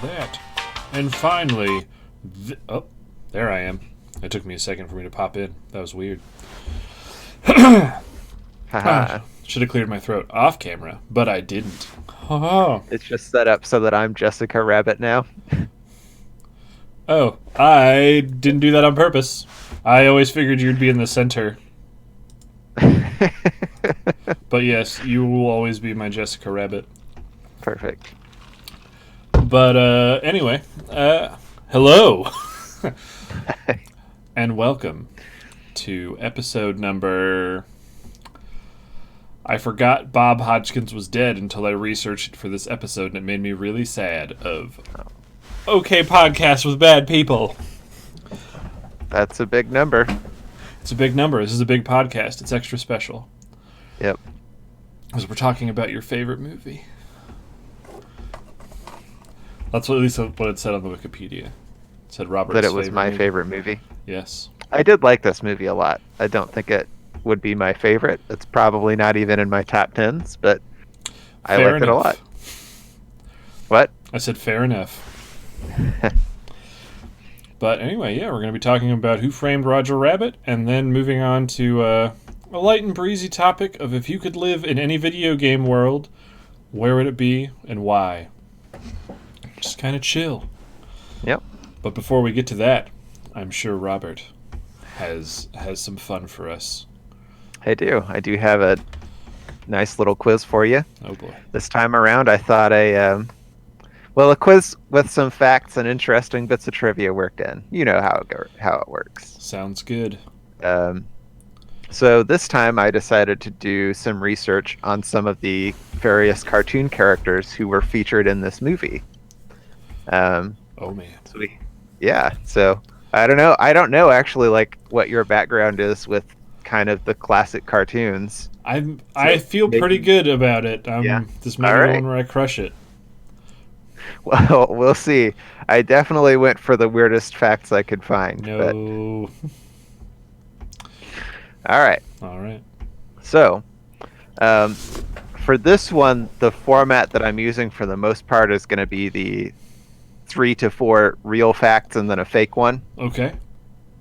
that. And finally, oh, there I am. It took me a second for me to pop in. That was weird. Haha. Should have cleared my throat off camera, but I didn't. Oh, It's just set up so that I'm Jessica Rabbit now. oh, I didn't do that on purpose. I always figured you'd be in the center. But yes, you will always be my Jessica Rabbit. Perfect. But anyway, hello and welcome to episode number. I forgot Bob Hodgkins was dead until I researched it for this episode, and it made me really sad. Of okay, podcast with bad people. That's a big number. It's a big number. This is a big podcast. It's extra special. Yep. Because we're talking about your favorite movie. That's what, at least what it said on the Wikipedia. It said Robert's That it was favorite my movie. favorite movie. Yes. I did like this movie a lot. I don't think it would be my favorite. It's probably not even in my top tens, but I Fair liked it a enough. lot. What? I said fair enough. But anyway, yeah, we're going to be talking about Who Framed Roger Rabbit, and then moving on to a light and breezy topic of if you could live in any video game world, where would it be and why? Just kind of chill. Yep. But before we get to that, I'm sure Robert has some fun for us. I do. I do have a nice little quiz for you. Oh boy. This time around, I thought a quiz with some facts and interesting bits of trivia worked in. You know how it works. Sounds good. So this time I decided to do some research on some of the various cartoon characters who were featured in this movie. Oh man. So I don't know. I don't know actually like what your background is with kind of the classic cartoons. I feel maybe- pretty good about it. Yeah. This may be All the right. one where I crush it. Well, we'll see. I definitely went for the weirdest facts I could find. But, No. all right. All right. So, for this one, the format that I'm using for the most part is going to be the 3 to 4 real facts and then a fake one. Okay.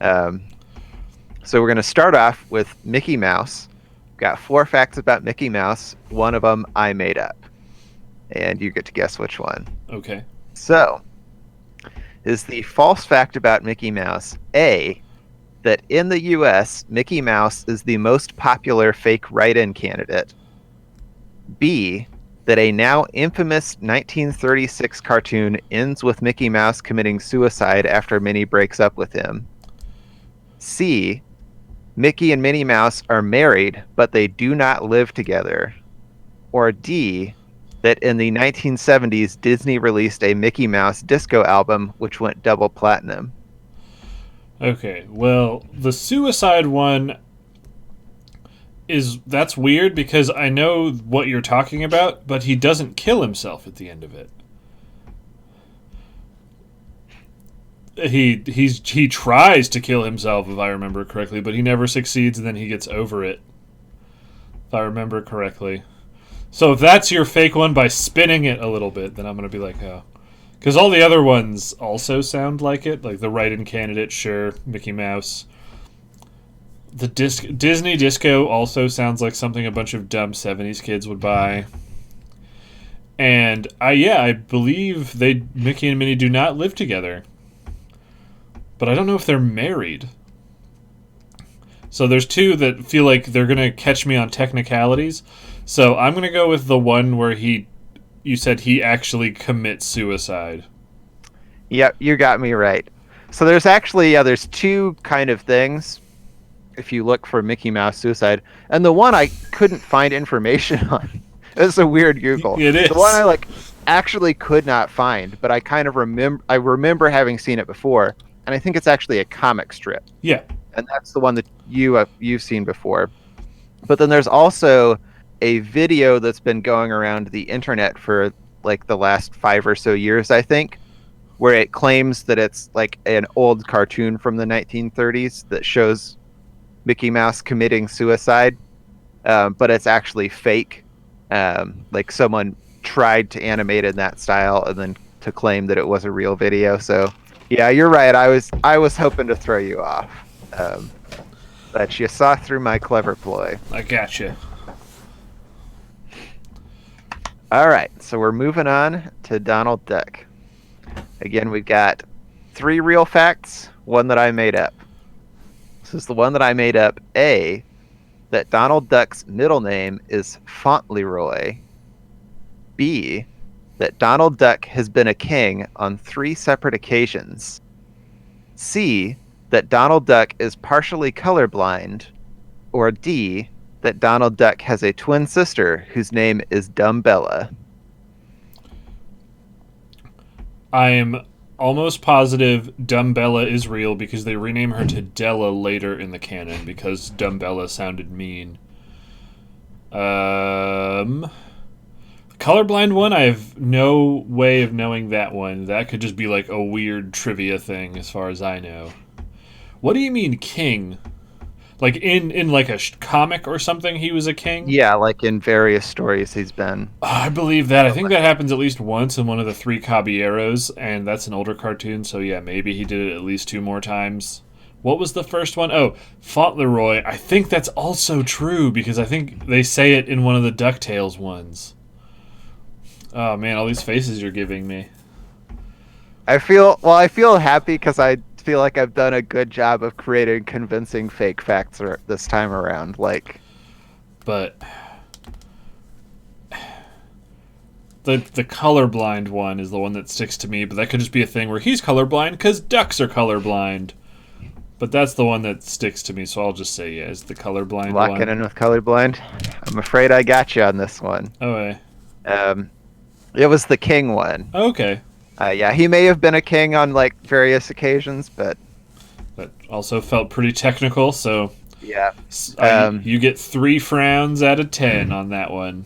So we're going to start off with Mickey Mouse. Got 4 facts about Mickey Mouse. One of them I made up. And you get to guess which one. Okay. So, is the false fact about Mickey Mouse A, that in the US, Mickey Mouse is the most popular fake write-in candidate? B, that a now infamous 1936 cartoon ends with Mickey Mouse committing suicide after Minnie breaks up with him? C, Mickey and Minnie Mouse are married, but they do not live together? Or D, that in the 1970s, Disney released a Mickey Mouse disco album which went double platinum? Okay. Well, the suicide one that's weird because I know what you're talking about, but he doesn't kill himself at the end of it. He tries to kill himself, if I remember correctly, but he never succeeds, and then he gets over it. If I remember correctly. So if that's your fake one by spinning it a little bit, then I'm going to be like, oh. Because all the other ones also sound like it. Like the write-in candidate, sure, Mickey Mouse. The Disney Disco also sounds like something a bunch of dumb 70s kids would buy. And I believe Mickey and Minnie do not live together. But I don't know if they're married. So there's 2 that feel like they're going to catch me on technicalities. So I'm going to go with the one where you said he actually commits suicide. Yep, you got me right. So there's actually, there's 2 kind of things if you look for Mickey Mouse suicide. And the one I couldn't find information on. It's a weird Google. It is. The one I actually could not find, but I kind of remember having seen it before. And I think it's actually a comic strip. Yeah. And that's the one that you've seen before. But then there's also a video that's been going around the internet for like the last 5 or so years, I think, where it claims that it's like an old cartoon from the 1930s that shows Mickey Mouse committing suicide, but it's actually fake. Like someone tried to animate in that style and then to claim that it was a real video. So, yeah, you're right. I was hoping to throw you off, but you saw through my clever ploy. I gotcha. All right, so we're moving on to Donald Duck. Again, we've got 3 real facts, one that I made up. This is the one that I made up. A, that Donald Duck's middle name is Fauntleroy. B, that Donald Duck has been a king on 3 separate occasions. C, that Donald Duck is partially colorblind. Or D, that Donald Duck has a twin sister whose name is Dumbella. I am almost positive Dumbella is real because they rename her to Della later in the canon because Dumbella sounded mean. Colorblind one, I have no way of knowing that one. That could just be like a weird trivia thing as far as I know. What do you mean king? Like in like a comic or something he was a king? Yeah, like in various stories he's been. I believe that. I think that happens at least once in one of the 3 Caballeros, and that's an older cartoon, so yeah, maybe he did it at least 2 more times. What was the first one? Oh, Fauntleroy. I think that's also true, because I think they say it in one of the DuckTales ones. Oh man, all these faces you're giving me. I feel happy because I feel like I've done a good job of creating convincing fake facts this time around. But the colorblind one is the one that sticks to me, but that could just be a thing where he's colorblind because ducks are colorblind. But that's the one that sticks to me, so I'll just say yeah, it's the colorblind one. Locking in with colorblind. I'm afraid I got you on this one. Oh, It was the king one. okay. Yeah, he may have been a king on like various occasions, but That also felt pretty technical, so yeah. you get 3 frowns out of 10 on that one.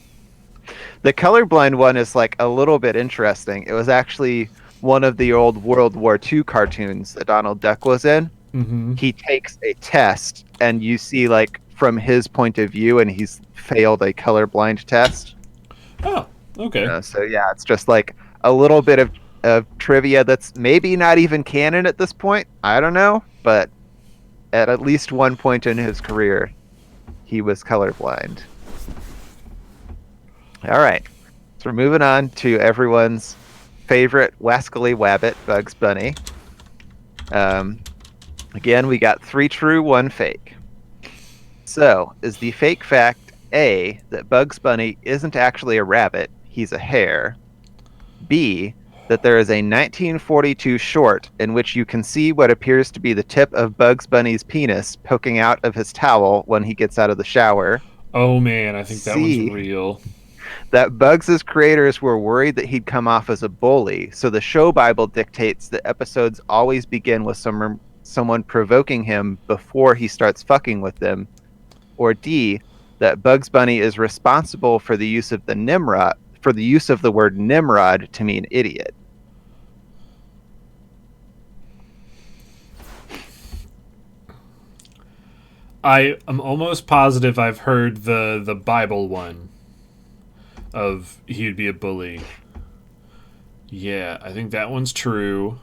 The colorblind one is like a little bit interesting. It was actually one of the old World War II cartoons that Donald Duck was in. Mm-hmm. He takes a test, and you see like from his point of view, and he's failed a colorblind test. Oh, okay. So yeah, it's just like a little bit of trivia that's maybe not even canon at this point. I don't know, but at least one point in his career, he was colorblind. All right, so we're moving on to everyone's favorite Wascally Wabbit, Bugs Bunny. Again, we got 3 true, 1 fake. So, is the fake fact A, that Bugs Bunny isn't actually a rabbit, he's a hare? B, that there is a 1942 short in which you can see what appears to be the tip of Bugs Bunny's penis poking out of his towel when he gets out of the shower? Oh man, I think that C, one's real. that Bugs' creators were worried that he'd come off as a bully, so the show Bible dictates that episodes always begin with someone provoking him before he starts fucking with them? Or D, that Bugs Bunny is responsible for the use of the word Nimrod to mean idiot? I am almost positive I've heard the Bible one of he'd be a bully. Yeah, I think that one's true.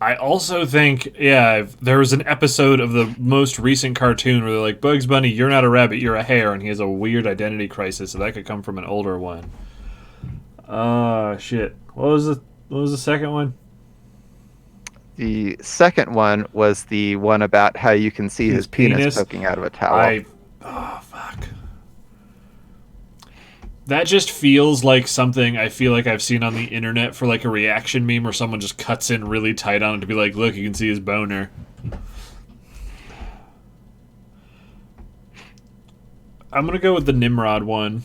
I also think, yeah, there was an episode of the most recent cartoon where they're like, Bugs Bunny, you're not a rabbit, you're a hare, and he has a weird identity crisis, so that could come from an older one. Shit. What was the second one? The second one was the one about how you can see his penis poking out of a towel. Oh, fuck. That just feels like something I feel like I've seen on the internet for like a reaction meme where someone just cuts in really tight on it to be like, look, you can see his boner. I'm going to go with the Nimrod one.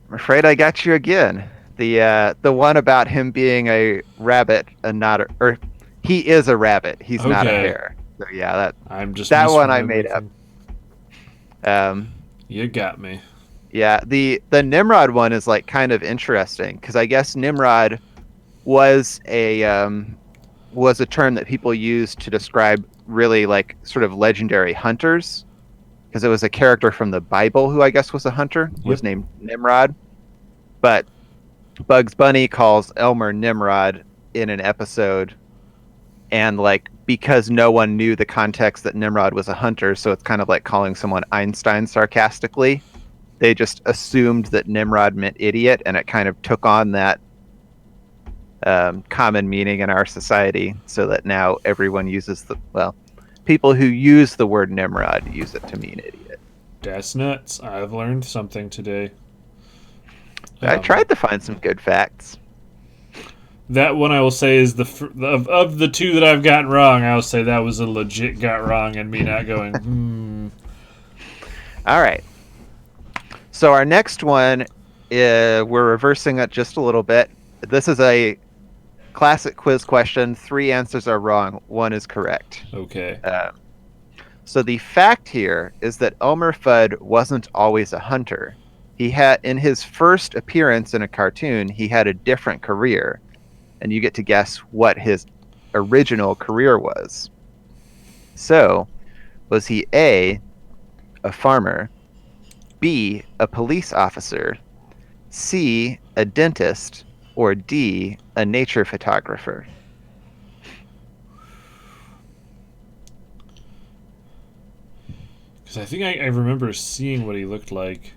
I'm afraid I got you again. The one about him being a rabbit and not or he is a rabbit. He's not a hare. So yeah, that one I made up. You got me. Yeah, the Nimrod one is like kind of interesting because I guess Nimrod was a term that people used to describe really like sort of legendary hunters, because it was a character from the Bible who I guess was a hunter, was named Nimrod. But Bugs Bunny calls Elmer Nimrod in an episode, and like because no one knew the context that Nimrod was a hunter, so it's kind of like calling someone Einstein sarcastically. They just assumed that Nimrod meant idiot, and it kind of took on that common meaning in our society, so that now everyone uses people who use the word Nimrod use it to mean idiot. That's nuts. I've learned something today. I tried to find some good facts. That one I will say is of the two that I've gotten wrong. I will say that was a legit got wrong, and me not going. All right. So our next one, we're reversing it just a little bit. This is a classic quiz question. 3 answers are wrong. 1 is correct. Okay. So the fact here is that Elmer Fudd wasn't always a hunter. He had, in his first appearance in a cartoon, he had a different career. And you get to guess what his original career was. So, was he A, a farmer, B, a police officer, C, a dentist, or D, a nature photographer? Because I think I remember seeing what he looked like.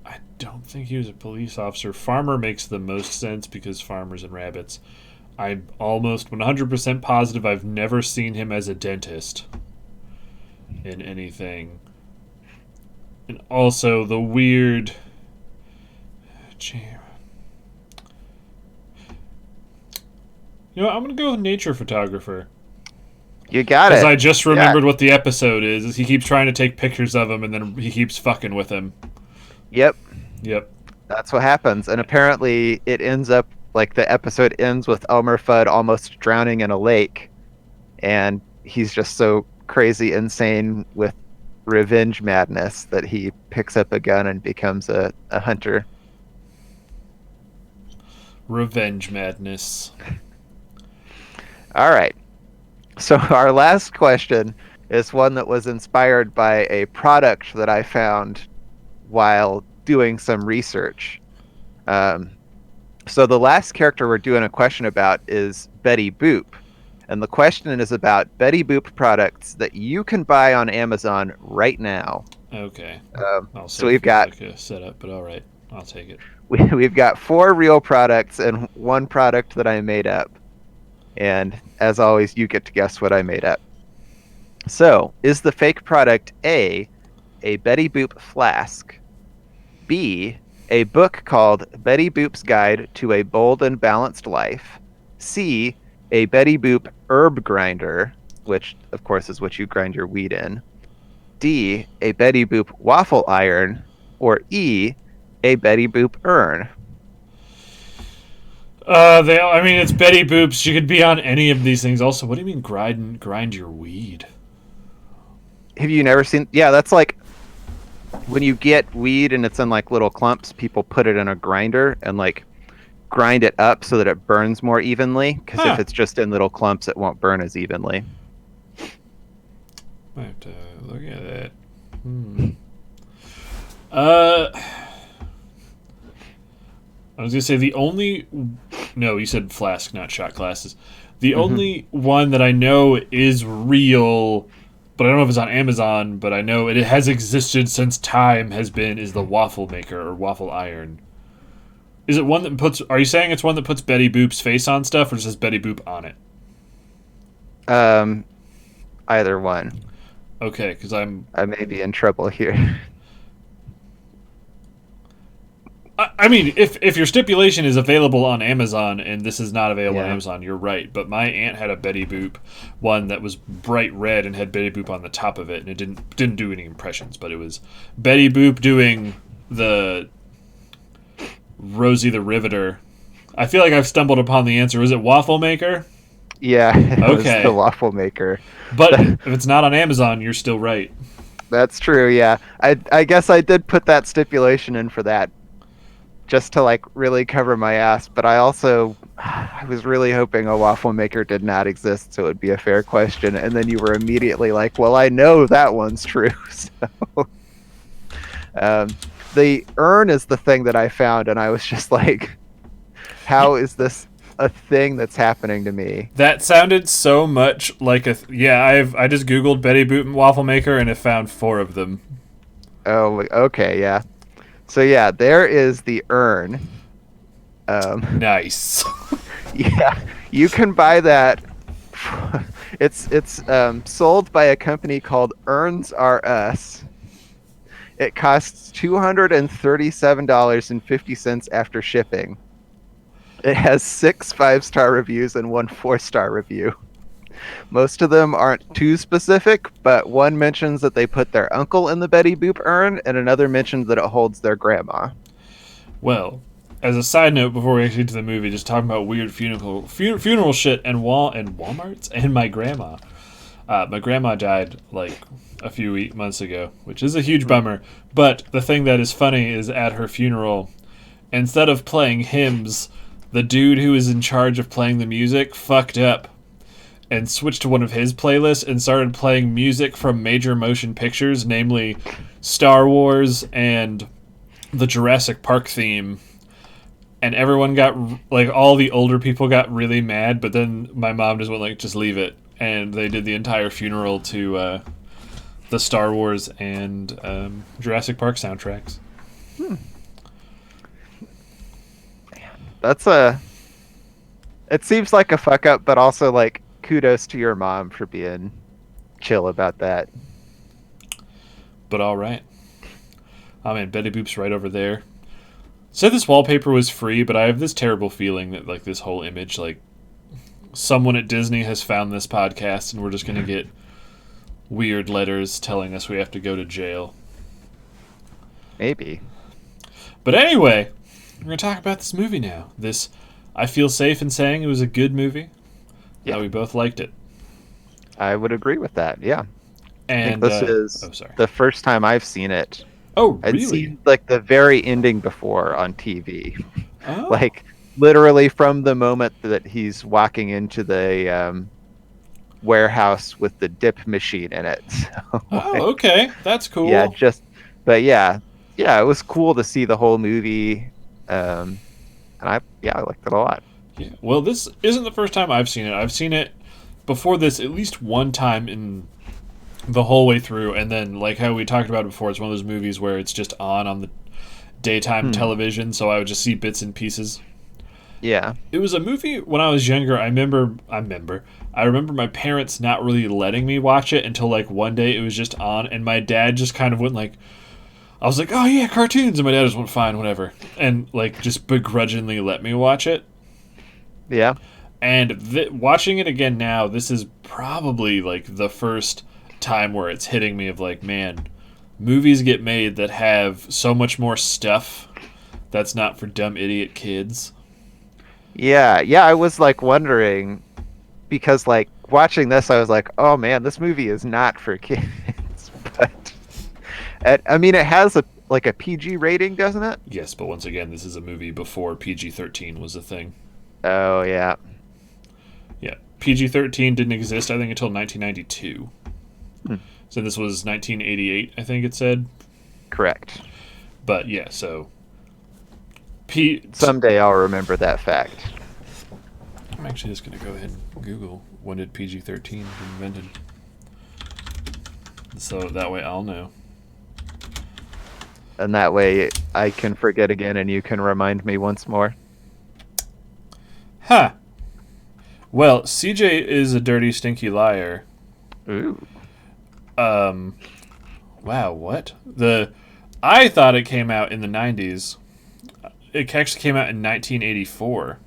I don't think he was a police officer. Farmer makes the most sense because farmers and rabbits. I'm almost 100% positive I've never seen him as a dentist in anything. And also the weird... You know what, I'm going to go with nature photographer. You got it. Because I just remembered what the episode is he keeps trying to take pictures of him and then he keeps fucking with him. Yep. That's what happens. And apparently it ends up, like, the episode ends with Elmer Fudd almost drowning in a lake. And he's just so crazy insane with revenge madness that he picks up a gun and becomes a hunter. Revenge madness. All right. So our last question is one that was inspired by a product that I found while doing some research. So the last character we're doing a question about is Betty Boop. And the question is about Betty Boop products that you can buy on Amazon right now. Okay. So we've got like a setup, but all right, I'll take it. We've got 4 real products and 1 product that I made up. And as always, you get to guess what I made up. So, is the fake product A Betty Boop flask, B, a book called Betty Boop's Guide to a Bold and Balanced Life, C, a Betty Boop herb grinder, which of course is what you grind your weed in, D, a Betty Boop waffle iron, or E, a Betty Boop urn? It's Betty Boop. She could be on any of these things. Also, what do you mean grind your weed? Have you never seen? Yeah, that's like when you get weed and it's in like little clumps, people put it in a grinder and like grind it up so that it burns more evenly. Because if it's just in little clumps, it won't burn as evenly. I have to look at that. I was going to say the only... No, you said flask, not shot glasses. The only one that I know is real, but I don't know if it's on Amazon, but I know it has existed since time is the waffle maker or waffle iron. Is it one that puts... Are you saying it's one that puts Betty Boop's face on stuff, or just says Betty Boop on it? Either one. Okay, because I may be in trouble here. I mean, if your stipulation is available on Amazon and this is not available on Amazon, you're right. But my aunt had a Betty Boop one that was bright red and had Betty Boop on the top of it, and it didn't do any impressions. But it was Betty Boop doing the Rosie the Riveter. I feel like I've stumbled upon the answer. Was it Waffle Maker? Yeah, it was the Waffle Maker. But if it's not on Amazon, you're still right. That's true, yeah. I guess I did put that stipulation in for that, just to like really cover my ass. But I was really hoping a waffle maker did not exist, so it would be a fair question. And then you were immediately like, well, I know that one's true. So the urn is the thing that I found, and I was just like, How is this a thing that's happening to me? That sounded so much like a... yeah, I just Googled Betty Boop waffle maker and have found 4 of them. Oh, okay, yeah. So yeah, there is the urn. Nice. Yeah, you can buy that. It's sold by a company called Urns R Us. It costs $237.50 after shipping. It has 6 5-star reviews and 1 4-star review. Most of them aren't too specific, but one mentions that they put their uncle in the Betty Boop urn, and another mentions that it holds their grandma. Well, as a side note, before we actually get to the movie, just talking about weird funeral shit and Walmarts and my grandma. My grandma died like a few months ago, which is a huge bummer. But the thing that is funny is at her funeral, instead of playing hymns, the dude who is in charge of playing the music fucked up and switched to one of his playlists and started playing music from major motion pictures, namely Star Wars and the Jurassic Park theme. And everyone got, like, all the older people got really mad, but then my mom just went, like, just leave it. And they did the entire funeral to the Star Wars and Jurassic Park soundtracks. That's it seems like a fuck up, but also, like, kudos to your mom for being chill about that. But all right. Oh, man, Betty Boop's right over there. Said this wallpaper was free, but I have this terrible feeling that, like, this whole image, like, someone at Disney has found this podcast and we're just going to get weird letters telling us we have to go to jail. Maybe. But anyway, we're going to talk about this movie now. I feel safe in saying it was a good movie. Yeah. We both liked it. I would agree with that, yeah. And I think this is the first time I've seen it. Oh, really? I'd seen, like, the very ending before on TV. Oh. Like, literally from the moment that he's walking into the warehouse with the dip machine in it. So, okay. That's cool. Yeah, it was cool to see the whole movie. And I liked it a lot. Yeah. Well, this isn't the first time I've seen it. I've seen it before this at least one time in the whole way through, and then, like how we talked about it before, it's one of those movies where it's just on the daytime television, so I would just see bits and pieces. Yeah. It was a movie when I was younger. I remember my parents not really letting me watch it until, like, one day it was just on, and my dad just kind of went, like, I was like, oh yeah, cartoons, and my dad just went, fine, whatever, and, like, just begrudgingly let me watch it. Yeah. And watching it again now, this is probably, like, the first time where it's hitting me of, like, man, movies get made that have so much more stuff that's not for dumb idiot kids. Yeah, I was, like, wondering, because, like, watching this, I was like, oh man, this movie is not for kids. But I mean, it has a PG rating, doesn't it? Yes, but once again, this is a movie before PG-13 was a thing. Oh yeah. Yeah, PG-13 didn't exist, I think, until 1992. So this was 1988, I think it said. Correct. But yeah, so someday I'll remember that fact. I'm actually just going to go ahead and Google when did PG-13 get invented. So that way I'll know. And that way I can forget again and you can remind me once more. Huh. Well, CJ is a dirty, stinky liar. Ooh. Wow, what? I thought it came out in the 90s. It actually came out in 1984.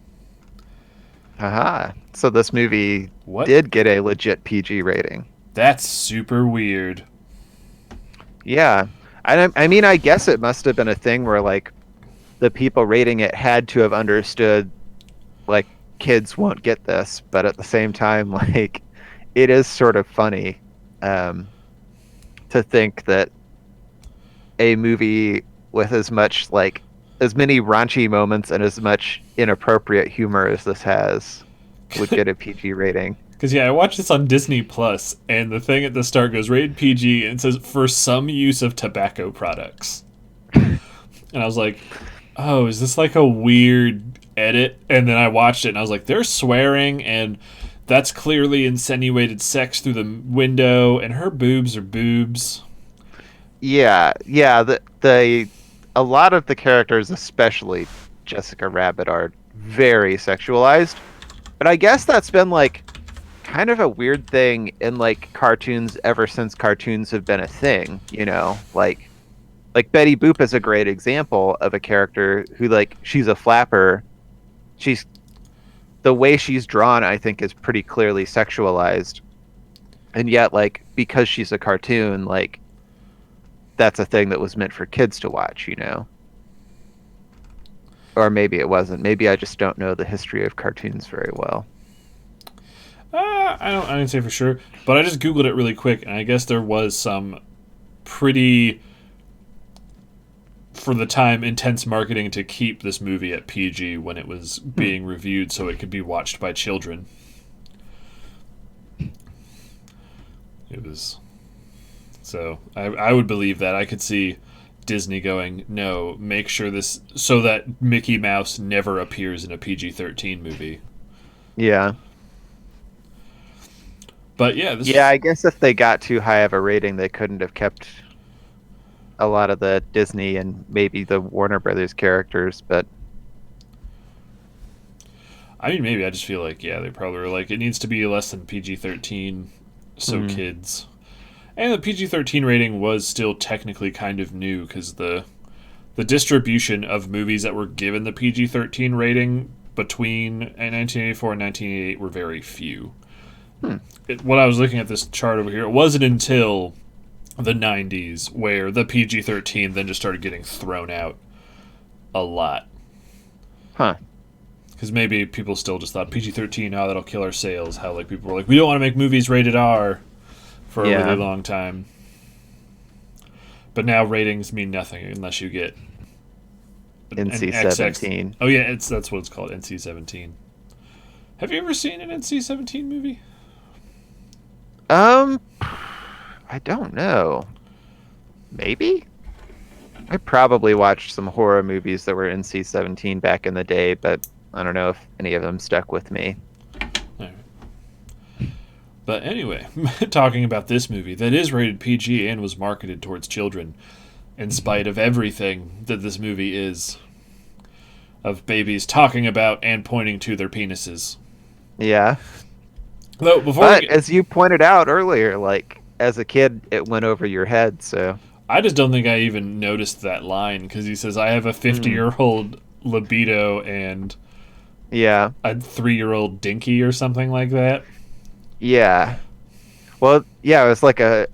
Aha. So this movie did get a legit PG rating. That's super weird. Yeah. I mean, I guess it must have been a thing where, like, the people rating it had to have understood, like, kids won't get this, but at the same time, like, it is sort of funny to think that a movie with as many raunchy moments and as much inappropriate humor as this has would get a PG rating. Because, yeah, I watched this on Disney Plus, and the thing at the start goes rated PG, and it says for some use of tobacco products. And I was like, oh, is this like a weird edit, and then I watched it and I was like, they're swearing, and that's clearly insinuated sex through the window, and her boobs are boobs. Yeah. The a lot of the characters, especially Jessica Rabbit, are very sexualized. But I guess that's been like kind of a weird thing in like cartoons ever since cartoons have been a thing, you know? Like Betty Boop is a great example of a character who like she's a flapper. She's the way she's drawn, I think, is pretty clearly sexualized. And yet like because she's a cartoon, like that's a thing that was meant for kids to watch, you know? Or maybe it wasn't. Maybe I just don't know the history of cartoons very well. I didn't say for sure, but I just googled it really quick, and I guess there was some pretty, for the time, intense marketing to keep this movie at PG when it was being reviewed, so it could be watched by children. It was so I would believe that. I could see Disney going, no, make sure this so that Mickey Mouse never appears in a PG-13 movie. Yeah. But yeah, this Yeah, I guess if they got too high of a rating, they couldn't have kept a lot of the Disney and maybe the Warner Brothers characters, but I mean, maybe I just feel like, yeah, they probably were like, it needs to be less than PG-13, so kids. And the PG-13 rating was still technically kind of new, because the distribution of movies that were given the PG-13 rating between 1984 and 1988 were very few. When I was looking at this chart over here, it wasn't until the 90s where the PG-13 then just started getting thrown out a lot. huh. Because maybe people still just thought PG-13, oh, that'll kill our sales. How like people were like, we don't want to make movies rated R for a really long time. But now ratings mean nothing unless you get NC-17. Oh yeah, that's what it's called, NC-17. Have you ever seen an NC-17 movie? I don't know. Maybe? I probably watched some horror movies that were NC-17 back in the day, but I don't know if any of them stuck with me. Alright. But anyway, talking about this movie that is rated PG and was marketed towards children, in spite of everything that this movie is, of babies talking about and pointing to their penises. Yeah. Though But as you pointed out earlier, like as a kid, it went over your head. So I just don't think I even noticed that line, because he says, I have a 50-year-old libido and yeah, a 3-year-old dinky or something like that. yeah. Well, yeah, it was like I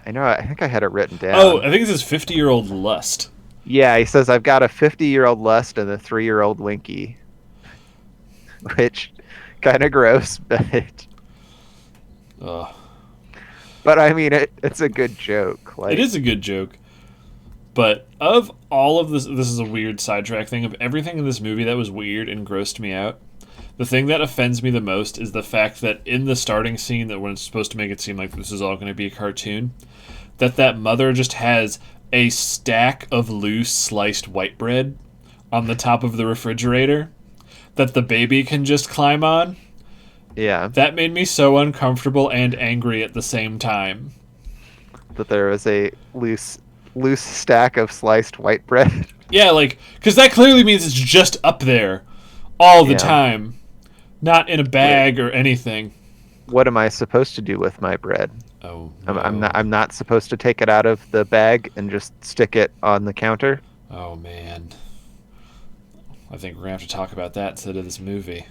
think I had it written down. Oh, I think it says 50-year-old lust. Yeah, he says I've got a 50-year-old lust and a 3-year-old winky, which kind of gross, but Ugh. but I mean it's a good joke. Like It is a good joke. But of all of this is a weird sidetrack thing, of everything in this movie that was weird and grossed me out, the thing that offends me the most is the fact that in the starting scene, that when it's supposed to make it seem like this is all going to be a cartoon, that mother just has a stack of loose sliced white bread on the top of the refrigerator that the baby can just climb on. Yeah, That made me so uncomfortable and angry at the same time. that there was a loose stack of sliced white bread. Yeah, like, because that clearly means it's just up there all the Yeah. time, not in a bag or anything. What am I supposed to do with my bread? Oh, I'm not supposed to take it out of the bag and just stick it on the counter. Oh, man. I think we're going to have to talk about that instead of this movie.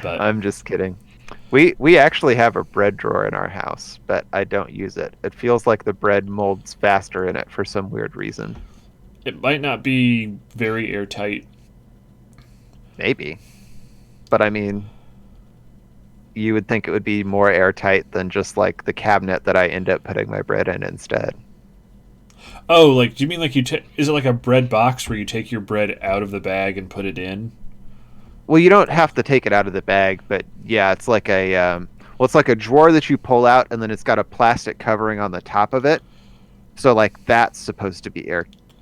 But I'm just kidding. We actually have a bread drawer in our house, but I don't use it. It feels like the bread molds faster in it for some weird reason. it might not be very airtight. Maybe. But I mean, you would think it would be more airtight than just like the cabinet that I end up putting my bread in instead. Oh, like, do you mean like is it like a bread box where you take your bread out of the bag and put it in? Well, you don't have to take it out of the bag, but yeah, it's like it's like a drawer that you pull out, and then it's got a plastic covering on the top of it. So like that's supposed to be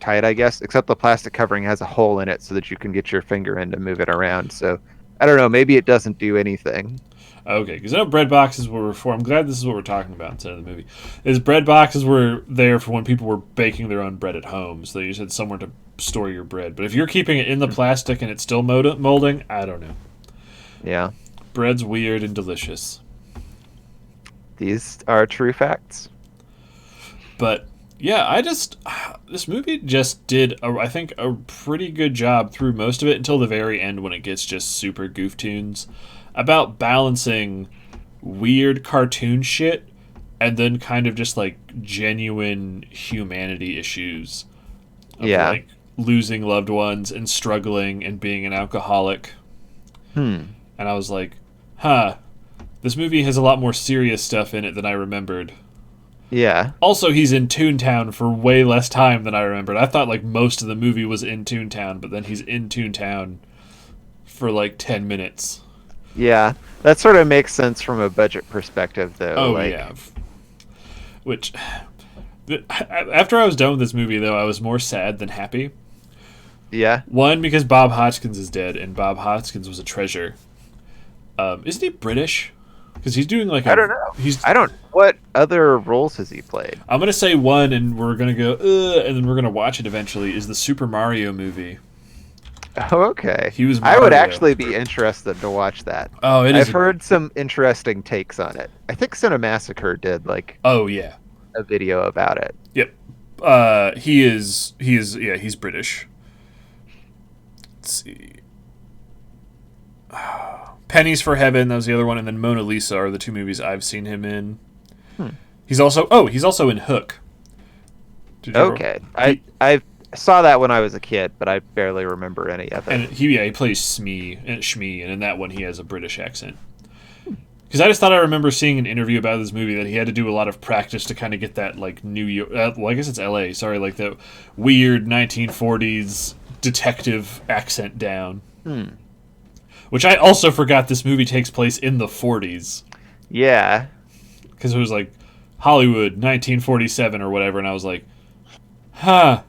tight, I guess, except the plastic covering has a hole in it so that you can get your finger in to move it around. So I don't know, maybe it doesn't do anything. Okay, because I know bread boxes were for. I'm glad this is what we're talking about instead of the movie. Is bread boxes were there for when people were baking their own bread at home, so you just had somewhere to store your bread. But if you're keeping it in the plastic and it's still molding, I don't know. Yeah. Bread's weird and delicious. These are true facts. But yeah, this movie just did I think a pretty good job through most of it until the very end when it gets just super goof tunes about balancing weird cartoon shit and then kind of just like genuine humanity issues of Yeah. like losing loved ones and struggling and being an alcoholic. And I was like, this movie has a lot more serious stuff in it than I remembered. Yeah. Also, he's in Toontown for way less time than I remembered. I thought like most of the movie was in Toontown, but then he's in Toontown for like 10 minutes. Yeah. That sort of makes sense from a budget perspective, though. Oh, like, yeah. Which, after I was done with this movie, though, I was more sad than happy. Yeah. One, because Bob Hoskins is dead, and Bob Hoskins was a treasure. Isn't he British? Because he's doing like I don't know. I don't. What other roles has he played? I'm gonna say one, and we're gonna go, and then we're gonna watch it eventually. Is the Super Mario movie? Oh, okay. He was I would Mario. actually be interested to watch that. Oh, it is. I've heard some interesting takes on it. I think Cinemassacre did like Oh yeah. a video about it. Yep. He is. Yeah, he's British. Let's see. Pennies for Heaven, that was the other one, and then Mona Lisa are the two movies I've seen him in. He's also in Hook. Did you ever- Okay. I saw that when I was a kid, but I barely remember any of it. And he plays Shmee, and in that one he has a British accent. Because I just thought I remember seeing an interview about this movie that he had to do a lot of practice to kind of get that like New York, well I guess it's L.A. Sorry, like the weird 1940s detective accent down. Which I also forgot this movie takes place in the 40s. Yeah. Because it was like Hollywood 1947 or whatever, and I was like, huh.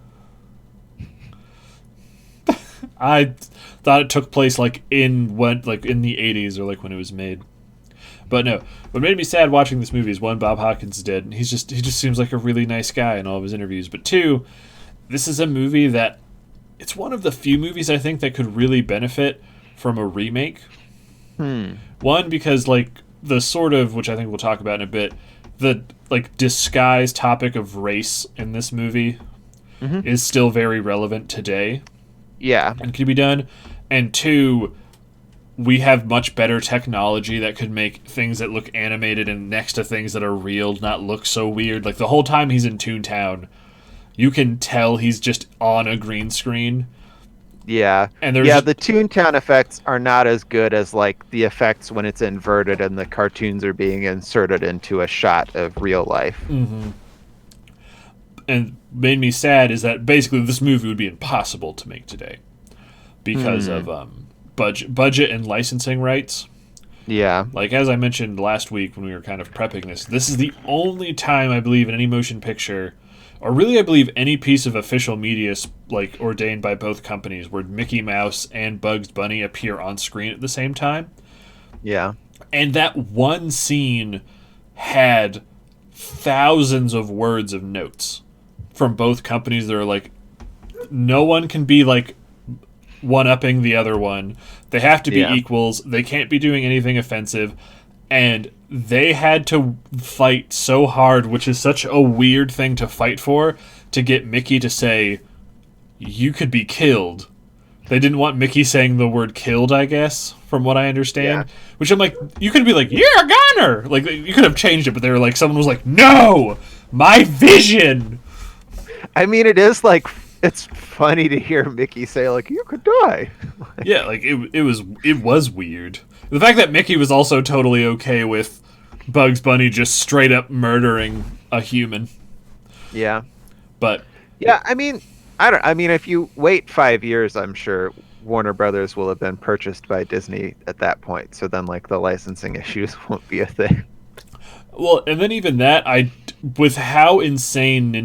I thought it took place like in the 80s or like when it was made. But no, what made me sad watching this movie is one, Bob Hoskins is dead, and he just seems like a really nice guy in all of his interviews. But two, this is a movie that it's one of the few movies I think that could really benefit from a remake. One, because like the sort of, which I think we'll talk about in a bit, the like disguised topic of race in this movie is still very relevant today. Yeah. And could be done. And two, we have much better technology that could make things that look animated and next to things that are real not look so weird. Like the whole time he's in Toontown, you can tell he's just on a green screen. Yeah. And there's the Toontown effects are not as good as like the effects when it's inverted and the cartoons are being inserted into a shot of real life. And made me sad is that basically this movie would be impossible to make today because of budget and licensing rights. Yeah. Like as I mentioned last week when we were kind of prepping this is the only time I believe in any motion picture, or really I believe any piece of official media like ordained by both companies, where Mickey Mouse and Bugs Bunny appear on screen at the same time. Yeah. And that one scene had thousands of words of notes from both companies that are like, no one can be like one-upping the other one. They have to be equals. They can't be doing anything offensive. And they had to fight so hard, which is such a weird thing to fight for, to get Mickey to say, you could be killed. They didn't want Mickey saying the word killed, I guess, from what I understand. Yeah. Which I'm like, you could be like, you're a gunner! Like, you could have changed it, but they were like, someone was like, no! My vision! I mean, it is like, it's funny to hear Mickey say like, you could die. Yeah, like it was weird. The fact that Mickey was also totally okay with Bugs Bunny just straight up murdering a human. Yeah. But yeah, I mean, if you wait 5 years, I'm sure Warner Brothers will have been purchased by Disney at that point. So then like the licensing issues won't be a thing. Well, and then even that, with how insane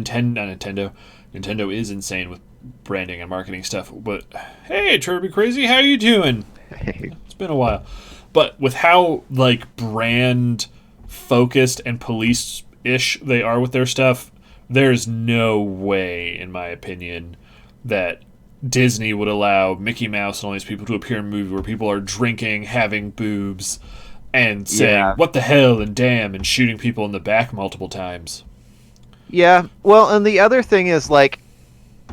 Nintendo is insane with branding and marketing stuff. But hey, Turby Crazy, how you doing? It's been a while. But with how like brand focused and police ish they are with their stuff, there's no way, in my opinion, that Disney would allow Mickey Mouse and all these people to appear in a movie where people are drinking, having boobs, and saying "what the hell" and "damn" and shooting people in the back multiple times. Yeah. Well, and the other thing is like,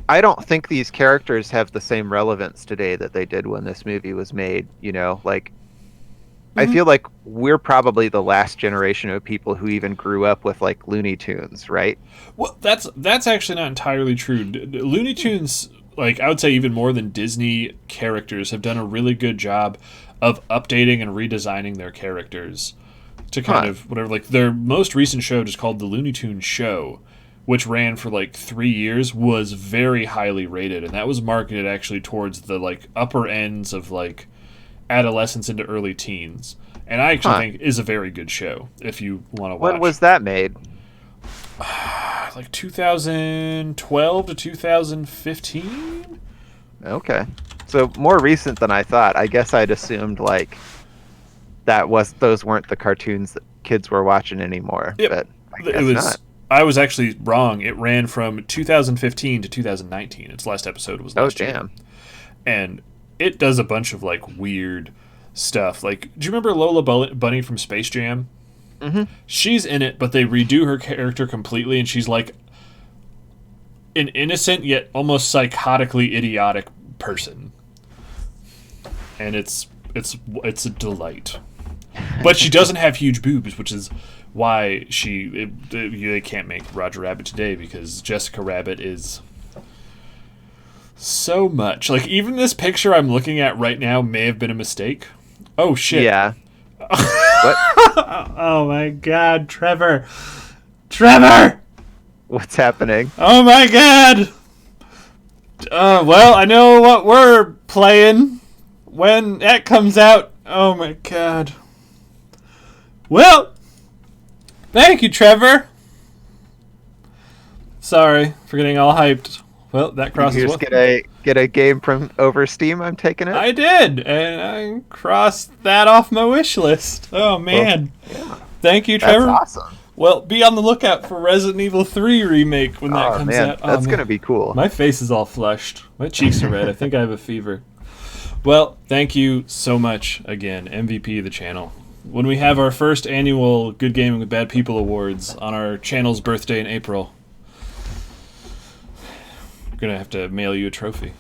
I don't think these characters have the same relevance today that they did when this movie was made. You know, like I feel like we're probably the last generation of people who even grew up with like Looney Tunes, right? Well, that's actually not entirely true. Looney Tunes, like I would say, even more than Disney characters, have done a really good job of updating and redesigning their characters to kind of whatever. Like their most recent show, just called the Looney Tunes Show, which ran for like 3 years, was very highly rated, and that was marketed actually towards the like upper ends of like adolescence into early teens, and I actually think is a very good show if you want to watch. When was that made? Like 2012 to 2015. Okay, so more recent than I thought. I guess I'd assumed like those weren't the cartoons that kids were watching anymore. Yep. But I guess It was. not. I was actually wrong. It ran from 2015 to 2019. Its last episode was last year. Damn. And it does a bunch of like weird stuff. Like, do you remember Lola Bunny from Space Jam? Mm-hmm. She's in it, but they redo her character completely, and she's like an innocent yet almost psychotically idiotic person. And it's a delight. But she doesn't have huge boobs, which is why they can't make Roger Rabbit today, because Jessica Rabbit is so much. Like, even this picture I'm looking at right now may have been a mistake. Oh, shit. Yeah. What? Oh, my God, Trevor. Trevor! What's happening? Oh, my God! Well, I know what we're playing when that comes out. Oh, my God. Well, thank you, Trevor. Sorry for getting all hyped. Well, that crosses. You just get a game from over Steam. I'm taking it. I did, and I crossed that off my wish list. Oh man, Thank you, Trevor. That's awesome. Well, be on the lookout for Resident Evil 3 remake when that comes out. That's gonna be cool. My face is all flushed. My cheeks are red. I think I have a fever. Well, thank you so much again, MVP of the channel. When we have our first annual Good Gaming with Bad People Awards on our channel's birthday in April, we're going to have to mail you a trophy.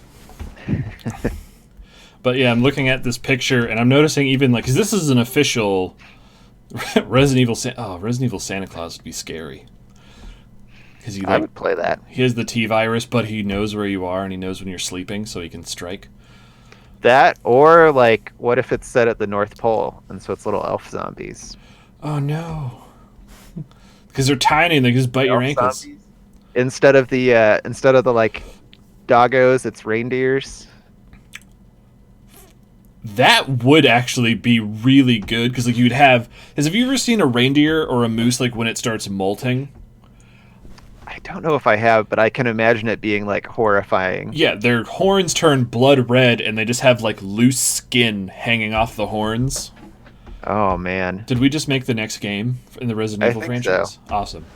But yeah, I'm looking at this picture, and I'm noticing even, like, because this is an official Resident Evil Santa Claus would be scary. Because I would play that. He has the T-virus, but he knows where you are, and he knows when you're sleeping, so he can strike. That, or, like, what if it's set at the North Pole, and so it's little elf zombies? Oh, no. Because they're tiny, and they just bite your ankles. Zombies. Instead of the like, doggos, it's reindeers. That would actually be really good, because like you'd have... Have you ever seen a reindeer or a moose, like, when it starts molting? I don't know if I have, but I can imagine it being, like, horrifying. Yeah, their horns turn blood red, and they just have, like, loose skin hanging off the horns. Oh, man. Did we just make the next game in the Resident Evil franchise? So. Awesome.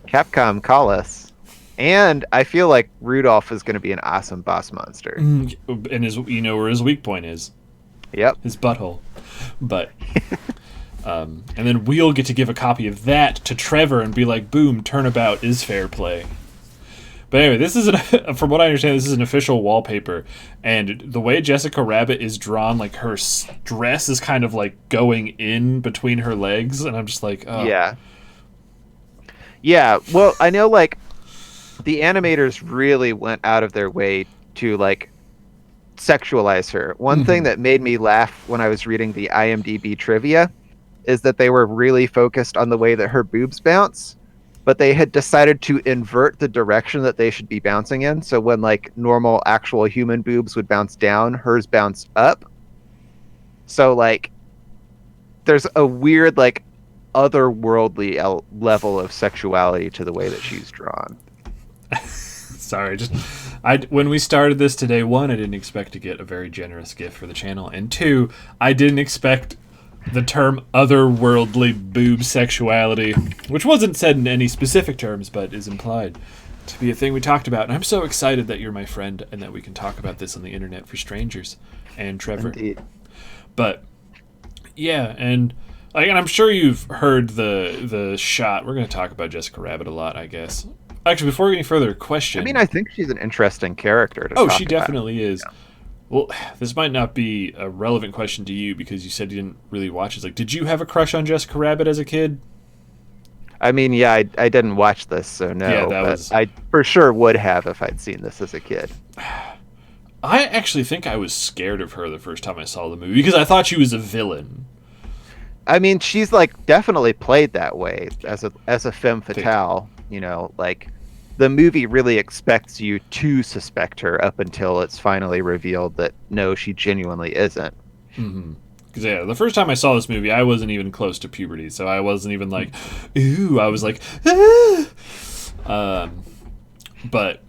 Capcom, call us. And I feel like Rudolph is going to be an awesome boss monster. And you know where his weak point is. Yep. His butthole. But... and then we'll get to give a copy of that to Trevor and be like, boom, turnabout is fair play. But anyway, this is, from what I understand, this is an official wallpaper. And the way Jessica Rabbit is drawn, like, her dress is kind of, like, going in between her legs. And I'm just like, oh. Yeah. Yeah, well, I know, like, the animators really went out of their way to, like, sexualize her. One thing that made me laugh when I was reading the IMDb trivia is that they were really focused on the way that her boobs bounce, but they had decided to invert the direction that they should be bouncing in. So when like normal actual human boobs would bounce down, hers bounced up. So like there's a weird like otherworldly level of sexuality to the way that she's drawn. Sorry, just when we started this today, one, I didn't expect to get a very generous gift for the channel, and two, I didn't expect the term otherworldly boob sexuality, which wasn't said in any specific terms but is implied to be a thing we talked about. And I'm so excited that you're my friend and that we can talk about this on the internet for strangers. And Trevor. Indeed. But yeah, and I'm sure you've heard the shot. We're going to talk about Jessica Rabbit a lot, I guess. Actually, before we get any further, question. I mean, I think she's an interesting character to Oh, talk she about. definitely is. Yeah. Well, this might not be a relevant question to you because you said you didn't really watch it. Like, did you have a crush on Jessica Rabbit as a kid? I mean, yeah, I didn't watch this, so no. Yeah, but I for sure would have if I'd seen this as a kid. I actually think I was scared of her the first time I saw the movie because I thought she was a villain. I mean, she's like definitely played that way as a femme fatale. You know, like the movie really expects you to suspect her up until it's finally revealed that no, she genuinely isn't. Mm-hmm. Because yeah, the first time I saw this movie, I wasn't even close to puberty, so I wasn't even like, ooh. I was like, ah! But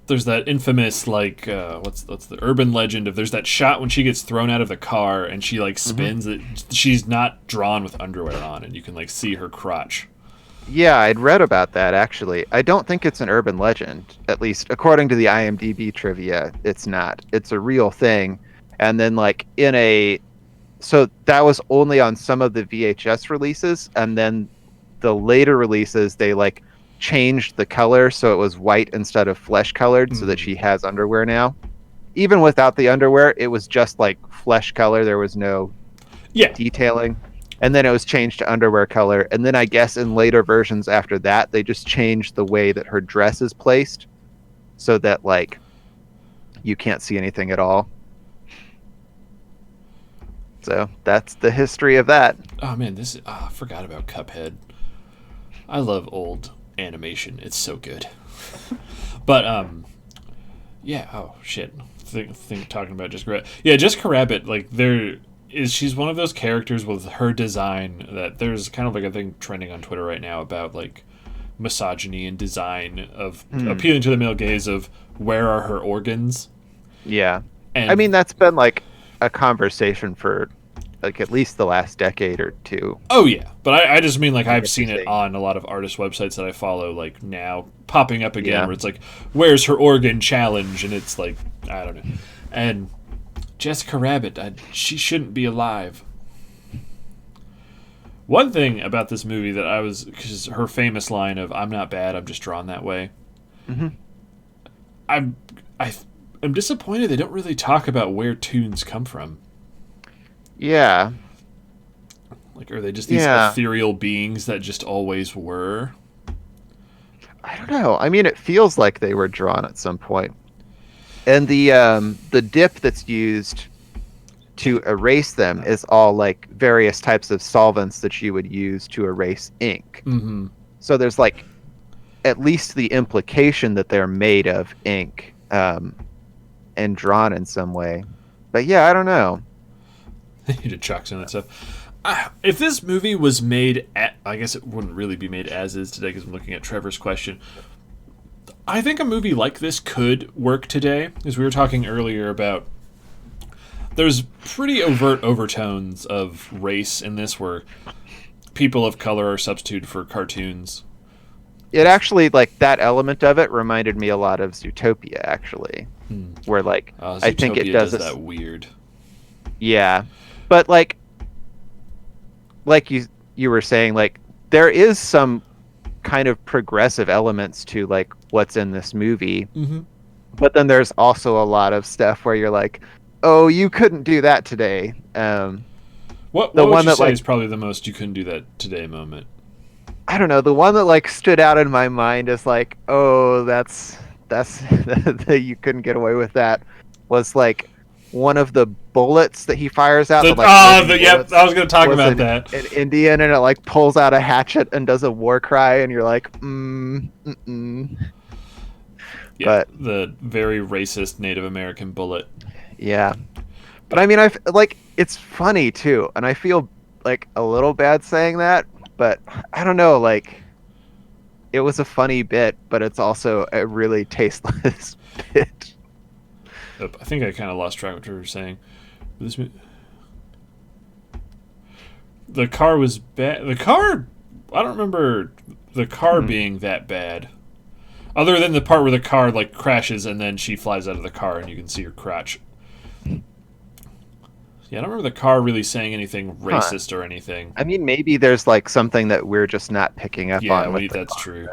there's that infamous like what's the urban legend of there's that shot when she gets thrown out of the car and she like spins that she's not drawn with underwear on and you can like see her crotch. Yeah, I'd read about that actually. I don't think it's an urban legend, at least according to the IMDb trivia. It's not. It's a real thing. And then like so that was only on some of the VHS releases, and then the later releases they like changed the color so it was white instead of flesh colored so that she has underwear now. Even without the underwear, it was just like flesh color. There was no detailing. And then it was changed to underwear color. And then I guess in later versions after that, they just changed the way that her dress is placed so that like you can't see anything at all. So that's the history of that. Oh man, I forgot about Cuphead. I love old animation. It's so good. But yeah. Oh shit. Think talking about Jessica Rabbit. Yeah, Jessica Rabbit. Like she's one of those characters with her design that there's kind of like a thing trending on Twitter right now about like misogyny and design of appealing to the male gaze of where are her organs. Yeah. And I mean, that's been like a conversation for like at least the last decade or two. Oh yeah, but I just mean like I've seen it on a lot of artist websites that I follow like now popping up again where it's like where's her organ challenge and it's like I don't know. And Jessica Rabbit, she shouldn't be alive. One thing about this movie that because her famous line of "I'm not bad, I'm just drawn that way." Mm-hmm. I'm disappointed they don't really talk about where toons come from. Yeah. Like, are they just these ethereal beings that just always were? I don't know. I mean, it feels like they were drawn at some point. And the dip that's used to erase them is all like various types of solvents that you would use to erase ink. Mm-hmm. So there's like at least the implication that they're made of ink and drawn in some way. But yeah, I don't know. You did chucks and that stuff. If this movie was made I guess it wouldn't really be made as is today because I'm looking at Trevor's question. I think a movie like this could work today, as we were talking earlier about. There's pretty overt overtones of race in this where people of color are substituted for cartoons. It actually, like, that element of it reminded me a lot of Zootopia, actually. Where, like, I think it does that weird. Yeah. But, like you were saying, like, there is some kind of progressive elements to, like, what's in this movie. Mm-hmm. But then there's also a lot of stuff where you're like, oh, you couldn't do that today. What would you say is probably the most you couldn't do that today moment? I don't know. The one that like stood out in my mind is like, oh, that's you couldn't get away with that. Was like one of the bullets that he fires out. Yep, I was going to talk about that. An Indian, and it like pulls out a hatchet and does a war cry, and you're like, Yeah, but the very racist Native American bullet. Yeah, but I mean, like it's funny too, and I feel like a little bad saying that, but I don't know, like it was a funny bit, but it's also a really tasteless bit. I think I kind of lost track of what you were saying. This, the car was bad. The car, I don't remember the car being that bad. Other than the part where the car like crashes and then she flies out of the car and you can see her crotch. Yeah, I don't remember the car really saying anything racist or anything. I mean, maybe there's like something that we're just not picking up on. Yeah, that's true.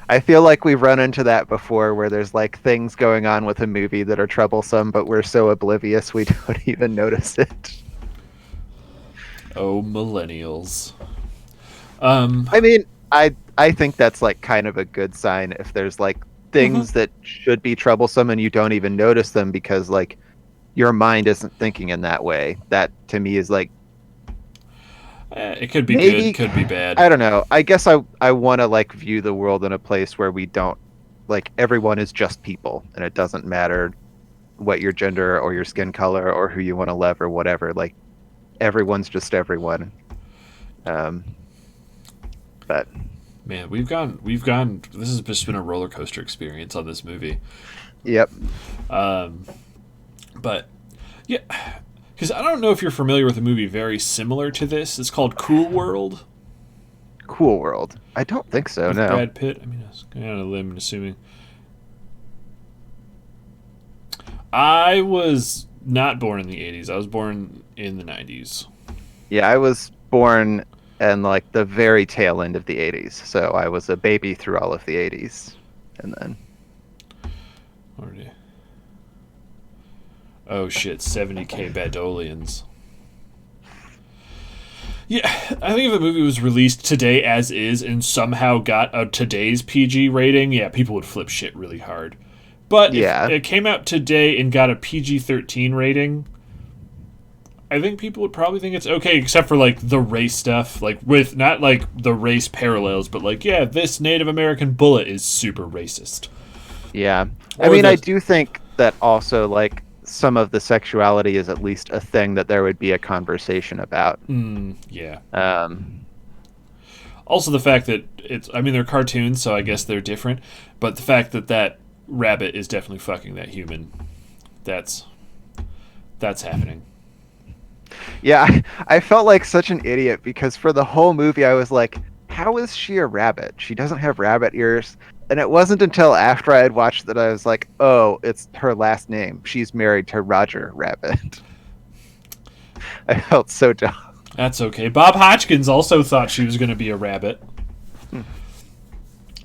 I feel like we've run into that before where there's like things going on with a movie that are troublesome, but we're so oblivious we don't even notice it. Oh, millennials. I mean, I think that's like kind of a good sign if there's like things that should be troublesome and you don't even notice them because like your mind isn't thinking in that way. That to me is like it could be good, it could be bad. I don't know. I guess I want to like view the world in a place where we don't like everyone is just people and it doesn't matter what your gender or your skin color or who you want to love or whatever. Like everyone's just everyone. But man, we've gone. This has just been a roller coaster experience on this movie. Yep. But yeah, because I don't know if you're familiar with a movie very similar to this. It's called Cool World. Cool World. I don't think so. With no. Brad Pitt. I mean, I was going on a limb and assuming. I was not born in the 80s. I was born in the 90s. Yeah, I was born in like the very tail end of the 80s. So I was a baby through all of the 80s. And then oh shit, 70k Badolians. Yeah, I think if the movie was released today as is and somehow got a today's PG rating, yeah, people would flip shit really hard. But if it came out today and got a PG-13 rating, I think people would probably think it's okay, except for like the race stuff, like with not like the race parallels, but like, yeah, this Native American bullet is super racist. Yeah. I mean, I do think that also like some of the sexuality is at least a thing that there would be a conversation about. Yeah. Also the fact that they're cartoons, so I guess they're different, but the fact that rabbit is definitely fucking that human, that's happening. Yeah, I felt like such an idiot because for the whole movie I was like, how is she a rabbit? She doesn't have rabbit ears. And it wasn't until after I had watched that I was like, oh, it's her last name. She's married to Roger Rabbit. I felt so dumb. That's okay. Bob Hoskins also thought she was going to be a rabbit.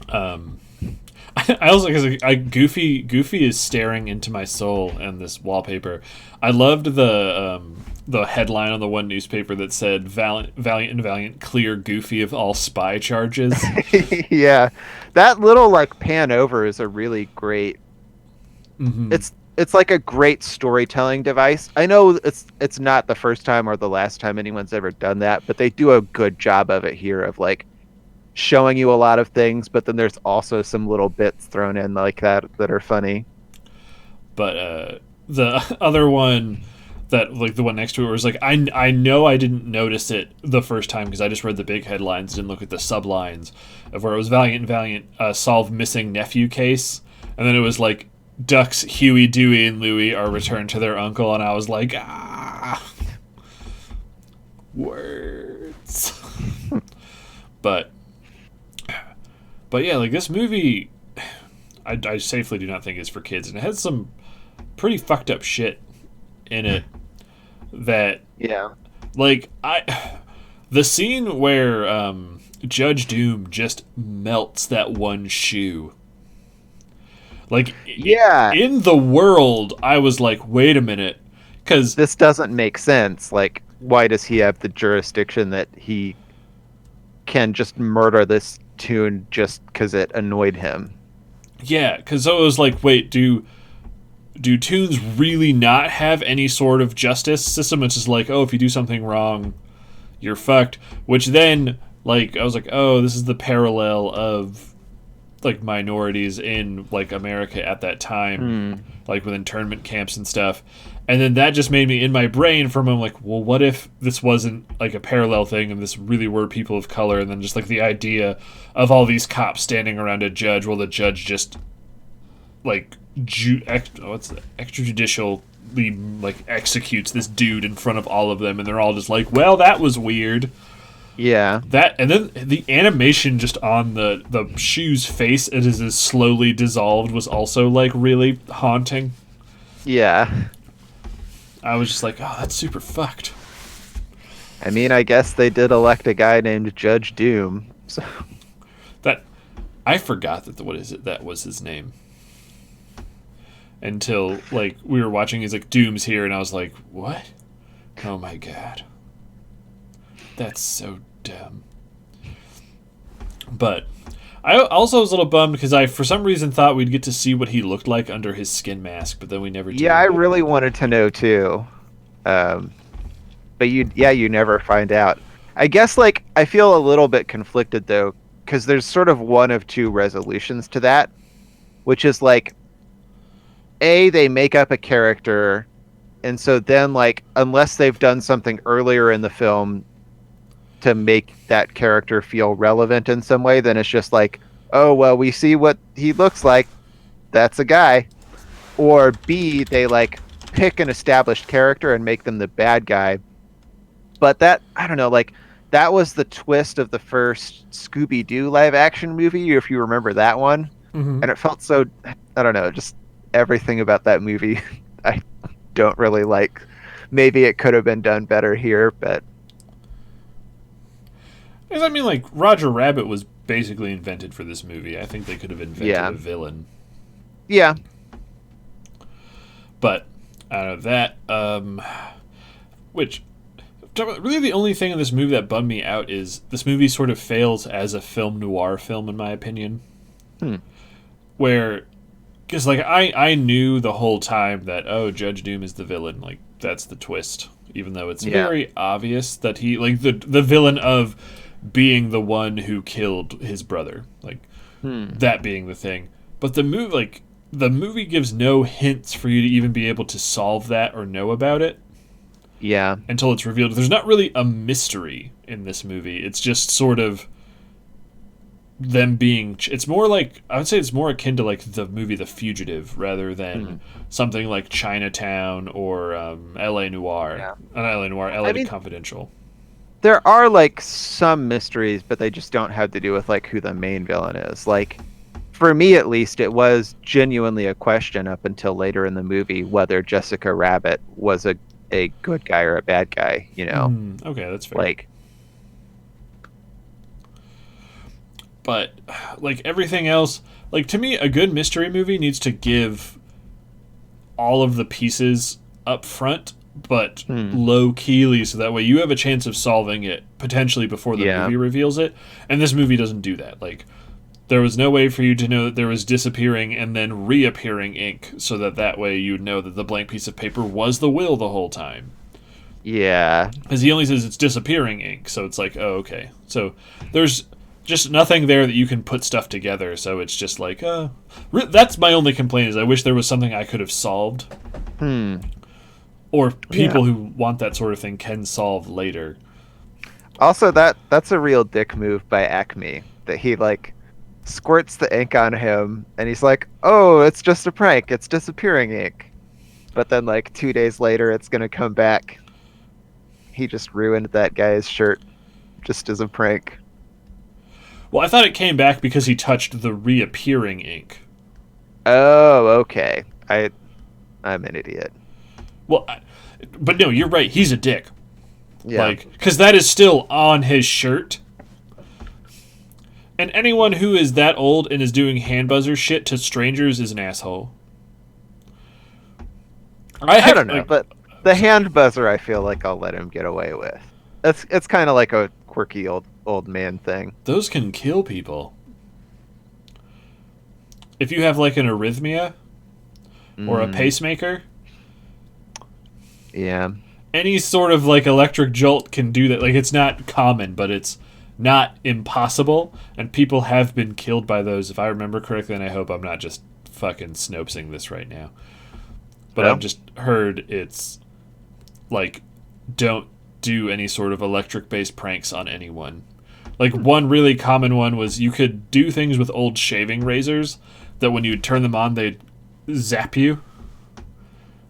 I also, because Goofy is staring into my soul in this wallpaper. I loved the headline on the one newspaper that said Valiant and Valiant clear Goofy of all spy charges. Yeah, that little like pan over is a really great. It's like a great storytelling device. I know it's not the first time or the last time anyone's ever done that, but they do a good job of it here of like showing you a lot of things, but then there's also some little bits thrown in like that are funny. But the other one that like the one next to it was like I know I didn't notice it the first time because I just read the big headlines, didn't look at the sublines of where it was Valiant and Valiant solve missing nephew case, and then it was like Ducks Huey, Dewey, and Louie are returned to their uncle, and I was like, words. But yeah, like this movie, I safely do not think is for kids, and it has some pretty fucked up shit in it. That like the scene where Judge Doom just melts that one shoe. Like in the world, I was like, wait a minute, because this doesn't make sense. Like, why does he have the jurisdiction that he can just murder this tune just because it annoyed him? Yeah, because I was like, wait, do tunes really not have any sort of justice system? It's just like, oh, if you do something wrong, you're fucked. Which then, like, I was like, oh, this is the parallel of like minorities in like America at that time, like with internment camps and stuff. And then that just made me, in my brain for a moment, like, well, what if this wasn't like a parallel thing and this really were people of color? And then just like the idea of all these cops standing around a judge while the judge just like extrajudicially like executes this dude in front of all of them, and they're all just like, well, that was weird. Yeah. That, and then the animation just on the shoe's face as it is slowly dissolved was also like really haunting. Yeah. I was just like, oh, that's super fucked. I mean, I guess they did elect a guy named Judge Doom. So. That, I forgot that was his name. Until like we were watching, he's like, Doom's here, and I was like, what? Oh my god. That's so dumb. But I also was a little bummed because I, for some reason, thought we'd get to see what he looked like under his skin mask, but then we never did. Yeah, I really wanted to know too. But you never find out. I guess, like, I feel a little bit conflicted though, because there's sort of one of two resolutions to that, which is like, A, they make up a character, and so then, like, unless they've done something earlier in the film to make that character feel relevant in some way, then it's just like, oh, well, we see what he looks like. That's a guy. Or B, they, like, pick an established character and make them the bad guy. But that, I don't know, like, that was the twist of the first Scooby-Doo live-action movie, if you remember that one. Mm-hmm. And it felt so, I don't know, just everything about that movie I don't really like. Maybe it could have been done better here, but... I mean, like, Roger Rabbit was basically invented for this movie. I think they could have invented a villain. Yeah. But, out of that, which, really the only thing in this movie that bummed me out is this movie sort of fails as a film noir film, in my opinion. Where, because, like, I knew the whole time that, oh, Judge Doom is the villain. Like, that's the twist. Even though it's very obvious that he, like, the villain of being the one who killed his brother, like that being the thing. But the movie gives no hints for you to even be able to solve that or know about it. Yeah. Until it's revealed. There's not really a mystery in this movie. It's just sort of them being... It's more like... I would say it's more akin to like the movie The Fugitive rather than something like Chinatown or L.A. Noire. Yeah. Not L.A. Noire, L.A. Confidential. There are, like, some mysteries, but they just don't have to do with, like, who the main villain is. Like, for me at least, it was genuinely a question up until later in the movie whether Jessica Rabbit was a good guy or a bad guy, you know? Okay, that's fair. Like... But, like, everything else... Like, to me, a good mystery movie needs to give all of the pieces up front, but low-keyly, so that way you have a chance of solving it, potentially before the movie reveals it. And this movie doesn't do that. Like, there was no way for you to know that there was disappearing and then reappearing ink, so that way you'd know that the blank piece of paper was the will the whole time. Yeah. Because he only says it's disappearing ink, so it's like, oh, okay. So there's just nothing there that you can put stuff together, so it's just like, that's my only complaint, is I wish there was something I could have solved. Or people who want that sort of thing can solve later. Also, that's a real dick move by Acme, that he, like, squirts the ink on him, and he's like, oh, it's just a prank, it's disappearing ink. But then, like, 2 days later, it's gonna come back. He just ruined that guy's shirt just as a prank. Well, I thought it came back because he touched the reappearing ink. Oh, okay. I'm an idiot. Well, but no, you're right. He's a dick. Yeah. Like, because that is still on his shirt. And anyone who is that old and is doing hand buzzer shit to strangers is an asshole. I don't know, but the hand buzzer, I feel like I'll let him get away with. It's kind of like a quirky old man thing. Those can kill people. If you have like an arrhythmia or a pacemaker, yeah, any sort of like electric jolt can do that. Like, it's not common, but it's not impossible, and people have been killed by those, if I remember correctly, and I hope I'm not just fucking snopesing this right now. but I've Well, just heard it's like don't do any sort of electric based pranks on anyone. Like one really common one was you could do things with old shaving razors that when you turn them on they'd zap you.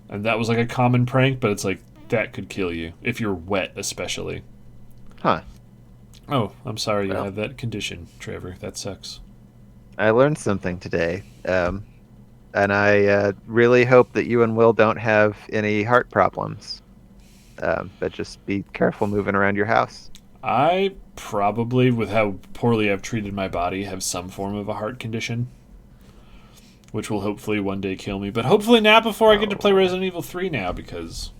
And that was like a common prank, but it's like that could kill you if you're wet especially. huh. Oh, I'm sorry you Well. have that condition, Trevor. That sucks. I learned something today. And I really hope that you and Will don't have any heart problems. But just be careful moving around your house. I probably, with how poorly I've treated my body, have some form of a heart condition, which will hopefully one day kill me. But hopefully not before I get to play Resident Evil 3 now, because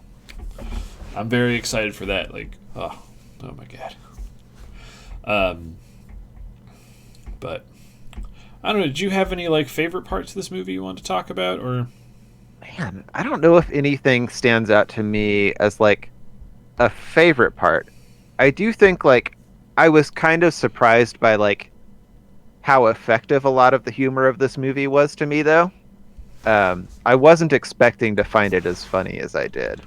I'm very excited for that. Like, oh my god. But I don't know. Did you have any like favorite parts of this movie you want to talk about, or? Man, I don't know if anything stands out to me as like a favorite part. I do think like I was kind of surprised by like how effective a lot of the humor of this movie was to me though. I wasn't expecting to find it as funny as I did.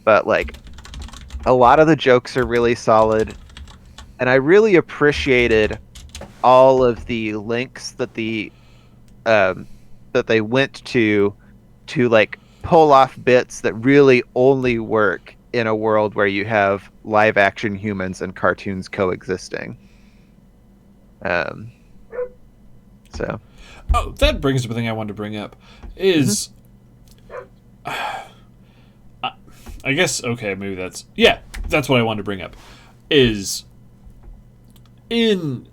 But like a lot of the jokes are really solid, and I really appreciated all of the links that they went to like pull off bits that really only work in a world where you have live action humans and cartoons coexisting. So Oh, that brings up a thing I wanted to bring up. Is I guess okay, maybe that's what I wanted to bring up. Is in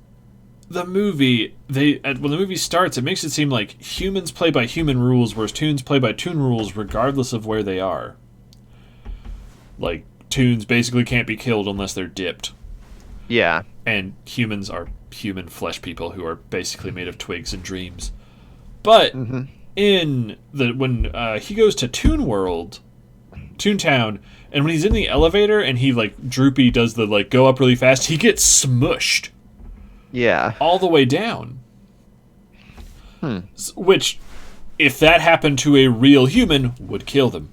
the movie when the movie starts, it makes it seem like humans play by human rules, whereas toons play by toon rules, regardless of where they are. Like toons basically can't be killed unless they're dipped, yeah, and humans are human flesh people who are basically made of twigs and dreams. But in the when he goes to Toontown, and when he's in the elevator and he like Droopy does the like go up really fast, he gets smushed yeah, all the way down. Which, if that happened to a real human, would kill them.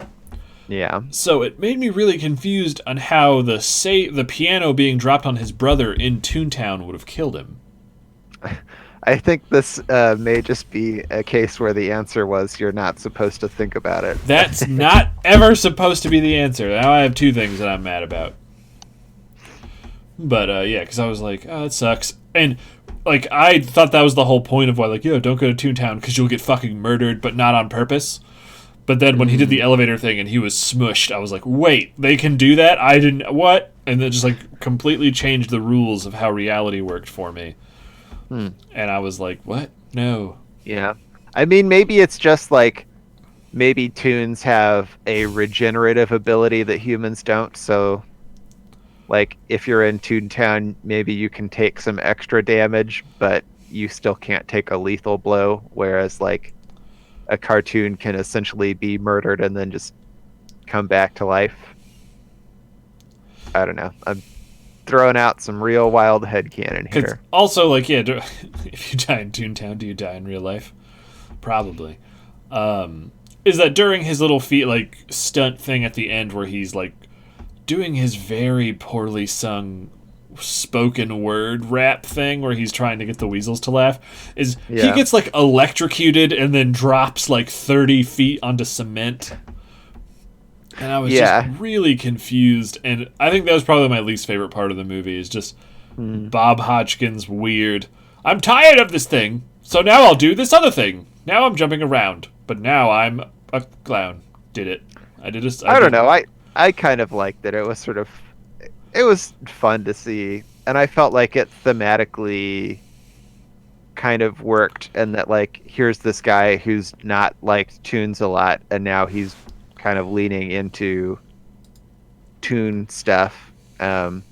yeah. So it made me really confused on how the piano being dropped on his brother in Toontown would have killed him. I think this may just be a case where the answer was you're not supposed to think about it. That's not ever supposed to be the answer. Now I have two things that I'm mad about. But yeah, because I was like, oh, it sucks. And like I thought that was the whole point of why, like, don't go to Toontown because you'll get fucking murdered, but not on purpose. But then when he did the elevator thing and he was smushed, I was like, wait, they can do that? I didn't, what? And then just like completely changed the rules of how reality worked for me. And I was like, what? No. Yeah. I mean, maybe it's just like, maybe toons have a regenerative ability that humans don't. So, like, if you're in Toontown, maybe you can take some extra damage, but you still can't take a lethal blow. Whereas, like, a cartoon can essentially be murdered and then just come back to life. I don't know. I'm throwing out some real wild headcanon here. Also, like, yeah, if you die in Toontown, do you die in real life? Probably. Is that during his little stunt thing at the end where he's like doing his very poorly sung spoken word rap thing where he's trying to get the weasels to laugh, he gets like electrocuted and then drops like 30 feet onto cement. And I was just really confused, and I think that was probably my least favorite part of the movie, is just Bob Hodgkin's weird, I'm tired of this thing, so now I'll do this other thing. Now I'm jumping around, but now I'm a clown. Did it. I don't know. I kind of liked it. It was sort of, it was fun to see, and I felt like it thematically kind of worked, and that like, here's this guy who's not liked toons a lot, and now he's kind of leaning into toon stuff as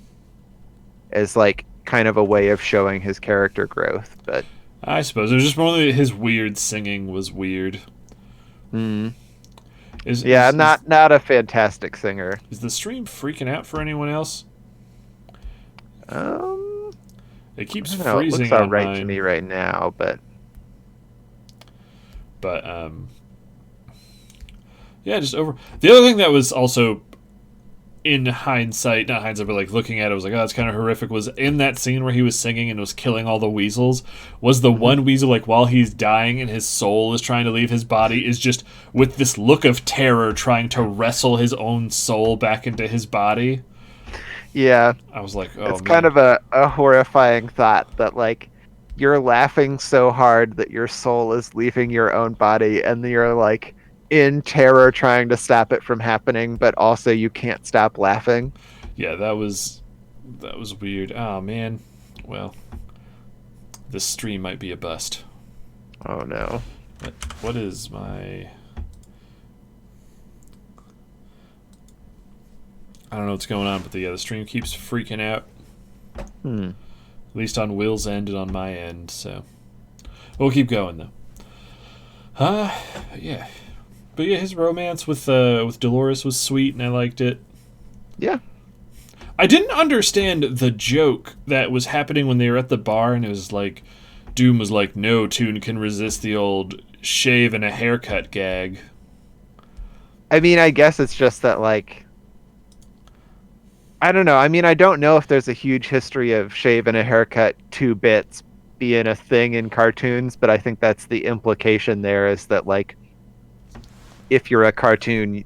like kind of a way of showing his character growth. But I suppose it was just more his weird singing was weird. I'm not a fantastic singer. Is the stream freaking out for anyone else? It keeps freezing. It looks all right to me right now, but Yeah, just over. The other thing that was also in hindsight, not hindsight, but like looking at it, was like, oh, that's kind of horrific. Was in that scene where he was singing and was killing all the weasels. Was the one weasel like while he's dying and his soul is trying to leave his body is just with this look of terror trying to wrestle his own soul back into his body. Yeah, I was like, oh, it's man. kind of a horrifying thought that like you're laughing so hard that your soul is leaving your own body, and you're like in terror trying to stop it from happening, but also you can't stop laughing. Yeah, that was weird. Oh man. Well, this stream might be a bust. Oh no. What is my? I don't know what's going on, but the stream keeps freaking out. At least on Will's end and on my end. So we'll keep going though. Yeah. But yeah, his romance with Dolores was sweet, and I liked it. Yeah. I didn't understand the joke that was happening when they were at the bar, and it was like, Doom was like, no tune can resist the old shave and a haircut gag. I mean, I guess it's just that, like, I don't know. I mean, I don't know if there's a huge history of shave and a haircut 2 bits being a thing in cartoons, but I think that's the implication there, is that, like, if you're a cartoon,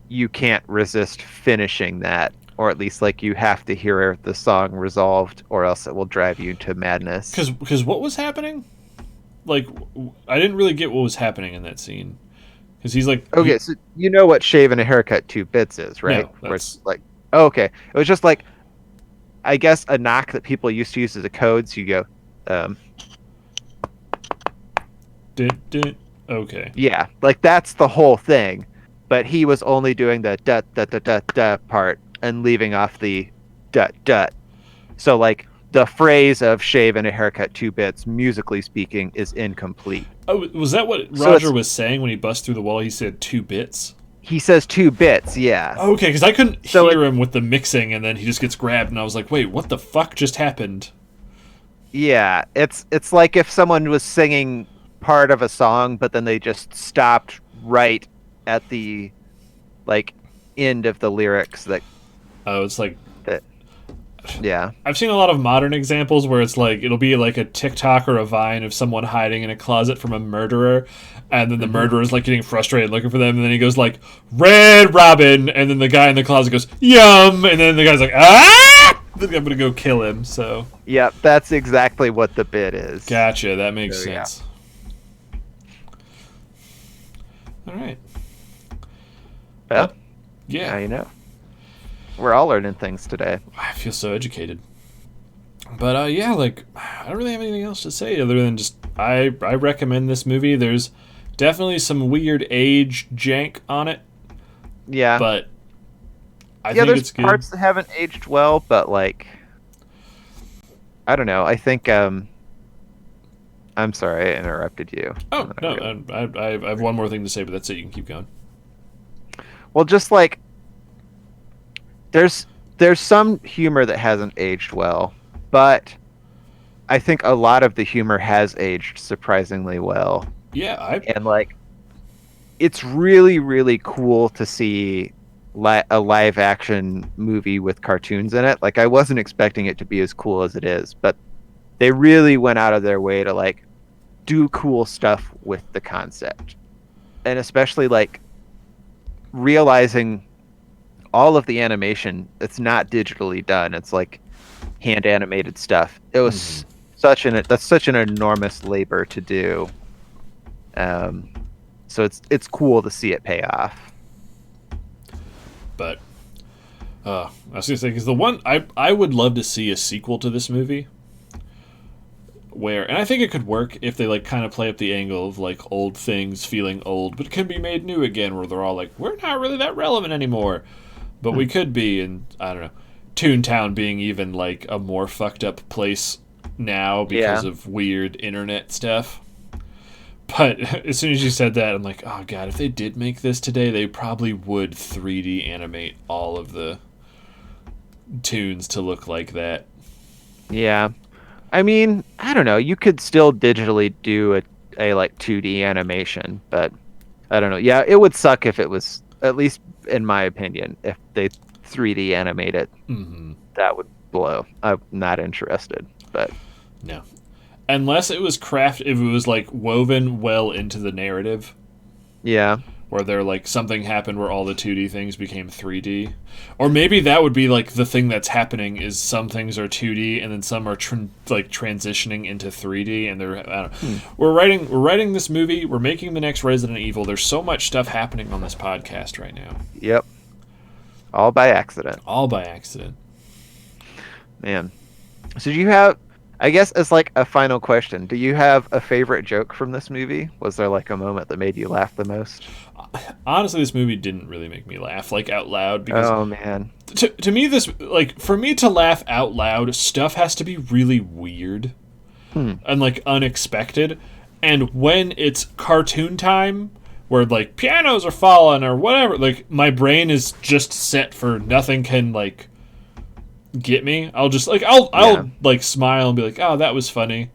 you can't resist finishing that, or at least like you have to hear the song resolved, or else it will drive you to madness. Because what was happening? Like, I didn't really get what was happening in that scene. Because he's like, okay, so you know what shave and a haircut 2 bits is, right? No, Where it's like, oh, okay, it was just like, I guess a knock that people used to use as a code. So you go, okay. Yeah, like that's the whole thing, but he was only doing the dut dut dut dut dut part and leaving off the dut dut. So like the phrase of shave and a haircut 2 bits, musically speaking, is incomplete. Oh, was that what Roger was saying when he bust through the wall? He said 2 bits. He says 2 bits, yeah. Okay, because I couldn't hear him with the mixing, and then he just gets grabbed, and I was like, wait, what the fuck just happened? Yeah, it's like if someone was singing part of a song, but then they just stopped right at the like end of the lyrics. That it's like that. Yeah, I've seen a lot of modern examples where it's like it'll be like a TikTok or a Vine of someone hiding in a closet from a murderer, and then the murderer's like getting frustrated looking for them, and then he goes like Red Robin, and then the guy in the closet goes yum, and then the guy's like ah, I'm gonna go kill him. So yeah, that's exactly what the bit is. Gotcha, that makes sense. All right. Well, yeah. Now you know. We're all learning things today. I feel so educated. But yeah, like I don't really have anything else to say other than just I recommend this movie. There's definitely some weird age jank on it. Yeah. But I think it's good. There's parts that haven't aged well, but like I don't know. I think I'm sorry I interrupted you. Oh, no, I have one more thing to say, but that's it. You can keep going. Well, just like there's some humor that hasn't aged well, but I think a lot of the humor has aged surprisingly well. Yeah, and like it's really, really cool to see a live action movie with cartoons in it. Like I wasn't expecting it to be as cool as it is, but they really went out of their way to like do cool stuff with the concept. And especially like realizing all of the animation, it's not digitally done. It's like hand animated stuff. It was such an enormous labor to do. So it's cool to see it pay off. But I was gonna say, because the one I would love to see a sequel to this movie, where, and I think it could work if they like kind of play up the angle of like old things feeling old but can be made new again, where they're all like, we're not really that relevant anymore, but we could be. And I don't know, Toontown being even like a more fucked up place now because of weird internet stuff. But as soon as you said that, I'm like, oh god, if they did make this today, they probably would 3D animate all of the tunes to look like that. Yeah. I mean, I don't know. You could still digitally do a like 2D animation, but I don't know. Yeah, it would suck if it was, at least in my opinion, if they 3D animate it. Mm-hmm. That would blow. I'm not interested. But No. Unless it was if it was like woven well into the narrative, yeah, where there like something happened where all the 2D things became 3D, or maybe that would be like the thing that's happening is some things are 2D and then some are transitioning into 3D, and they're I don't know. We're writing this movie. We're making the next Resident Evil. There's so much stuff happening on this podcast right now. Yep. All by accident. All by accident. Man. So do you have, I guess as like a final question, do you have a favorite joke from this movie? Was there like a moment that made you laugh the most? Honestly, this movie didn't really make me laugh like out loud because Oh man. to me this like for me to laugh out loud, stuff has to be really weird and like unexpected. And when it's cartoon time where like pianos are falling or whatever, like my brain is just set for nothing can like get me. I'll just like I'll like smile and be like, oh, that was funny.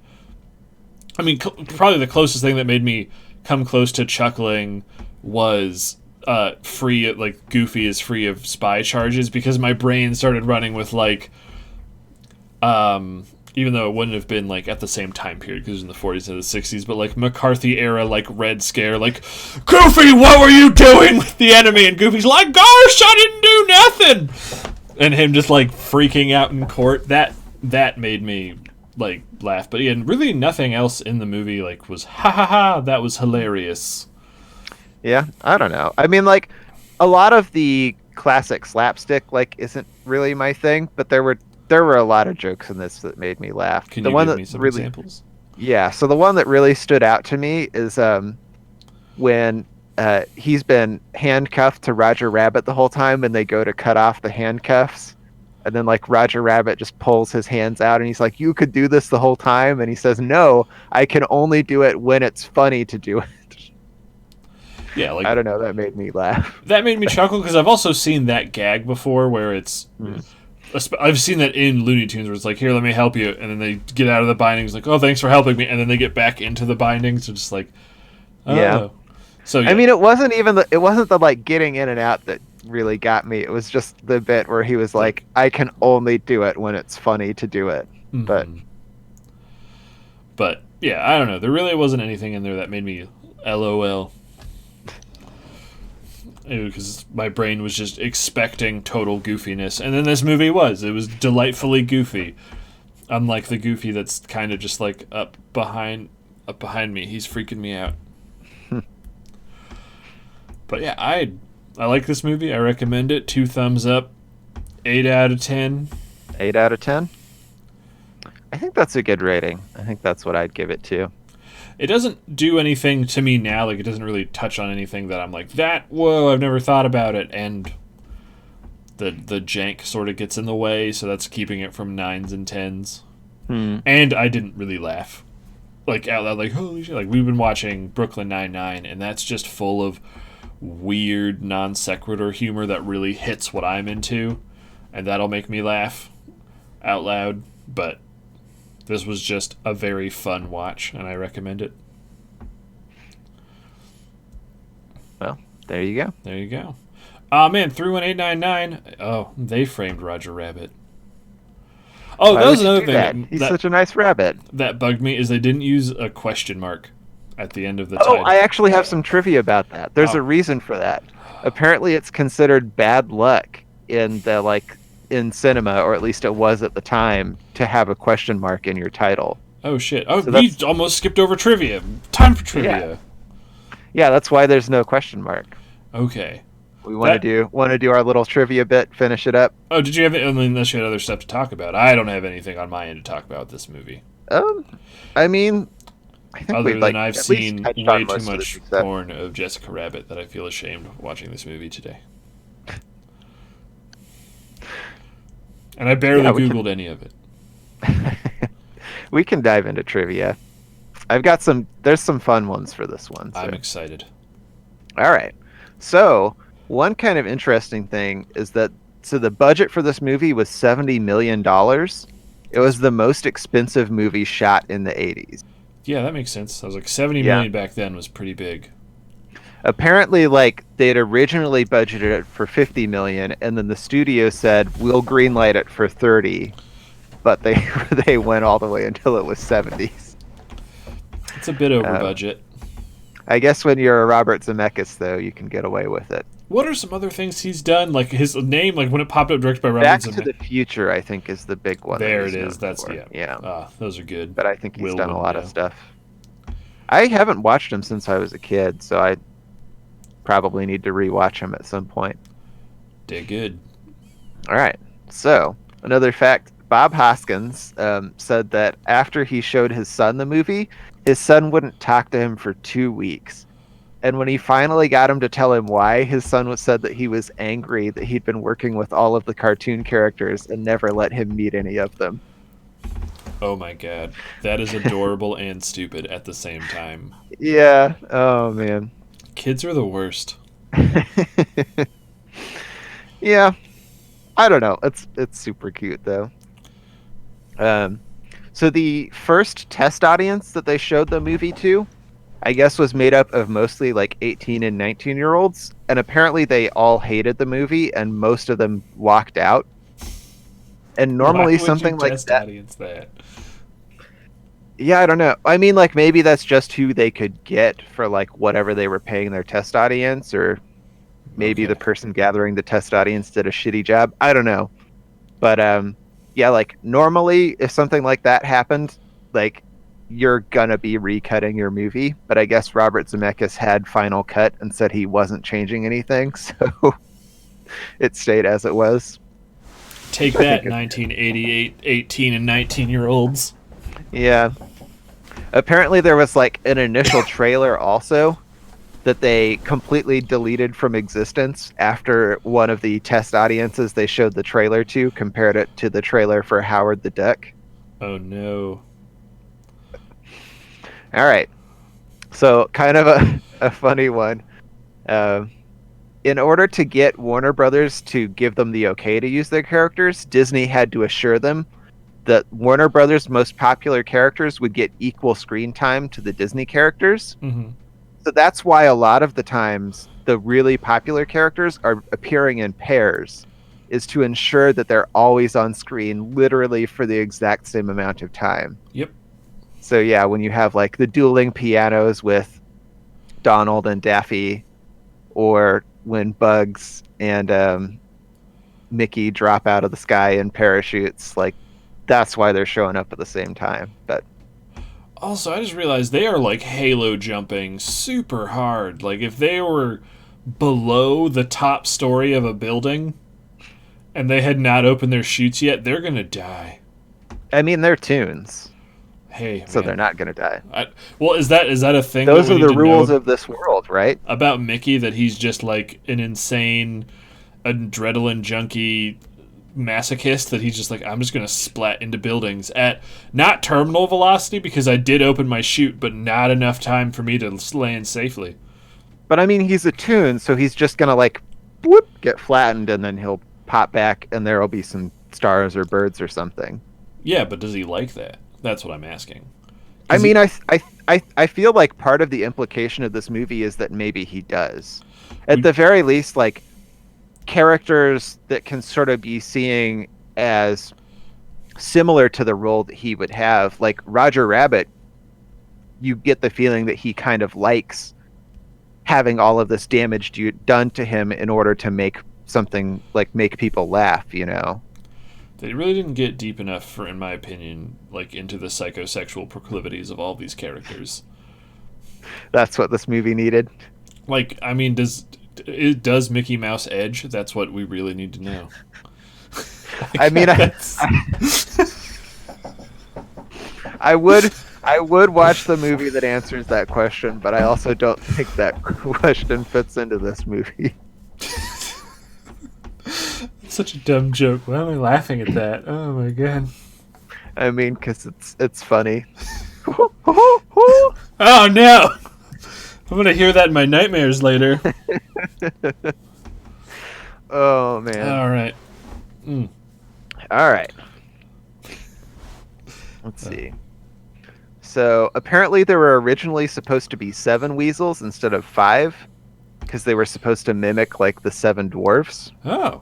I mean, probably the closest thing that made me come close to chuckling was Goofy is free of spy charges, because my brain started running with like even though it wouldn't have been like at the same time period because it was in the 40s and the 60s, but like McCarthy era, like Red Scare, like, Goofy, what were you doing with the enemy? And Goofy's like, gosh, I didn't do nothing. And him just like freaking out in court. That made me like laugh. But yeah, really nothing else in the movie like was ha ha ha, that was hilarious. Yeah, I don't know. I mean, like, a lot of the classic slapstick like isn't really my thing, but there were a lot of jokes in this that made me laugh. Can you give me some examples? Yeah, so the one that really stood out to me is when he's been handcuffed to Roger Rabbit the whole time, and they go to cut off the handcuffs, and then like Roger Rabbit just pulls his hands out, and he's like, "You could do this the whole time," and he says, "No, I can only do it when it's funny to do it." Yeah, like I don't know, that made me laugh. That made me chuckle because I've also seen that gag before where it's. I've seen that in Looney Tunes where it's like, here, let me help you, and then they get out of the bindings like, oh, thanks for helping me, and then they get back into the bindings, and just like, oh. Yeah. So yeah. I mean, it wasn't the like getting in and out that really got me. It was just the bit where he was like, I can only do it when it's funny to do it. Mm-hmm. But yeah, I don't know. There really wasn't anything in there that made me LOL. Because my brain was just expecting total goofiness, and then this movie was. It was delightfully goofy, unlike the Goofy that's kind of just like up behind me. He's freaking me out. But yeah, I like this movie. I recommend it. 2 thumbs up, 8 out of 10. 8 out of 10. I think that's a good rating. I think that's what I'd give it to. It doesn't do anything to me now. Like, it doesn't really touch on anything that I'm like, whoa, I've never thought about it. And the jank sort of gets in the way, so that's keeping it from 9s and 10s. And I didn't really laugh. Like, out loud, like, holy shit. Like, we've been watching Brooklyn Nine-Nine, and that's just full of weird non sequitur humor that really hits what I'm into. And that'll make me laugh out loud. But this was just a very fun watch, and I recommend it. Well, there you go. There you go. Oh, man, 31899. Oh, they framed Roger Rabbit. Oh, that was another thing. He's such a nice rabbit. That bugged me, is they didn't use a question mark at the end of the title. title. I actually have some trivia about that. There's a reason for that. Apparently, it's considered bad luck in cinema, or at least it was at the time, to have a question mark in your title. Oh shit! Oh, so we almost skipped over trivia. Time for trivia. Yeah, that's why there's no question mark. Okay. We want to do our little trivia bit. Finish it up. Oh, did you have? Unless you had other stuff to talk about, I don't have anything on my end to talk about with this movie. I mean, I think other than I've seen way too much porn of Jessica Rabbit that I feel ashamed watching this movie today. And I barely Googled any of it. We can dive into trivia. There's some fun ones for this one. So. I'm excited. All right. So, one kind of interesting thing is that, the budget for this movie was $70 million. It was the most expensive movie shot in the 80s. Yeah, that makes sense. I was like, $70 million back then was pretty big. Apparently, like they'd originally budgeted it for 50 million, and then the studio said we'll greenlight it for 30, but they they went all the way until it was 70s. It's a bit over Uh, budget. I guess when you're a Robert Zemeckis, though, you can get away with it. What are some other things he's done? Like his name, like when it popped up, directed by Robert Back to Zemeckis. the Future, I think, is the big one. There that he's it is. known That's for. yeah. Yeah. Those are good. But I think he's Will done a would lot know. of stuff. I haven't watched him since I was a kid, so I probably need to rewatch him at some point. They're good. All right. So, another fact Bob Hoskins said that after he showed his son the movie, his son wouldn't talk to him for 2 weeks. And when he finally got him to tell him why, his son said that he was angry that he'd been working with all of the cartoon characters and never let him meet any of them. Oh my god, that is adorable and stupid at the same time. Yeah. Oh, man. Kids are the worst. Yeah. I don't know. It's super cute though. So the first test audience that they showed the movie to, I guess, was made up of mostly like 18 and 19-year-olds, and apparently they all hated the movie and most of them walked out. And normally Why would something you like test that. audience that? Yeah, I don't know. I mean, like maybe that's just who they could get for like whatever they were paying their test audience, or maybe Okay. the person gathering the test audience did a shitty job. I don't know. But yeah, like normally if something like that happened, like you're gonna be recutting your movie. But I guess Robert Zemeckis had final cut and said he wasn't changing anything, so it stayed as it was. Take I that, think 1988, 18 and 19-year-olds. Yeah. Apparently there was like an initial trailer also that they completely deleted from existence after one of the test audiences they showed the trailer to compared it to the trailer for Howard the Duck. Oh no. All right. So kind of a funny one. In order to get Warner Brothers to give them the okay to use their characters, Disney had to assure them that Warner Brothers' most popular characters would get equal screen time to the Disney characters. Mm-hmm. So that's why a lot of the times the really popular characters are appearing in pairs, is to ensure that they're always on screen literally for the exact same amount of time. Yep. So yeah, when you have like the dueling pianos with Donald and Daffy, or when Bugs and Mickey drop out of the sky in parachutes, like that's why they're showing up at the same time. But Also, I just realized they are like halo jumping super hard. Like if they were below the top story of a building and they had not opened their chutes yet, they're gonna die. I mean, they're toons, Hey, so man. they're not going to die. Well, is that a thing? Those that we are the need to rules know of this world, right? about Mickey, that he's just like an insane adrenaline junkie masochist, that he's just like, I'm just gonna splat into buildings at not terminal velocity because I did open my chute, but not enough time for me to land safely. But I mean, he's a toon, so he's just going to like whoop, get flattened, and then he'll pop back, and there'll be some stars or birds or something. Yeah, but does he like that? That's what I'm asking. I mean, I feel like part of the implication of this movie is that maybe he does. At the very least, like characters that can sort of be seeing as similar to the role that he would have, like Roger Rabbit, you get the feeling that he kind of likes having all of this damage done to him in order to make something, like make people laugh, you know? They really didn't get deep enough for, in my opinion, like into the psychosexual proclivities of all these characters. That's what this movie needed. Like, I mean, does Mickey Mouse edge? That's what we really need to know. I mean, I would watch the movie that answers that question, but I also don't think that question fits into this movie. Such a dumb joke. Why am I laughing at that? Oh my god. I mean, because it's funny. Oh no! I'm gonna hear that in my nightmares later. Oh man. All right. All right. Let's see. So apparently there were originally supposed to be 7 weasels instead of 5, because they were supposed to mimic like the Seven Dwarfs. Oh.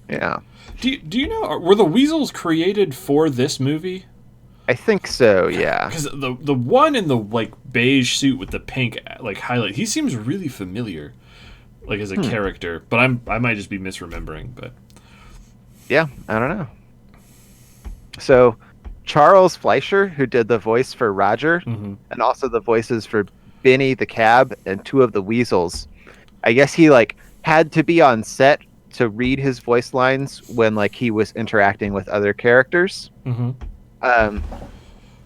Yeah, Do you know, were the weasels created for this movie? I think so. Yeah, Because the one in the like beige suit with the pink like highlight, he seems really familiar, like as a character. But I might just be misremembering. But yeah, I don't know. So Charles Fleischer, who did the voice for Roger and also the voices for Benny the Cab and two of the Weasels, I guess he like had to be on set to read his voice lines when like he was interacting with other characters. Um,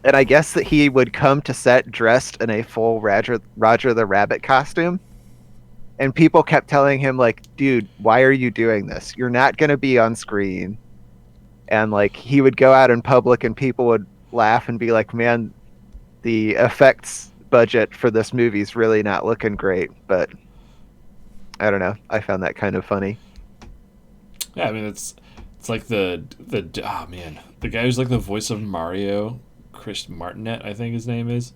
and I guess that he would come to set dressed in a full Roger the Rabbit costume. And people kept telling him like, dude, why are you doing this? You're not going to be on screen. And like he would go out in public and people would laugh and be like, man, the effects budget for this movie's really not looking great. But I don't know. I found that kind of funny. yeah, I mean it's like the guy who's like the voice of Mario, Chris Martinet, I think his name is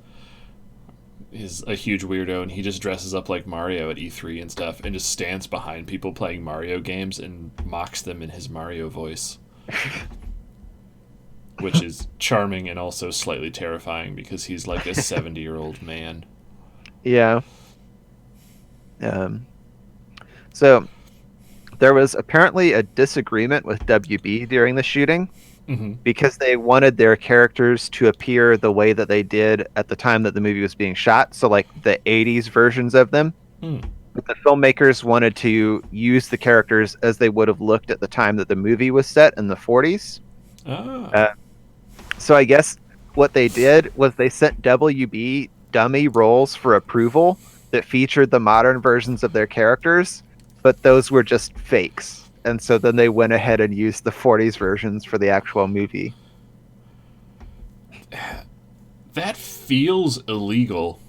a huge weirdo, and he just dresses up like Mario at E3 and stuff, and just stands behind people playing Mario games and mocks them in his Mario voice. Which is charming and also slightly terrifying because he's like a 70-year-old man. Yeah. So there was apparently a disagreement with WB during the shooting because they wanted their characters to appear the way that they did at the time that the movie was being shot. So like the 80s versions of them. But the filmmakers wanted to use the characters as they would have looked at the time that the movie was set in the 40s. So I guess what they did was they sent WB dummy roles for approval that featured the modern versions of their characters, but those were just fakes. And so then they went ahead and used the 40s versions for the actual movie. That feels illegal.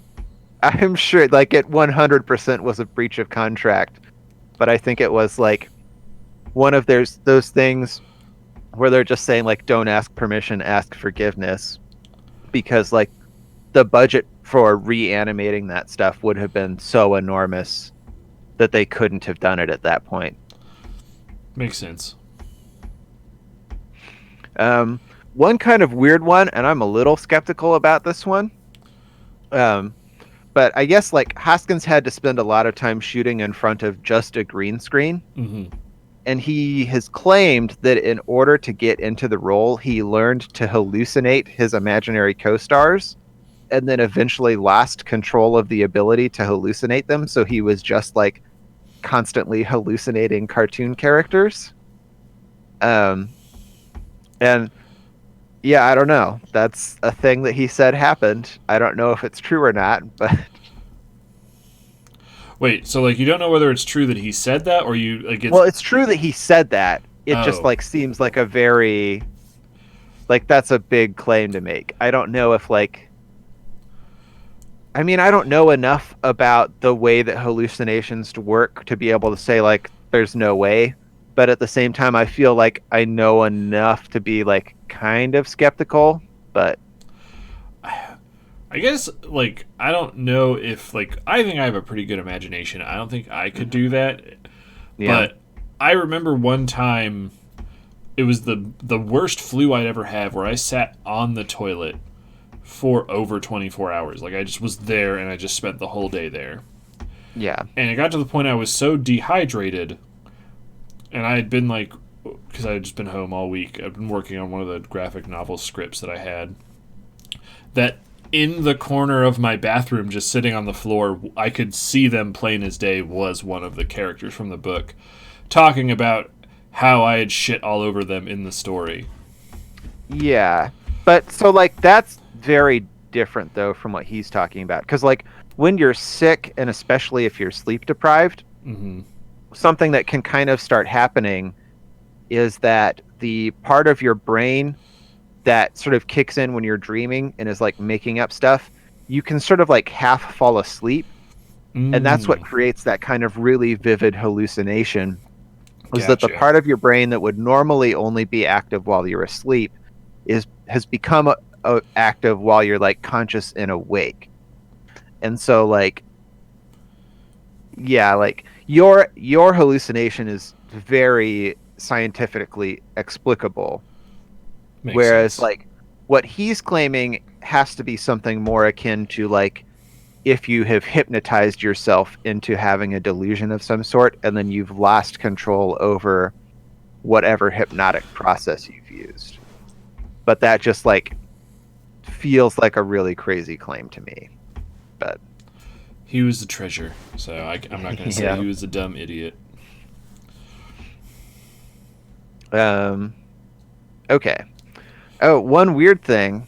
I'm sure like it 100% was a breach of contract, but I think it was like one of those things where they're just saying like don't ask permission, ask forgiveness, because like the budget for reanimating that stuff would have been so enormous that they couldn't have done it at that point. Makes sense. One kind of weird one, and I'm a little skeptical about this one. But I guess like Hoskins had to spend a lot of time shooting in front of just a green screen. And he has claimed that in order to get into the role, he learned to hallucinate his imaginary co-stars and then eventually lost control of the ability to hallucinate them. So he was just like constantly hallucinating cartoon characters. And yeah, I don't know. That's a thing that he said happened. I don't know if it's true or not, but wait, so like you don't know whether it's true that he said that, or you like well, it's true that he said that. It just like seems like a very like that's a big claim to make. I don't know if like I mean, I don't know enough about the way that hallucinations work to be able to say like there's no way, but at the same time I feel like I know enough to be like kind of skeptical, but I guess, like, I don't know if, like, I think I have a pretty good imagination. I don't think I could do that. yeah. But I remember one time, it was the worst flu I'd ever have, where I sat on the toilet for over 24 hours. Like, I just was there, and I just spent the whole day there. Yeah. And it got to the point I was so dehydrated, and I had been, like, because I had just been home all week. I've been working on one of the graphic novel scripts that I had, that in the corner of my bathroom, just sitting on the floor, I could see them plain as day, was one of the characters from the book, talking about how I had shit all over them in the story. Yeah. But so like that's very different though from what he's talking about, because like when you're sick and especially if you're sleep deprived, something that can kind of start happening is that the part of your brain that sort of kicks in when you're dreaming and is like making up stuff, you can sort of like half fall asleep. And that's what creates that kind of really vivid hallucination. Is that the part of your brain that would normally only be active while you're asleep has become active while you're like conscious and awake. And so like yeah, like your hallucination is very scientifically explicable, Makes whereas sense. like what he's claiming has to be something more akin to like if you have hypnotized yourself into having a delusion of some sort and then you've lost control over whatever hypnotic process you've used. But that just like feels like a really crazy claim to me. But He was the treasure, so I'm not going to say yeah. he was a dumb idiot. Um okay. Oh, one weird thing.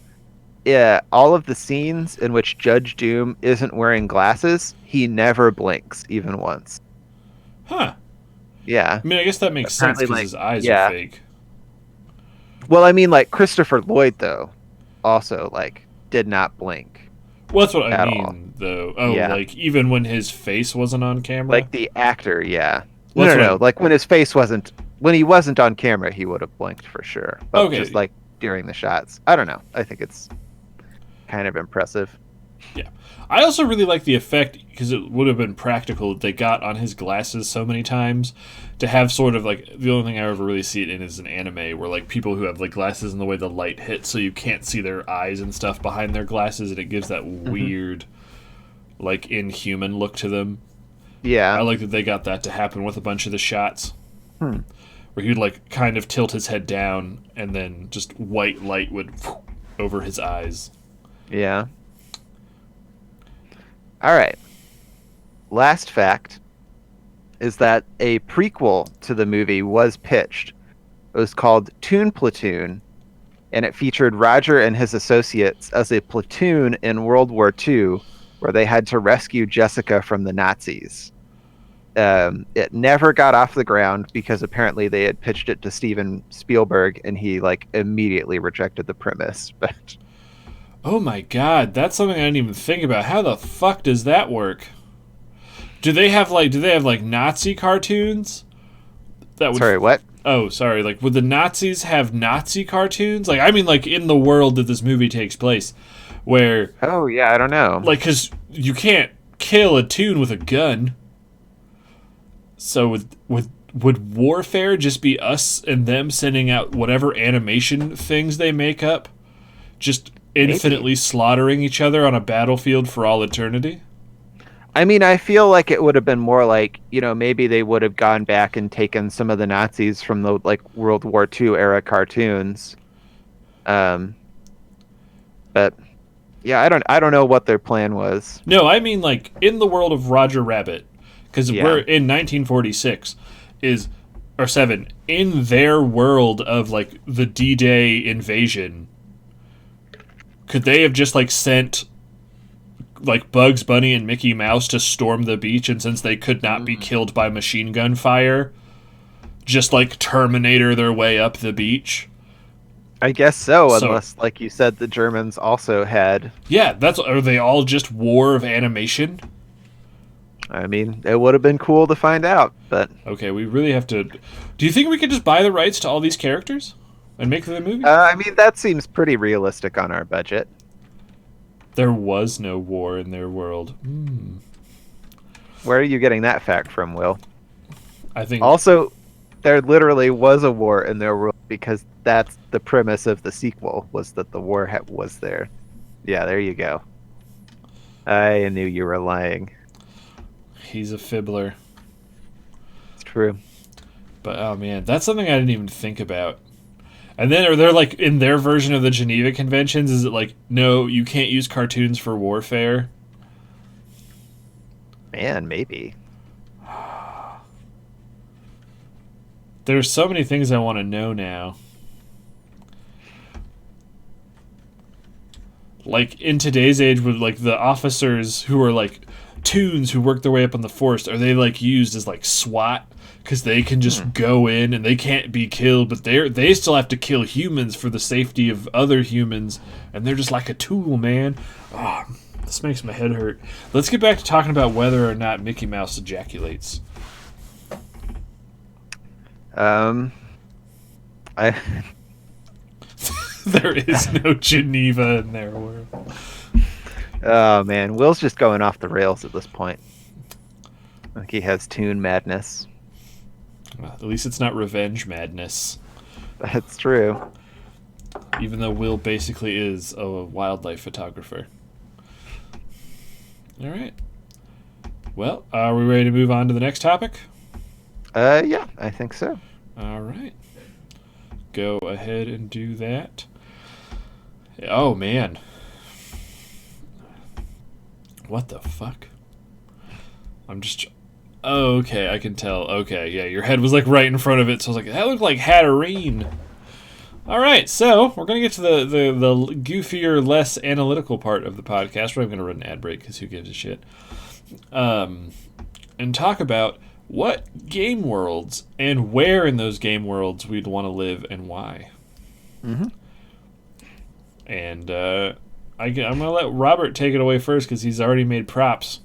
Yeah, all of the scenes in which Judge Doom isn't wearing glasses, he never blinks even once. Huh. Yeah. I mean, I guess that makes sense Apparently because like his eyes are yeah. fake. Well, I mean like Christopher Lloyd though also like did not blink Well, that's what I at all. mean, though. Oh, Yeah. like, even when his face wasn't on camera? Like the actor, yeah. Well, No, that's no, what no. Like when his face wasn't when he wasn't on camera, he would have blinked for sure. I... But just Okay, like during the shots. I don't know. I think it's kind of impressive. yeah. I also really like the effect, because it would have been practical, that they got on his glasses so many times to have sort of, like, the only thing I ever really see it in is an anime where, like, people who have, like, glasses in the way the light hits so you can't see their eyes and stuff behind their glasses, and it gives that Hmm. weird, like, inhuman look to them. I Yeah. like that they got that to happen with a bunch of the shots, Hmm. where he'd like kind of tilt his head down and then just white light would over his eyes. Yeah. All right. Last fact is that a prequel to the movie was pitched. It was called Toon Platoon, and it featured Roger and his associates as a platoon in World War II, where they had to rescue Jessica from the Nazis. It never got off the ground because apparently they had pitched it to Steven Spielberg, and he like immediately rejected the premise. But Oh my god, that's something I didn't even think about. How the fuck does that work? Do they have like Nazi cartoons? That would sorry, what? Oh, sorry. Like would the Nazis have Nazi cartoons? Like I mean like in the world that this movie takes place where Oh yeah, I don't know. like cuz you can't kill a tune with a gun. So would warfare just be us and them sending out whatever animation things they make up, just Maybe. infinitely slaughtering each other on a battlefield for all eternity? I mean, I feel like it would have been more like, maybe they would have gone back and taken some of the Nazis from the like World War II era cartoons. Um, but yeah, I don't know what their plan was. No, I mean like in the world of Roger Rabbit, because we're Yeah. in 1946, is or seven in their world of like the D-Day invasion. Could they have just like sent like Bugs Bunny and Mickey Mouse to storm the beach, and since they could not be Mm. killed by machine gun fire, just like Terminator their way up the beach? I guess so, So unless, like you said, the Germans also had. yeah, that's are they all just war of animation? I mean, it would have been cool to find out, but Okay, we really have to. Do you think we could just buy the rights to all these characters and make the movie? I mean, that seems pretty realistic on our budget. There was no war in their world. Where are you getting that fact from, Will? I think. Also, there literally was a war in their world because that's the premise of the sequel, was that the war was there. Yeah, there you go. I knew you were lying. He's a fibbler. It's true. But oh man, that's something I didn't even think about. And then are there like in their version of the Geneva Conventions, is it like no, you can't use cartoons for warfare? Man, maybe. There's so many things I want to know now. Like in today's age with like the officers who are like toons who work their way up on the force, are they like used as like SWAT? Because they can just go in and they can't be killed, but they still have to kill humans for the safety of other humans, and they're just like a tool, man. Oh, this makes my head hurt. Let's get back to talking about whether or not Mickey Mouse ejaculates. I There is no Geneva in their world. Oh man, Will's just going off the rails at this point. Like he has Toon Madness. At least it's not revenge madness. That's true. Even though Will basically is a wildlife photographer. All right. Well, are we ready to move on to the next topic? Yeah, I think so. All right. Go ahead and do that. Oh, man. What the fuck? I'm just... Oh, okay, I can tell. Okay, yeah, your head was like right in front of it, so I was like, that looked like Hatterene. All right, so we're going to get to the goofier, less analytical part of the podcast. We're going to run an ad break because who gives a shit. And talk about what game worlds and where in those game worlds we'd want to live and why. Mm-hmm. And I'm going to let Robert take it away first because he's already made props.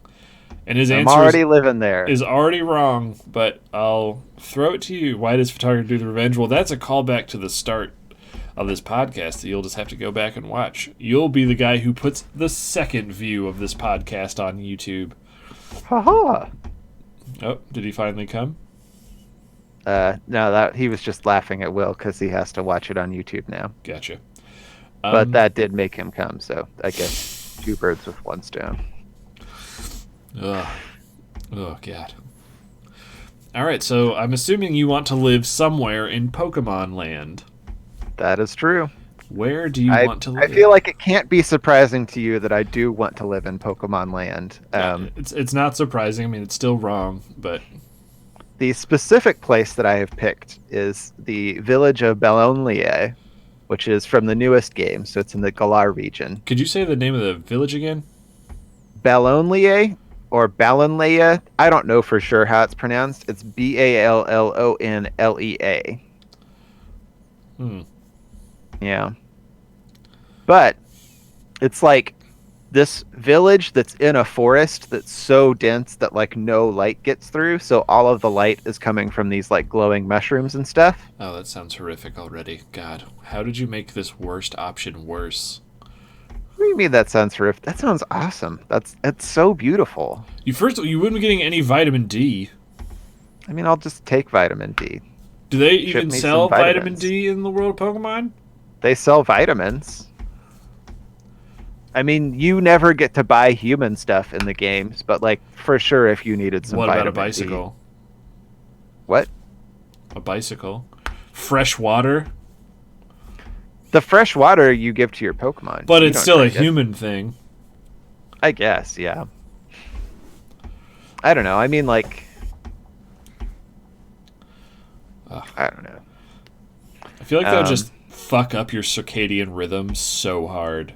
And his I'm answer already living there. is already wrong, but I'll throw it to you. Why does photography do the revenge? Well, that's a callback to the start of this podcast that you'll just have to go back and watch. You'll be the guy who puts the second view of this podcast on YouTube. Haha. Oh, did he finally come? No, that he was just laughing at Will because he has to watch it on YouTube now. Gotcha. But that did make him come, so I guess 2 birds with 1 stone. Ugh. Oh, God. All right, so I'm assuming you want to live somewhere in Pokemon Land. That is true. Where do you want to live? I feel like it can't be surprising to you that I do want to live in Pokemon Land. It's not surprising. I mean, it's still wrong, but... The specific place that I have picked is the village of Bellonlier, which is from the newest game, so it's in the Galar region. Could you say the name of the village again? Bellonlier, or Ballonlea. I don't know for sure how it's pronounced. It's Ballonlea. Yeah. But it's like this village that's in a forest that's so dense that like no light gets through, so all of the light is coming from these like glowing mushrooms and stuff. Oh, that sounds horrific already. God, how did you make this worst option worse? What do you mean that sounds horrific? That sounds awesome. It's so beautiful. You wouldn't be getting any vitamin D. I mean, I'll just take vitamin D. Do they Ship even me sell some vitamin vitamins. D in the world of Pokemon? They sell vitamins. I mean, you never get to buy human stuff in the games, but like for sure if you needed some What vitamin about a bicycle? D. What? A bicycle? Fresh water? The fresh water you give to your Pokemon. But You it's don't still a drink it. human thing. I guess, yeah. I don't know. I mean, like... I don't know. I feel like they'll just fuck up your circadian rhythm so hard.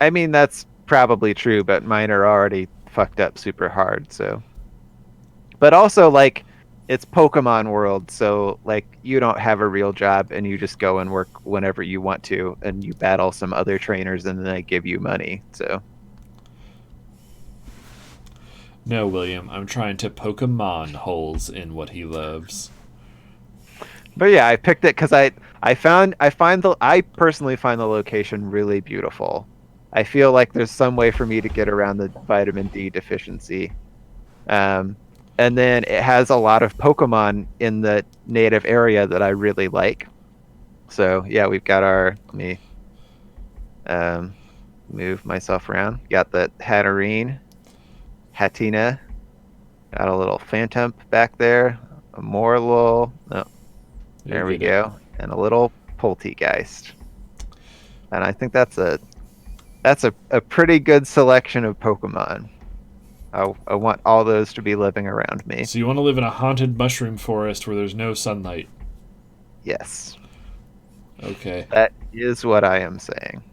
I mean, that's probably true, but mine are already fucked up super hard, so... But also, like, it's Pokemon World, so, like, you don't have a real job, and you just go and work whenever you want to, and you battle some other trainers, and then they give you money, so... No, William, I'm trying to Pokemon holes in what he loves. But yeah, I picked it because I personally find the location really beautiful. I feel like there's some way for me to get around the vitamin D deficiency. And then it has a lot of Pokemon in the native area that I really like. So yeah, we've got our, let me move myself around. Got the Hatterene, Hatina, got a little Phantump back there, a Morlul, no, there we go, and a little Poltegeist. And I think that's a pretty good selection of Pokemon. I want all those to be living around me. So you want to live in a haunted mushroom forest where there's no sunlight? Yes. Okay. That is what I am saying.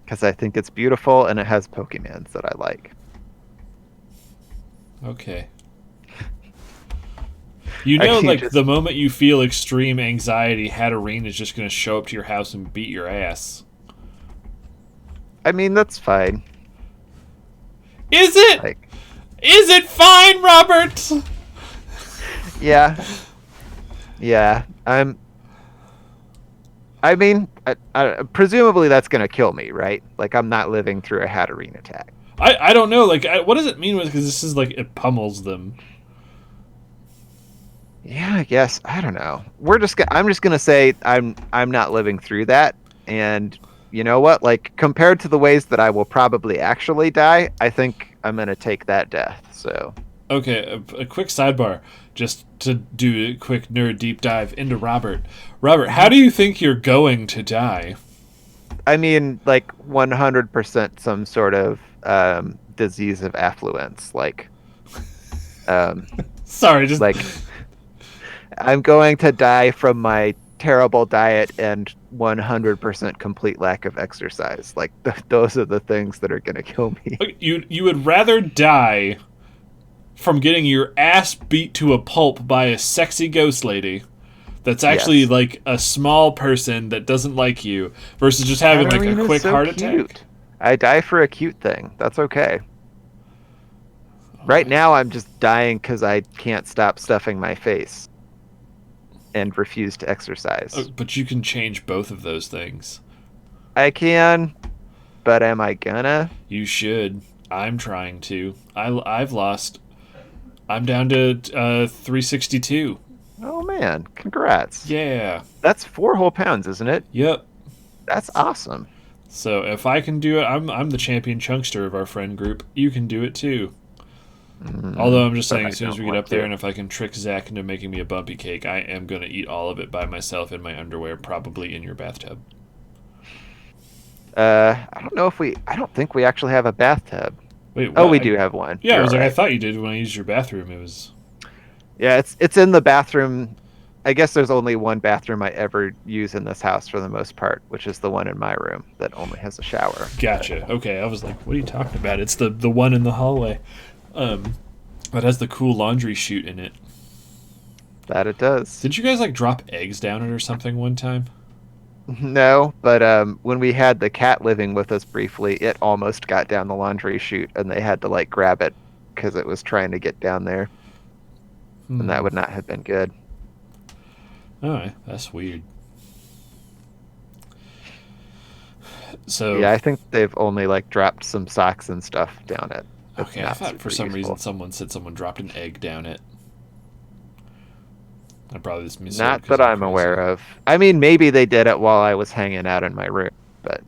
Because I think it's beautiful and it has Pokemons that I like. Okay. You know, you like, just- the moment you feel extreme anxiety, Hatterene is just going to show up to your house and beat your ass. I mean, that's fine. Is it? Like, Is it fine, Robert? yeah. Yeah. I mean, presumably that's going to kill me, right? Like, I'm not living through a Hatterene attack. I don't know. Like, what does it mean? Because this is like it pummels them. Yeah, I guess I don't know. I'm just gonna say I'm not living through that, and you know what? Like compared to the ways that I will probably actually die, I think I'm gonna take that death. So Okay, a quick sidebar, just to do a quick nerd deep dive into Robert. Robert, how do you think you're going to die? I mean, like 100% some sort of disease of affluence, um, Sorry, just like I'm going to die from my terrible diet and 100% complete lack of exercise. Like those are the things that are going to kill me. you would rather die from getting your ass beat to a pulp by a sexy ghost lady that's actually Yes. like a small person that doesn't like you versus just having like a Katarina's quick so heart cute. attack. I die for a cute thing. That's okay. Right now, I'm just dying because I can't stop stuffing my face and refuse to exercise. But you can change both of those things. I can, but am I gonna? You should. I'm trying to. I've lost. I'm down to 362. Oh man, congrats. Yeah. That's 4 whole pounds, isn't it? Yep. That's awesome. So if I can do it, I'm the champion chunkster of our friend group. You can do it too. Although I'm just But saying, I as soon as don't we get want up there, to. and if I can trick Zach into making me a bumpy cake, I am going to eat all of it by myself in my underwear, probably in your bathtub. I don't know if we. I don't think we actually have a bathtub. Wait, Oh, what? we do have one. Yeah, I You're was all like, I right. thought you did when I used your bathroom. It was. Yeah, it's in the bathroom. I guess there's only one bathroom I ever use in this house for the most part, which is the one in my room that only has a shower. Gotcha. Okay, I was like, what are you talking about? It's the one in the hallway. That has the cool laundry chute in it. That it does. Did you guys like drop eggs down it or something one time? No, but when we had the cat living with us briefly, it almost got down the laundry chute, and they had to like grab it because it was trying to get down there, and that would not have been good. Alright, that's weird. So Yeah, I think they've only like dropped some socks and stuff down it. It's okay, I not thought for super some reason useful. someone said someone dropped an egg down it. I probably just misheard Not because that I'm I'm crazy. aware of. I mean, maybe they did it while I was hanging out in my room, but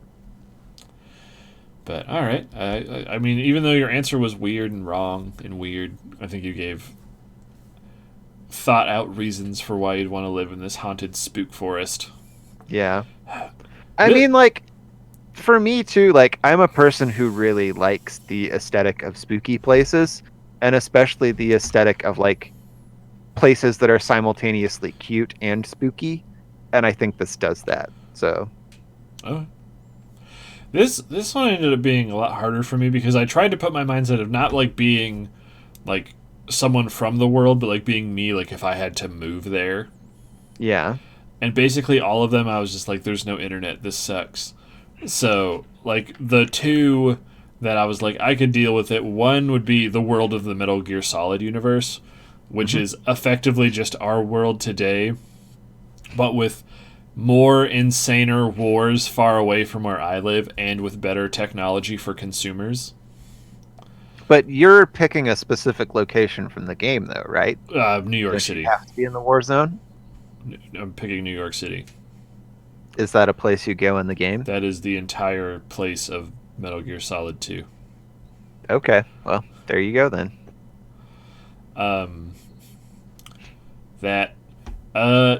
But all right, I mean, even though your answer was weird and wrong and weird, I think you gave thought out reasons for why you'd want to live in this haunted spook forest. yeah. I Th- mean, like, for me too, like, I'm a person who really likes the aesthetic of spooky places, and especially the aesthetic of, like, places that are simultaneously cute and spooky, and I think this does that. So, Oh, this one ended up being a lot harder for me because I tried to put my mindset of not like being like someone from the world, but like being me, like if I had to move there. yeah. And basically all of them I was just like, there's no internet, this sucks. So like the two that I was like I could deal with it, one would be the world of the Metal Gear Solid universe, which Mhm. is effectively just our world today, but with more insaner wars far away from where I live and with better technology for consumers. But you're picking a specific location from the game, though, right? New York Don't you City. have to be in the war zone? I'm picking New York City. Is that a place you go in the game? That is the entire place of Metal Gear Solid 2. Okay, well, there you go then. Um, that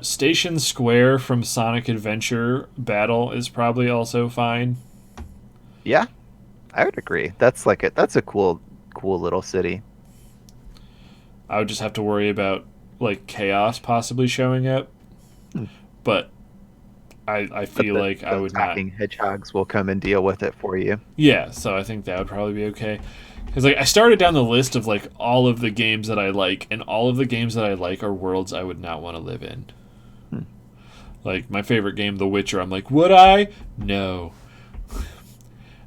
Station Square from Sonic Adventure Battle is probably also fine. Yeah, I would agree. That's a cool little city. I would just have to worry about like chaos possibly showing up, Hmm. but I But feel like I the would not. talking hedgehogs will come and deal with it for you. Yeah, so I think that would probably be okay. Because like I started down the list of like all of the games that I like, and all of the games that I like are worlds I would not want to live in. Hmm. Like my favorite game, The Witcher. I'm like, would I? No.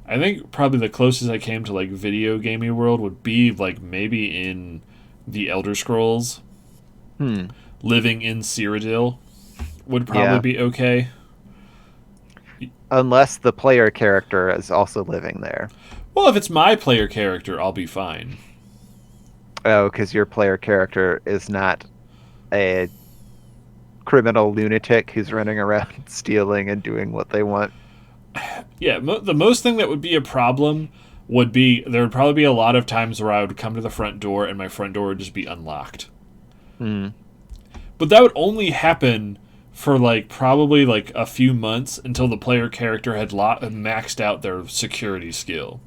I think probably the closest I came to like video gamey world would be like maybe in the Elder Scrolls. Hmm. Living in Cyrodiil would probably Yeah. be okay. Unless the player character is also living there. Well, if it's my player character, I'll be fine. Oh, because your player character is not a criminal lunatic who's running around stealing and doing what they want. Yeah, the most thing that would be a problem would be there would probably be a lot of times where I would come to the front door and my front door would just be unlocked. Hmm. But that would only happen for like probably like a few months until the player character had maxed out their security skill.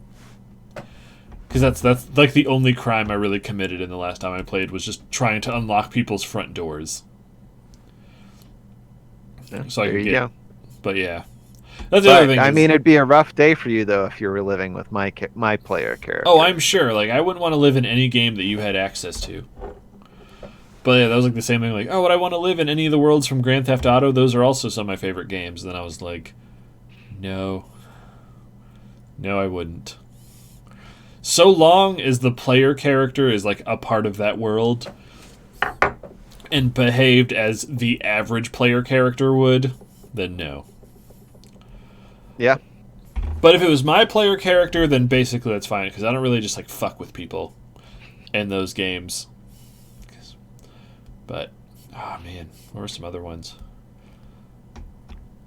Because that's like the only crime I really committed in the last time I played was just trying to unlock people's front doors. So I There could you go. But yeah, that's the other But thing. I mean, it'd be a rough day for you though if you were living with my player character. Oh, I'm sure. Like, I wouldn't want to live in any game that you had access to. But yeah, that was like the same thing. Like, oh, would I want to live in any of the worlds from Grand Theft Auto? Those are also some of my favorite games. And then I was like, no, I wouldn't. So long as the player character is like a part of that world and behaved as the average player character would, then no. Yeah. But if it was my player character, then basically that's fine because I don't really just like fuck with people in those games. But oh man, what were some other ones?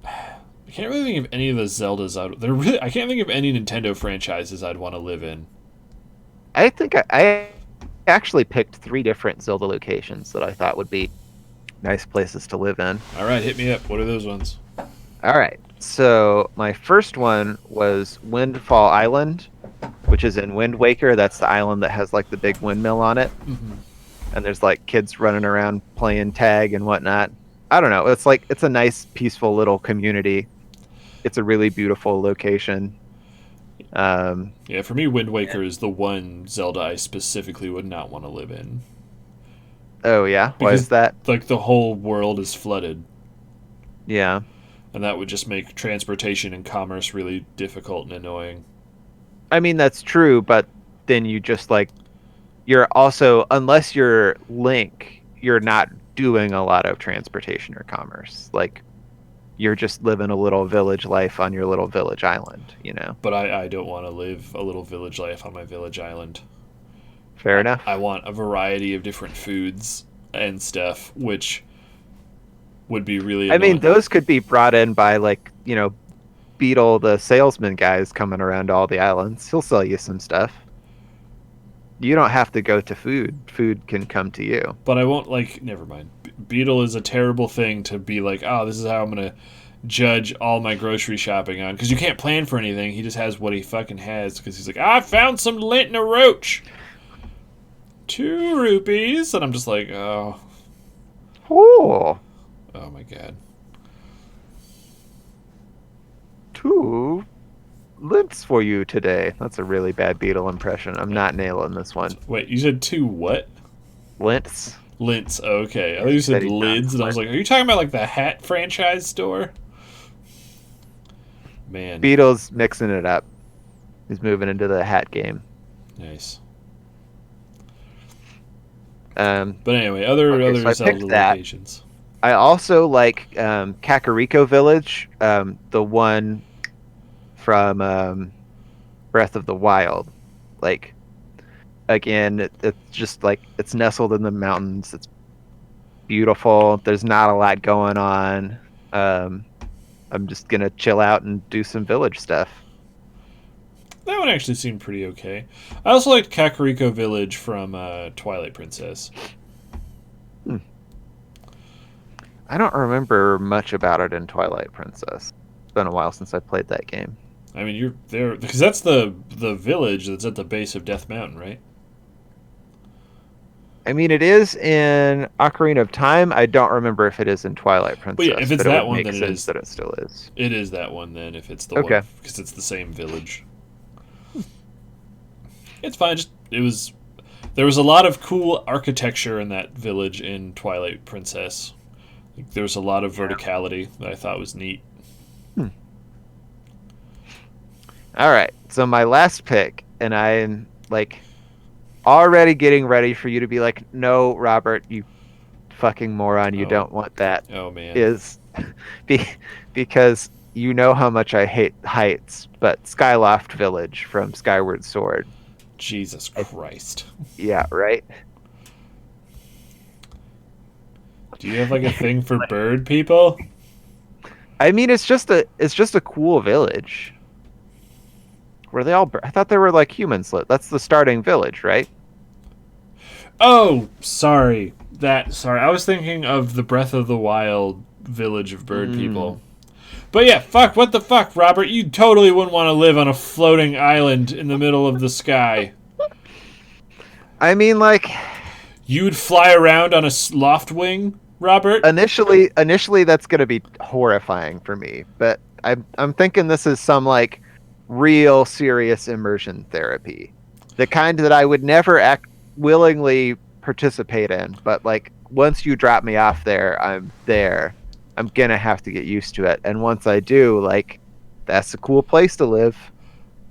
I can't really think of any of the Zeldas. I can't think of any Nintendo franchises I'd want to live in. I think I actually picked 3 different Zelda locations that I thought would be nice places to live in. All right, hit me up. What are those ones? All right. So my first one was Windfall Island, which is in Wind Waker. That's the island that has like the big windmill on it. Mm-hmm. And there's like kids running around playing tag and whatnot. I don't know. It's a nice, peaceful little community. It's a really beautiful location. Yeah, for me, Wind Waker is the one Zelda I specifically would not want to live in. Oh yeah, why Because, is that? like, the whole world is flooded, Yeah. and that would just make transportation and commerce really difficult and annoying. I mean that's true, but then you just like you're also unless you're Link, you're not doing a lot of transportation or commerce. Like you're just living a little village life on your little village island, you know. But I don't want to live a little village life on my village island. Fair enough. I want a variety of different foods and stuff, which would be really I mean, annoying. those could be brought in by like, Beetle the salesman guys coming around to all the islands. He'll sell you some stuff. You don't have to go to food. Food can come to you. But I won't, like, never mind. Beetle is a terrible thing to be like, oh, this is how I'm going to judge all my grocery shopping on. Because you can't plan for anything. He just has what he fucking has. Because he's like, I found some lint in a roach. 2 rupees. And I'm just like, oh my god. 2 lints for you today. That's a really bad Beetle impression. I'm not nailing this one. Wait, you said 2 what? Lints. Lints. Okay. I thought you said Steady lids, and I was like, are you talking about like the hat franchise store? Man. Beetle's mixing it up. He's moving into the hat game. Nice. Um, But anyway, other Okay, so I Zelda picked that. locations. I also like Kakariko Village, the one from Breath of the Wild. Like, again, it's just like it's nestled in the mountains. It's beautiful. There's not a lot going on. I'm just gonna chill out and do some village stuff. That one actually seemed pretty okay. I also liked Kakariko Village from Twilight Princess. I don't remember much about it in Twilight Princess. It's been a while since I played that game. I mean, you're there because that's the village that's at the base of Death Mountain, right? I mean, it is in Ocarina of Time. I don't remember if it is in Twilight Princess. Well, yeah, if it's but that it would one, make then it sense is. that it still is. It is that one then. If it's the Okay. one, because it's the same village. It's fine. There was a lot of cool architecture in that village in Twilight Princess. Like, there was a lot of verticality that I thought was neat. All right. So my last pick, and I'm like already getting ready for you to be like, no, Robert, you fucking moron, you Oh. don't want that. Oh man. Is because you know how much I hate heights, but Skyloft Village from Skyward Sword. Jesus Christ. Yeah, right. Do you have like a thing for bird people? I mean, it's just a cool village. Were they all? I thought they were like humans. That's the starting village, right? Oh, sorry. Sorry. I was thinking of the Breath of the Wild village of bird people. But yeah, fuck, what the fuck, Robert? You totally wouldn't want to live on a floating island in the middle of the sky. I mean, like You would fly around on a loft wing, Robert? initially that's gonna be horrifying for me, but I'm thinking this is some like real serious immersion therapy, the kind that I would never act willingly participate in, but like once you drop me off there, I'm there. I'm gonna have to get used to it, and once I do, like that's a cool place to live.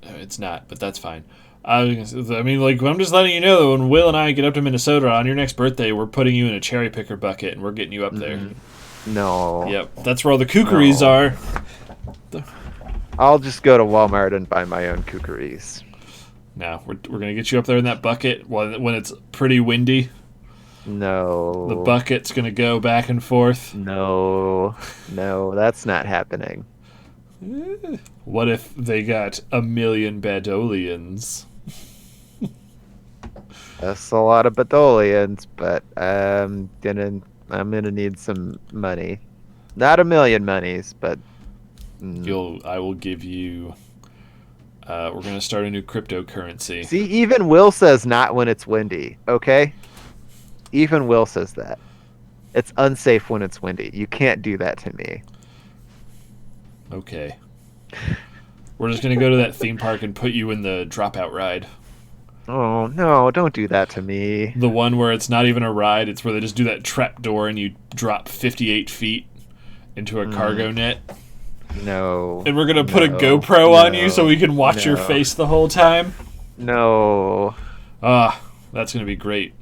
It's not, but that's fine. I mean, like, I'm just letting you know that when Will and I get up to Minnesota on your next birthday, we're putting you in a cherry picker bucket and we're getting you up there. No. Yep, that's where all the kookaries No. are. I'll just go to Walmart and buy my own kookaries. Now, we're going to get you up there in that bucket when it's pretty windy. No. The bucket's going to go back and forth. No, that's not happening. What if they got a million Badolians? That's a lot of Badolians, but I'm gonna need some money. Not a million monies, but I will give you. We're going to start a new cryptocurrency. see, even Will says not when it's windy. Okay, even Will says that it's unsafe when it's windy. You can't do that to me. Okay. We're just going to go to that theme park and put you in the dropout ride. Oh no! Don't do that to me. The one where it's not even a ride, it's where they just do that trap door and you drop 58 feet into a cargo net. No. And we're going to put a No. GoPro on you so No. we can watch your No. face the whole time. No. That's going to be great.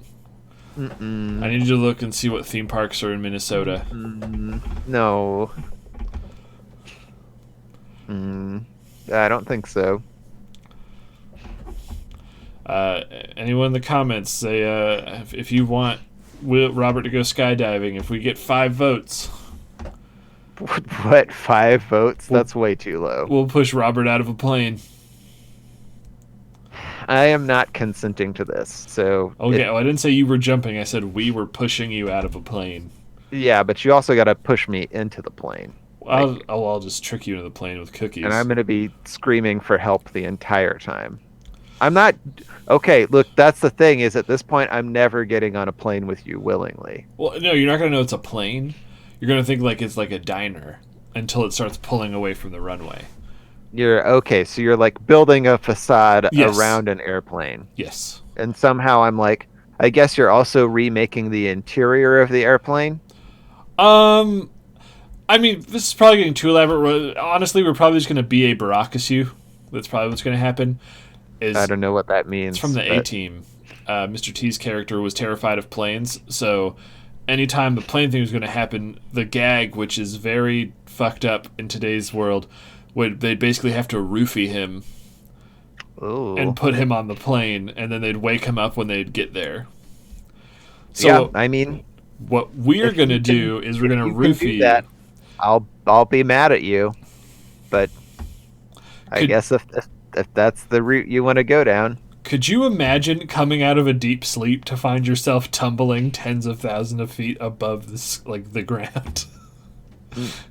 Mm-mm. I need you to look and see what theme parks are in Minnesota. No. I don't think so. Anyone in the comments say if you want Robert to go skydiving, if we get 5 votes, What, 5 votes? That's way too low. we'll push Robert out of a plane. I am not consenting to this. So Okay, I didn't say you were jumping. I said we were pushing you out of a plane. yeah, but you also got to push me into the plane. I'll just trick you into the plane with cookies. And I'm going to be screaming for help the entire time. I'm not okay, look, that's the thing is at this point I'm never getting on a plane with you willingly. Well, no, you're not going to know it's a plane. You're going to think like it's like a diner until it starts pulling away from the runway. You're okay, so you're like building a facade Yes. around an airplane. Yes. And somehow I'm like, I guess you're also remaking the interior of the airplane. I mean, this is probably getting too elaborate. Honestly, we're probably just going to be a Barakasu. That's probably what's going to happen. I don't know what that means. It's from the but- A-Team. Mr. T's character was terrified of planes, so anytime the plane thing was going to happen, the gag, which is very fucked up in today's world, they'd basically have to roofie him Ooh. and put him on the plane, and then they'd wake him up when they'd get there. So yeah, I mean, what we're if going to you do is we're going to you can do roofie that. I'll be mad at you, but I Could- guess if that's the route you want to go down, Could you imagine coming out of a deep sleep to find yourself tumbling tens of thousands of feet above the ground?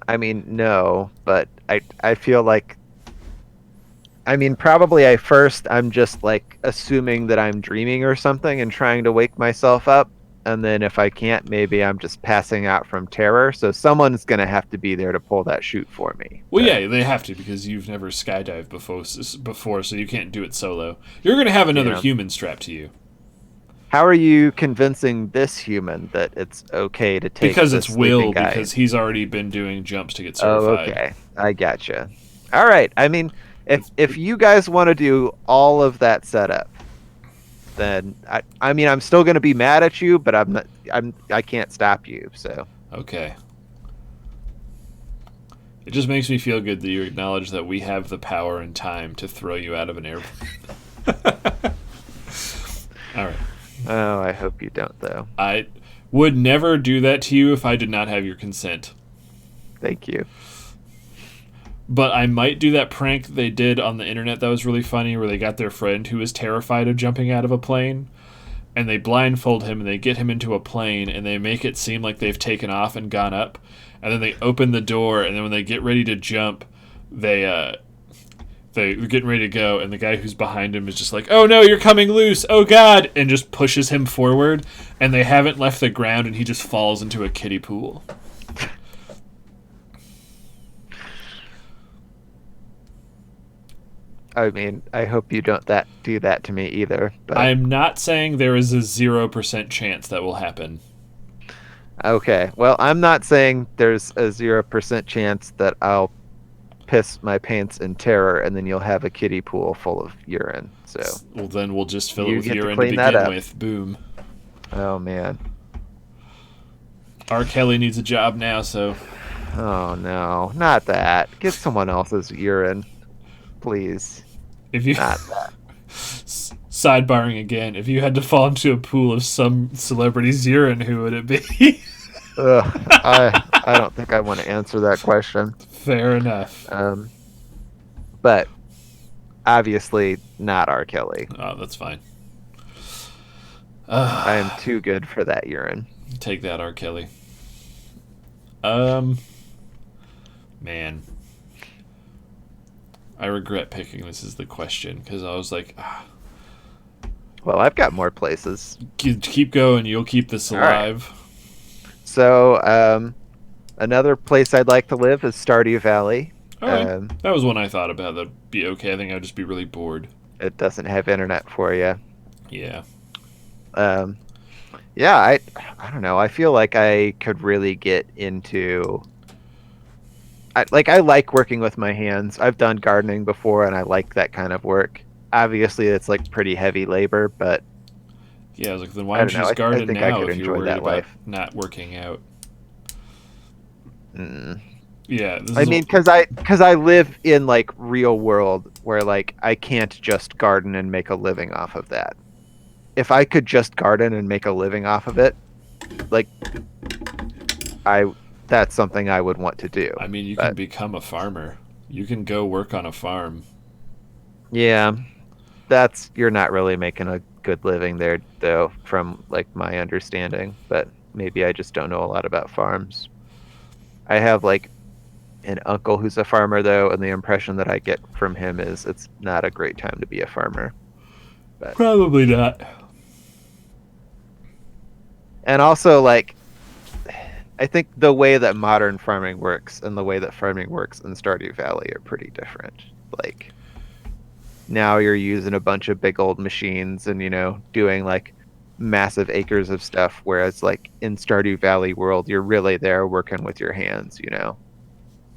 I mean, no, but I feel like, I mean, probably I'm just like assuming that I'm dreaming or something and trying to wake myself up, and then if I can't, maybe I'm just passing out from terror. So someone's gonna have to be there to pull that chute for me. Well, yeah, they have to because you've never skydived before, so you can't do it solo. You're going to have another Yeah. human strapped to you How are you convincing this human that it's okay to take? because this it's Will, sleeping guy? because he's already been doing jumps to get Oh, certified. okay. I gotcha. All right. I mean, if you guys want to do all of that setup, then I mean, I'm still going to be mad at you, but I can't stop you. So Okay. It just makes me feel good that you acknowledge that we have the power and time to throw you out of an airplane. All right. Oh, I hope you don't, though. I would never do that to you if I did not have your consent. Thank you. But I might do that prank they did on the internet that was really funny, where they got their friend who was terrified of jumping out of a plane, and they blindfold him and they get him into a plane and they make it seem like they've taken off and gone up, and then they open the door, and then when they get ready to jump, they're getting ready to go, and the guy who's behind him is just like, "Oh no, you're coming loose! Oh God!" and just pushes him forward, and they haven't left the ground, and he just falls into a kiddie pool. I mean, I hope you don't do that to me either. But I'm not saying there is a 0% chance that will happen. okay, well, I'm not saying there's a 0% chance that I'll piss my pants in terror and then you'll have a kiddie pool full of urine. So Well, then we'll just fill it You with get to urine to clean that begin up. with. Boom. oh man. R. Kelly needs a job now, so Oh no, not that. Get someone else's urine, please. if you Not that. sidebarring again, if you had to fall into a pool of some celebrity's urine, who would it be? Ugh, I don't think I want to answer that question. Fair enough. But obviously not R. Kelly. Oh, that's fine. I am too good for that urine. Take that, R. Kelly. Man, I regret picking this as the question because I was like, Well, I've got more places. keep going, you'll keep this All right. alive. So, another place I'd like to live is Stardew Valley. All right. That was one I thought about. That'd be okay. I think I'd just be really bored. It doesn't have internet for you. Yeah. Yeah, I don't know. I feel like I could really get into. I like working with my hands. I've done gardening before, and I like that kind of work. Obviously, it's like pretty heavy labor, but Yeah, I was like, then why I don't don't you know. just I garden think I now could if you're enjoy worried that about life. not working out? mm. Yeah, this I is mean, because I live in like real world where like I can't just garden and make a living off of that. If I could just garden and make a living off of it, like that's something I would want to do. I mean, you but- can become a farmer. You can go work on a farm. Yeah, you're not really making a good living there though, from like my understanding. But maybe I just don't know a lot about farms. I have like an uncle who's a farmer though, and the impression that I get from him is it's not a great time to be a farmer. Probably not. And also, like, I think the way that modern farming works and the way that farming works in Stardew Valley are pretty different. Like, now you're using a bunch of big old machines and, doing, like, massive acres of stuff, whereas, like, in Stardew Valley world, you're really there working with your hands,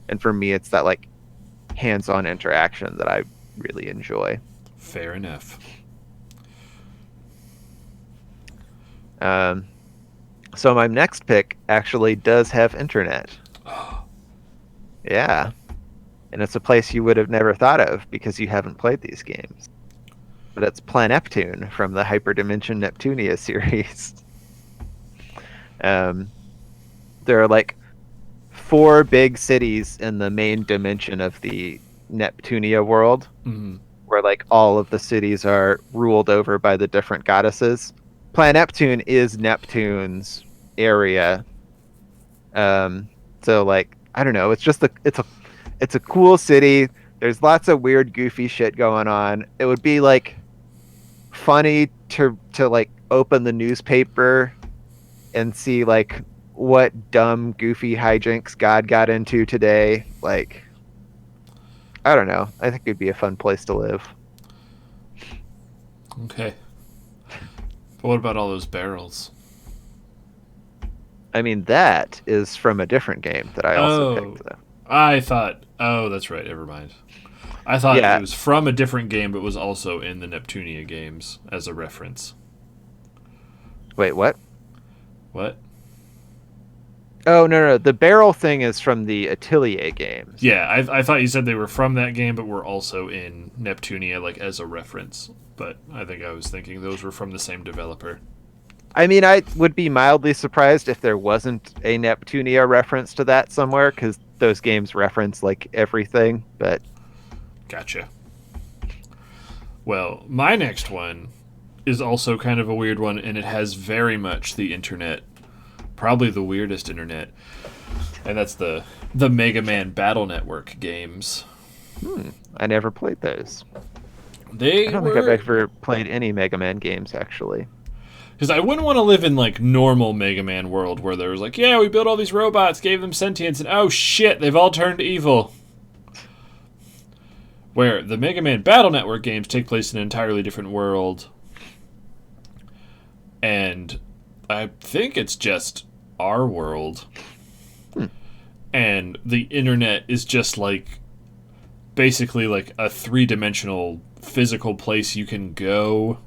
And for me, it's that, like, hands-on interaction that I really enjoy. Fair enough. So my next pick actually does have internet. Yeah. And it's a place you would have never thought of because you haven't played these games. But it's Planeptune from the Hyperdimension Neptunia series. There are like 4 big cities in the main dimension of the Neptunia world, where like all of the cities are ruled over by the different goddesses. Planeptune is Neptune's area. So like I don't know, it's a cool city. There's lots of weird goofy shit going on. It would be like funny to like open the newspaper and see like what dumb goofy hijinks God got into today. Like I don't know. I think it'd be a fun place to live. Okay. But what about all those barrels? I mean, that is from a different game that I also picked, though. I thought... Oh, that's right. Never mind. I thought Yeah. it was from a different game, but was also in the Neptunia games as a reference. Wait, what? What? Oh, no. The barrel thing is from the Atelier games. Yeah, I thought you said they were from that game, but were also in Neptunia, like as a reference. But I think I was thinking those were from the same developer. I mean, I would be mildly surprised if there wasn't a Neptunia reference to that somewhere, because those games reference like everything. But Gotcha. Well, my next one is also kind of a weird one, and it has very much the internet, probably the weirdest internet, and that's the Mega Man Battle Network games. I never played those. They I don't think I've were ever played any Mega Man games, actually. because I wouldn't want to live in like normal Mega Man world where there was like, yeah, we built all these robots, gave them sentience, and oh shit, they've all turned evil. Where the Mega Man Battle Network games take place in an entirely different world, and I think it's just our world. And the internet is just like basically like a three-dimensional physical place you can go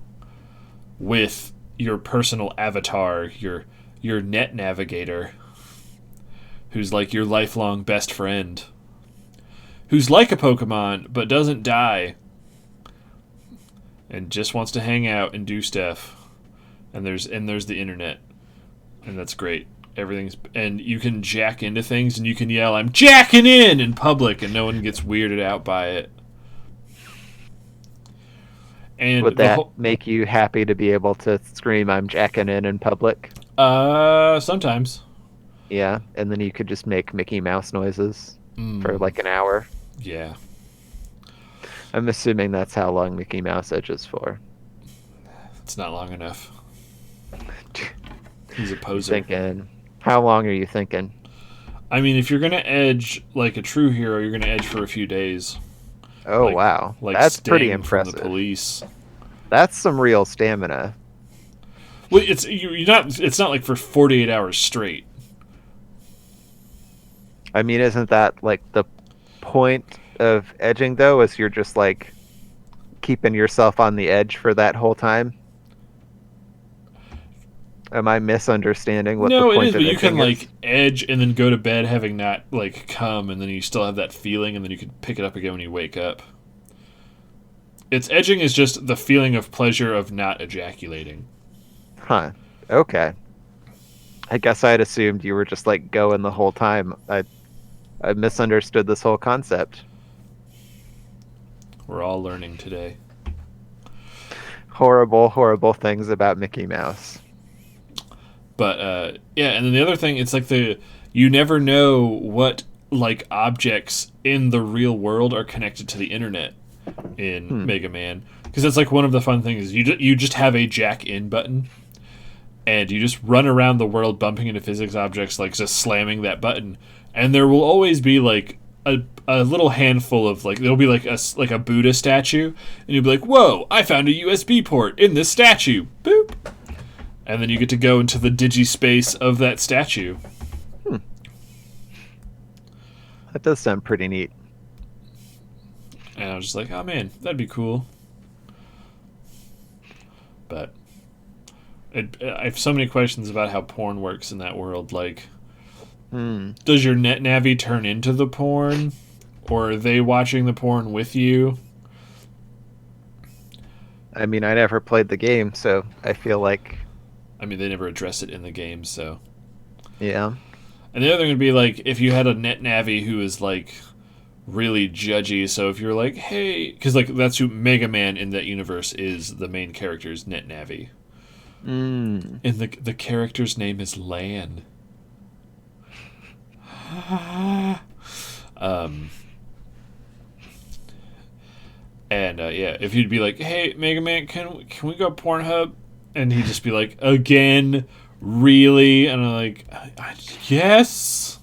with your personal avatar, your net navigator, who's like your lifelong best friend, who's like a Pokemon but doesn't die and just wants to hang out and do stuff. And there's the internet, and that's great. Everything's, and you can jack into things, and you can yell "I'm jacking in public, and no one gets weirded out by it. And Would that make you happy to be able to scream "I'm jacking in public"? Sometimes. Yeah, and then you could just make Mickey Mouse noises for like an hour. Yeah. I'm assuming that's how long Mickey Mouse edges for. It's not long enough. He's a poser. Thinking, how long are you thinking? I mean, if you're gonna edge like a true hero, you're gonna edge for a few days. Oh, wow. Like That's Sting pretty from impressive. the Police. That's some real stamina. Well, you're not. It's not like for 48 hours straight. I mean, isn't that like the point of edging, though, is you're just like keeping yourself on the edge for that whole time? Am I misunderstanding what No, the it point is, of but you can edging like is? edge and then go to bed having not like come, and then you still have that feeling, and then you can pick it up again when you wake up. It's edging is just the feeling of pleasure of not ejaculating. Huh. Okay. I guess I'd assumed you were just like going the whole time. I misunderstood this whole concept. We're all learning today. Horrible, horrible things about Mickey Mouse. But yeah, and then the other thing, it's like you never know what like objects in the real world are connected to the internet in Mega Man, because that's like one of the fun things. You just have a jack in button, and you just run around the world bumping into physics objects, like just slamming that button, and there will always be like a little handful of like there'll be like a Buddha statue, and you'll be like, whoa, I found a USB port in this statue. Boop. And then you get to go into the digi-space of that statue. That does sound pretty neat. And I was just like, oh man, that'd be cool. But I have so many questions about how porn works in that world. Like, does your net navi turn into the porn? Or are they watching the porn with you? I mean, I never played the game, so I feel like... I mean, they never address it in the game, so... Yeah. And the other thing would be, like, if you had a net navi who is, like, really judgy, so if you're like, hey... Because, like, that's who Mega Man in that universe is, the main character's net navi. And the character's name is Lan. And yeah, if you'd be like, "Hey, Mega Man, can we go Pornhub?" and he'd just be like, "Again, really?" And I'm like, "Yes."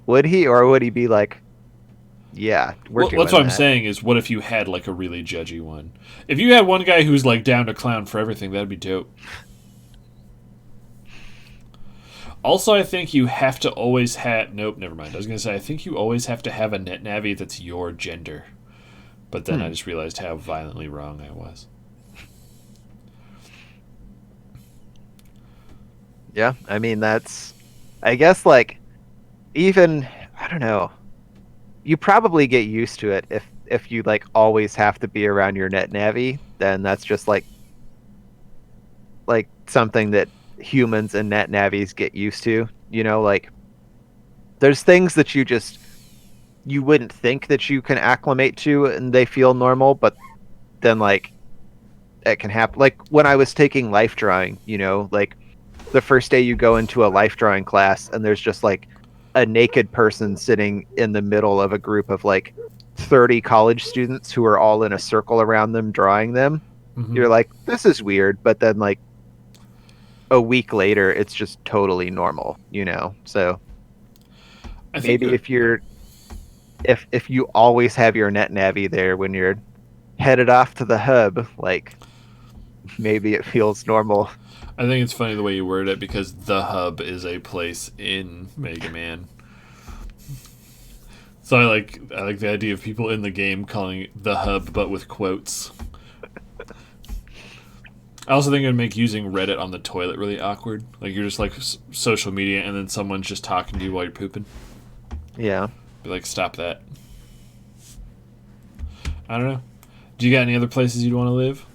Would he, or would he be like, "Yeah, we're doing that's what I'm that." saying is, what if you had like a really judgy one? If you had one guy who's like down to clown for everything, that'd be dope. Also, I think you have to always have... Nope, never mind. I was going to say, I think you always have to have a net navi that's your gender. But then I just realized how violently wrong I was. Yeah, I mean, that's I guess like even I don't know. You probably get used to it if you like always have to be around your net navy, then that's just like something that humans and net navies get used to. You know, like there's things that you wouldn't think that you can acclimate to and they feel normal, but then like it can happen. Like when I was taking life drawing, you know, like the first day you go into a life drawing class and there's just like a naked person sitting in the middle of a group of like 30 college students who are all in a circle around them drawing them. Mm-hmm. You're like, this is weird, but then like a week later it's just totally normal, you know. So I think maybe if you always have your net navy there when you're headed off to the hub, like maybe it feels normal. I think it's funny the way you word it because the hub is a place in Mega Man. So I like the idea of people in the game calling it the hub, but with quotes. I also think it would make using Reddit on the toilet really awkward. Like you're just like social media, and then someone's just talking to you while you're pooping. Yeah. Be like, stop that. I don't know. Do you got any other places you'd want to live?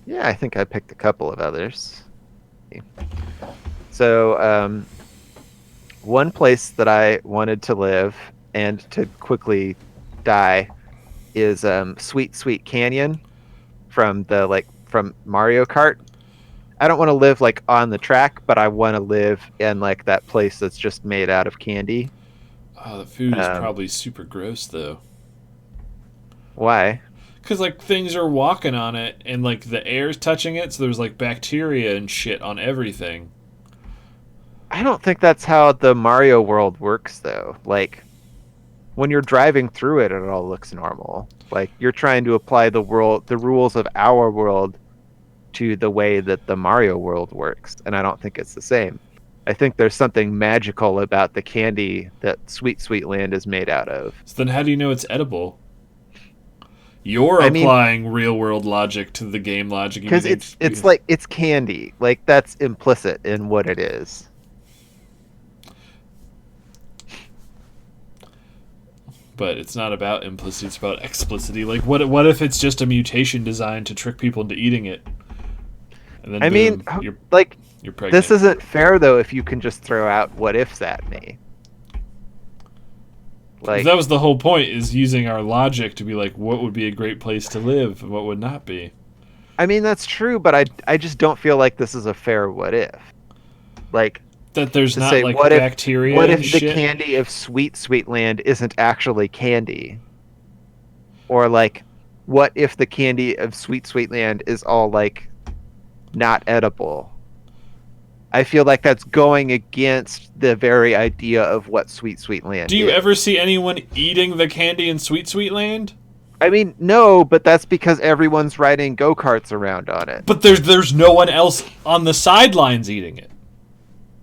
Yeah, I think I picked a couple of others. So, one place that I wanted to live and to quickly die is Sweet Sweet Canyon from from Mario Kart. I don't want to live like on the track, but I want to live in like that place that's just made out of candy. Oh, the food is probably super gross though. Why? Because like things are walking on it, and like the air's touching it, so there's like bacteria and shit on everything. I don't think that's how the Mario world works though. Like when you're driving through it, it all looks normal. Like you're trying to apply the rules of our world to the way that the Mario world works, and I don't think it's the same. I think there's something magical about the candy that Sweet Sweet Land is made out of. So then how do you know it's edible? You're applying real world logic to the game logic. Because it's like it's candy. Like that's implicit in what it is. But it's not about implicity, it's about explicitity. Like what if it's just a mutation designed to trick people into eating it? And then you're pregnant. This isn't fair though if you can just throw out what ifs at me. Like that was the whole point, is using our logic to be like, what would be a great place to live and what would not be. I mean that's true, but I just don't feel like this is a fair what if. Like that there's not like what bacteria. What if and the shit? candy of Sweet Sweet Land isn't actually candy? Or like, what if the candy of Sweet Sweet Land is all like not edible? I feel like that's going against the very idea of what Sweet Sweet Land Do you is. ever see anyone eating the candy in Sweet Sweet Land? I mean, no, but that's because everyone's riding go-karts around on it. But there's no one else on the sidelines eating it.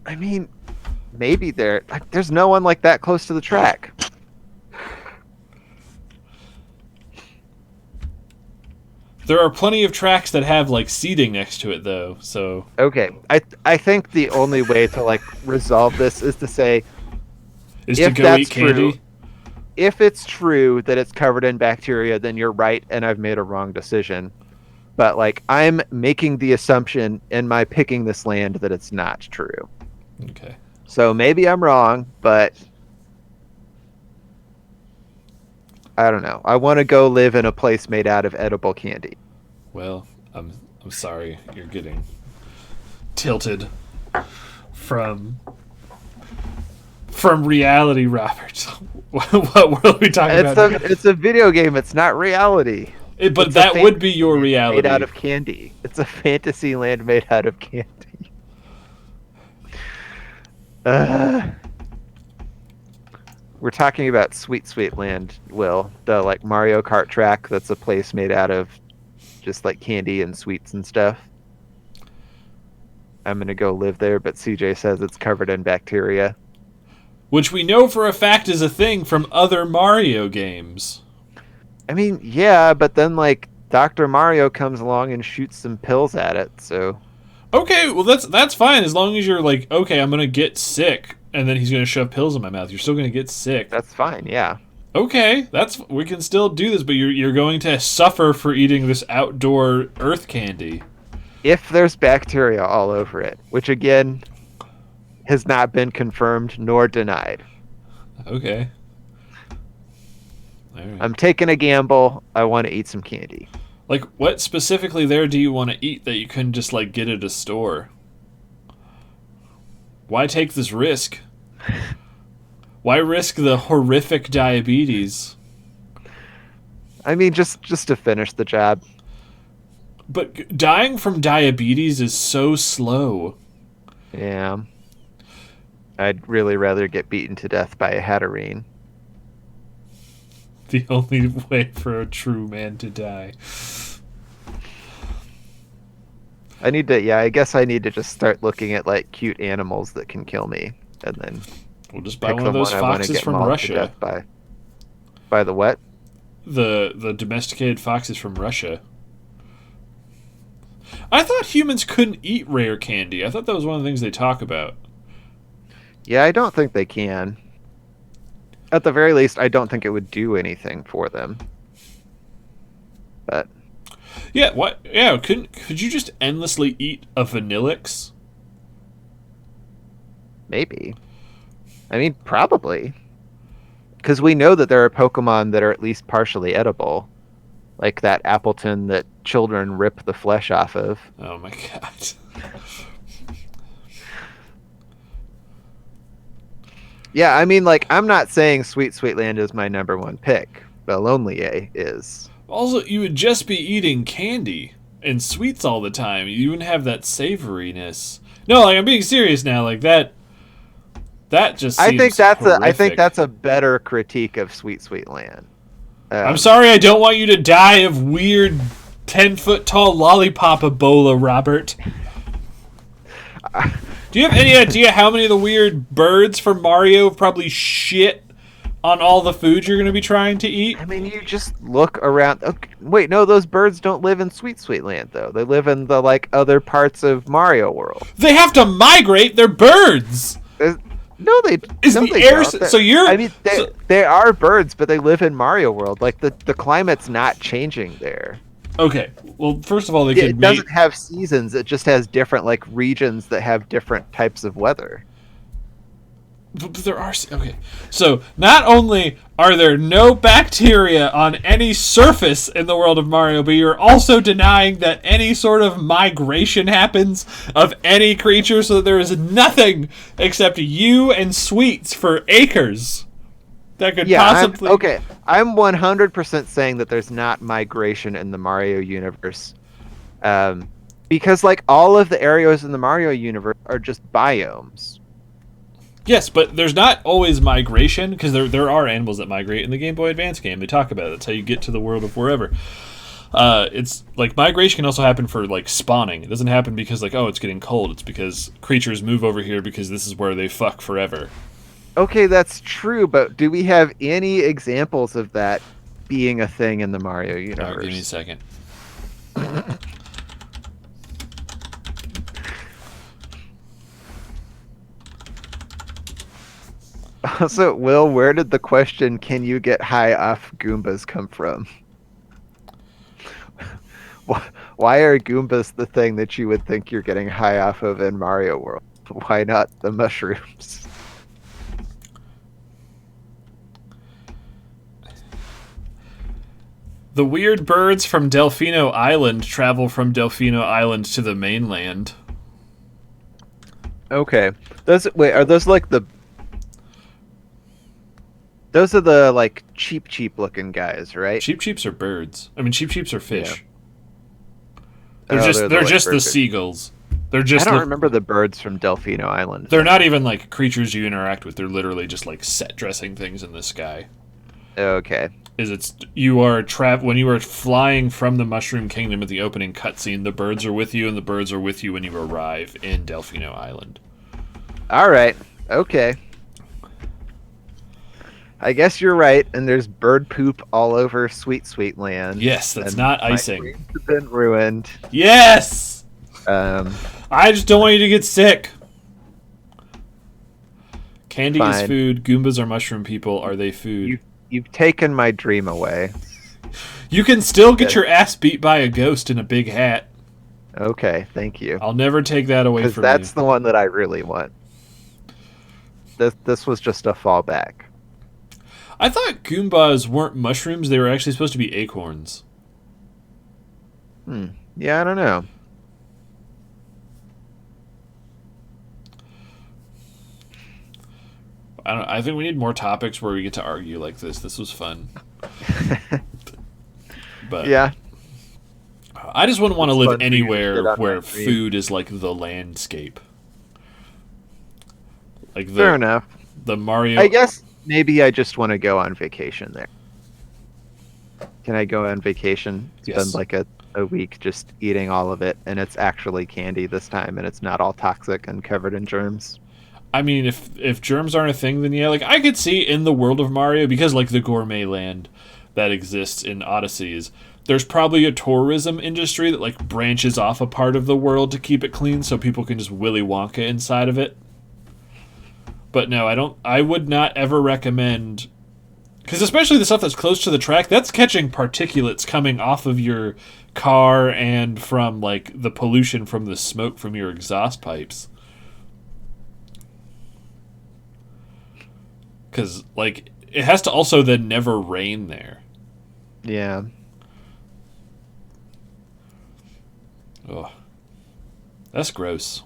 I mean, maybe there's no one like that close to the track. There are plenty of tracks that have like seating next to it though, so Okay, I think the only way to like resolve this is to say is to go eat candy. If it's true that it's covered in bacteria, then you're right and I've made a wrong decision. But like I'm making the assumption in my picking this land that it's not true. Okay. So maybe I'm wrong, but I don't know. I want to go live in a place made out of edible candy. Well, I'm sorry you're getting tilted from reality, Robert. What world are we talking about? It's a video game. It's not reality. But that would be your reality. Made out of candy. It's a fantasy land made out of candy. We're talking about Sweet Sweet Land, Will. The like Mario Kart track that's a place made out of just like candy and sweets and stuff. I'm gonna go live there, but CJ says it's covered in bacteria. Which we know for a fact is a thing from other Mario games. I mean, yeah, but then like Dr. Mario comes along and shoots some pills at it, so Okay, well that's fine as long as you're like, okay, I'm gonna get sick, and then he's gonna shove pills in my mouth. You're still gonna get sick. That's fine. Yeah. Okay, we can still do this, but you're going to suffer for eating this outdoor earth candy. If there's bacteria all over it, which again has not been confirmed nor denied. Okay. All right. I'm taking a gamble. I want to eat some candy. Like, what specifically there do you want to eat that you couldn't just, like, get at a store? Why take this risk? Why risk the horrific diabetes? I mean, just to finish the job. But dying from diabetes is so slow. Yeah. I'd really rather get beaten to death by a Hatterene. The only way for a true man to die. I guess I need to just start looking at, like, cute animals that can kill me, and then We'll just buy one of those foxes from Russia. By the what? The domesticated foxes from Russia. I thought humans couldn't eat rare candy. I thought that was one of the things they talk about. Yeah, I don't think they can. At the very least, I don't think it would do anything for them. But yeah, what? Yeah, could you just endlessly eat a Vanillix? maybe. I mean, probably. Because we know that there are Pokemon that are at least partially edible. Like that Appleton that children rip the flesh off of. Oh my god. Yeah, I mean, like, I'm not saying Sweet Sweet Land is my number one pick, but Lonelier is. Also, you would just be eating candy and sweets all the time. You wouldn't have that savoriness. No, like, I'm being serious now. Like that just seems I think that's a better critique of Sweet Sweet Land. I'm sorry, I don't want you to die of weird 10-foot tall lollipop Ebola, Robert. Do you have any idea how many of the weird birds from Mario probably shit on all the food you're going to be trying to eat? I mean, you just look around. Okay, wait, no, those birds don't live in Sweet Sweet Land, though. They live in the, like, other parts of Mario World. They have to migrate. They're birds. No, they is no, the they air. don't. So you're. I mean, they are birds, but they live in Mario World. Like the climate's not changing there. Okay. Well, first of all, It doesn't have seasons. It just has different, like, regions that have different types of weather. But there are okay. So not only are there no bacteria on any surface in the world of Mario, but you're also denying that any sort of migration happens of any creature, so that there is nothing except you and sweets for acres that could possibly. I'm 100% saying that there's not migration in the Mario universe, because, like, all of the areas in the Mario universe are just biomes. Yes, but there's not always migration, because there are animals that migrate in the Game Boy Advance game. They talk about it. That's how you get to the world of wherever. It's like migration can also happen for, like, spawning. It doesn't happen because, like, oh, it's getting cold. It's because creatures move over here because this is where they fuck forever. Okay, that's true, but do we have any examples of that being a thing in the Mario universe? Give me a second. Also, Will, where did the question, can you get high off Goombas, come from? Why are Goombas the thing that you would think you're getting high off of in Mario World? Why not the mushrooms? The weird birds from Delfino Island travel from Delfino Island to the mainland. Okay. Are those like the... Those are the, like, cheap looking guys, right? Cheeps are birds. I mean, cheeps are fish. Yeah. They're just the seagulls. They're just. I don't remember the birds from Delfino Island. They're not even, like, creatures you interact with. They're literally just, like, set dressing things in the sky. Okay. When you are flying from the Mushroom Kingdom at the opening cutscene, the birds are with you, and the birds are with you when you arrive in Delfino Island. All right. Okay. I guess you're right, and there's bird poop all over Sweet Sweet Land. Yes, that's not icing. My dreams have been ruined. Yes! I just don't want you to get sick. Candy is Fine. food. Goombas are mushroom people. Are they food? You've taken my dream away. You can still get Okay. your ass beat by a ghost in a big hat. Okay, thank you. I'll never take that away Because from that's you. the one that I really want. This was just a fallback. I thought Goombas weren't mushrooms. They were actually supposed to be acorns. Yeah, I don't know. I think we need more topics where we get to argue like this. This was fun. But Yeah, I just wouldn't want to It's live fun for you to anywhere shit on where that dream. food is like the landscape. Like fair enough. the Mario. I guess maybe I just want to go on vacation there. Can I go on vacation? Spend Yes. like a week just eating all of it, and it's actually candy this time, and it's not all toxic and covered in germs. I mean, if germs aren't a thing, then yeah, like I could see in the world of Mario, because like the gourmet land that exists in Odysseys, there's probably a tourism industry that like branches off a part of the world to keep it clean, so people can just Willy Wonka inside of it. But no, I don't. I would not ever recommend, because especially the stuff that's close to the track, that's catching particulates coming off of your car and from like the pollution from the smoke from your exhaust pipes. Because, like, it has to also then never rain there. Yeah. Ugh. That's gross.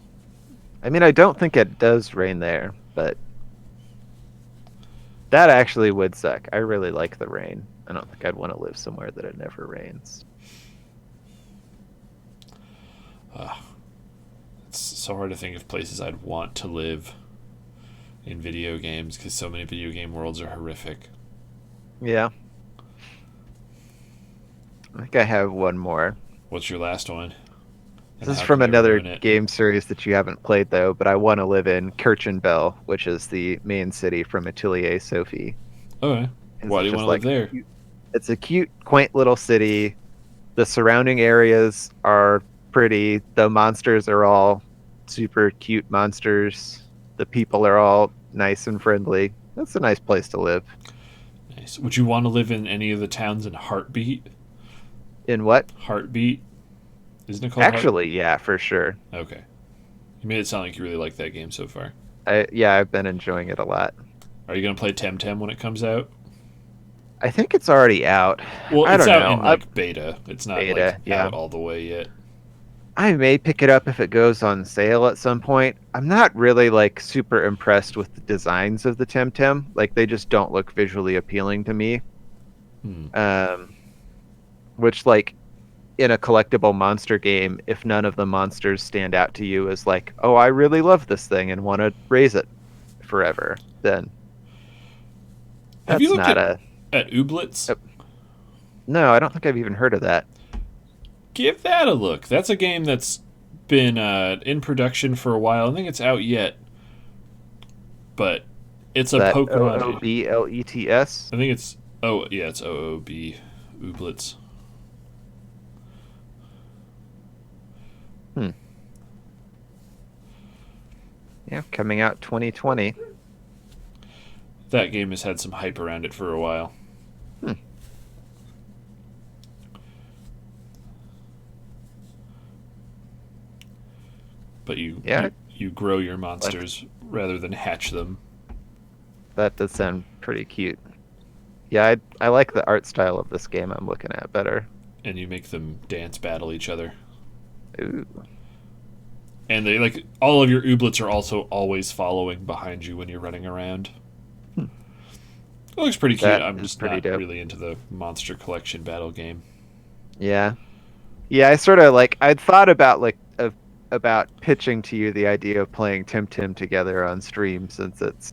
I mean, I don't think it does rain there, but that actually would suck. I really like the rain. I don't think I'd want to live somewhere that it never rains. It's so hard to think of places I'd want to live in video games, because so many video game worlds are horrific. Yeah. I think I have one more. What's your last one? And This is how from can I another ruin it? game series that you haven't played, though, but I want to live in Kirchenbell, which is the main city from Atelier Sophie. Okay. It's Why do you just want to live there? It's a cute, quaint little city. The surrounding areas are pretty. The monsters are all super cute monsters. The people are all nice and friendly. That's a nice place to live. Nice. Would you want to live in any of the towns in Heartbeat? In what? Heartbeat? Isn't it called Actually, yeah, for sure. Okay. You made it sound like you really like that game so far. I've been enjoying it a lot. Are you going to play Temtem when it comes out? I think it's already out. Well, I it's don't out know. in like beta. It's not Beta, like yeah. out all the way yet. I may pick it up if it goes on sale at some point. I'm not really like super impressed with the designs of the Temtem. Like they just don't look visually appealing to me. Which like in a collectible monster game, if none of the monsters stand out to you as like, oh, I really love this thing and want to raise it forever, then Have that's you looked not at Ooblets? No, I don't think I've even heard of that. Give that a look. That's a game that's been in production for a while. I think it's out yet, but it's a That Pokemon. OOBLETS. I think it's it's OOB Ooblets. Yeah, coming out 2020. That game has had some hype around it for a while. But you grow your monsters rather than hatch them. That does sound pretty cute. Yeah, I like the art style of this game I'm looking at better. And you make them dance battle each other. Ooh. And they like all of your Ooblets are also always following behind you when you're running around. It looks pretty cute. That I'm is just pretty not dope. really into the monster collection battle game. Yeah. Yeah, I sort of like I'd thought about about pitching to you the idea of playing Temtem together on stream since it's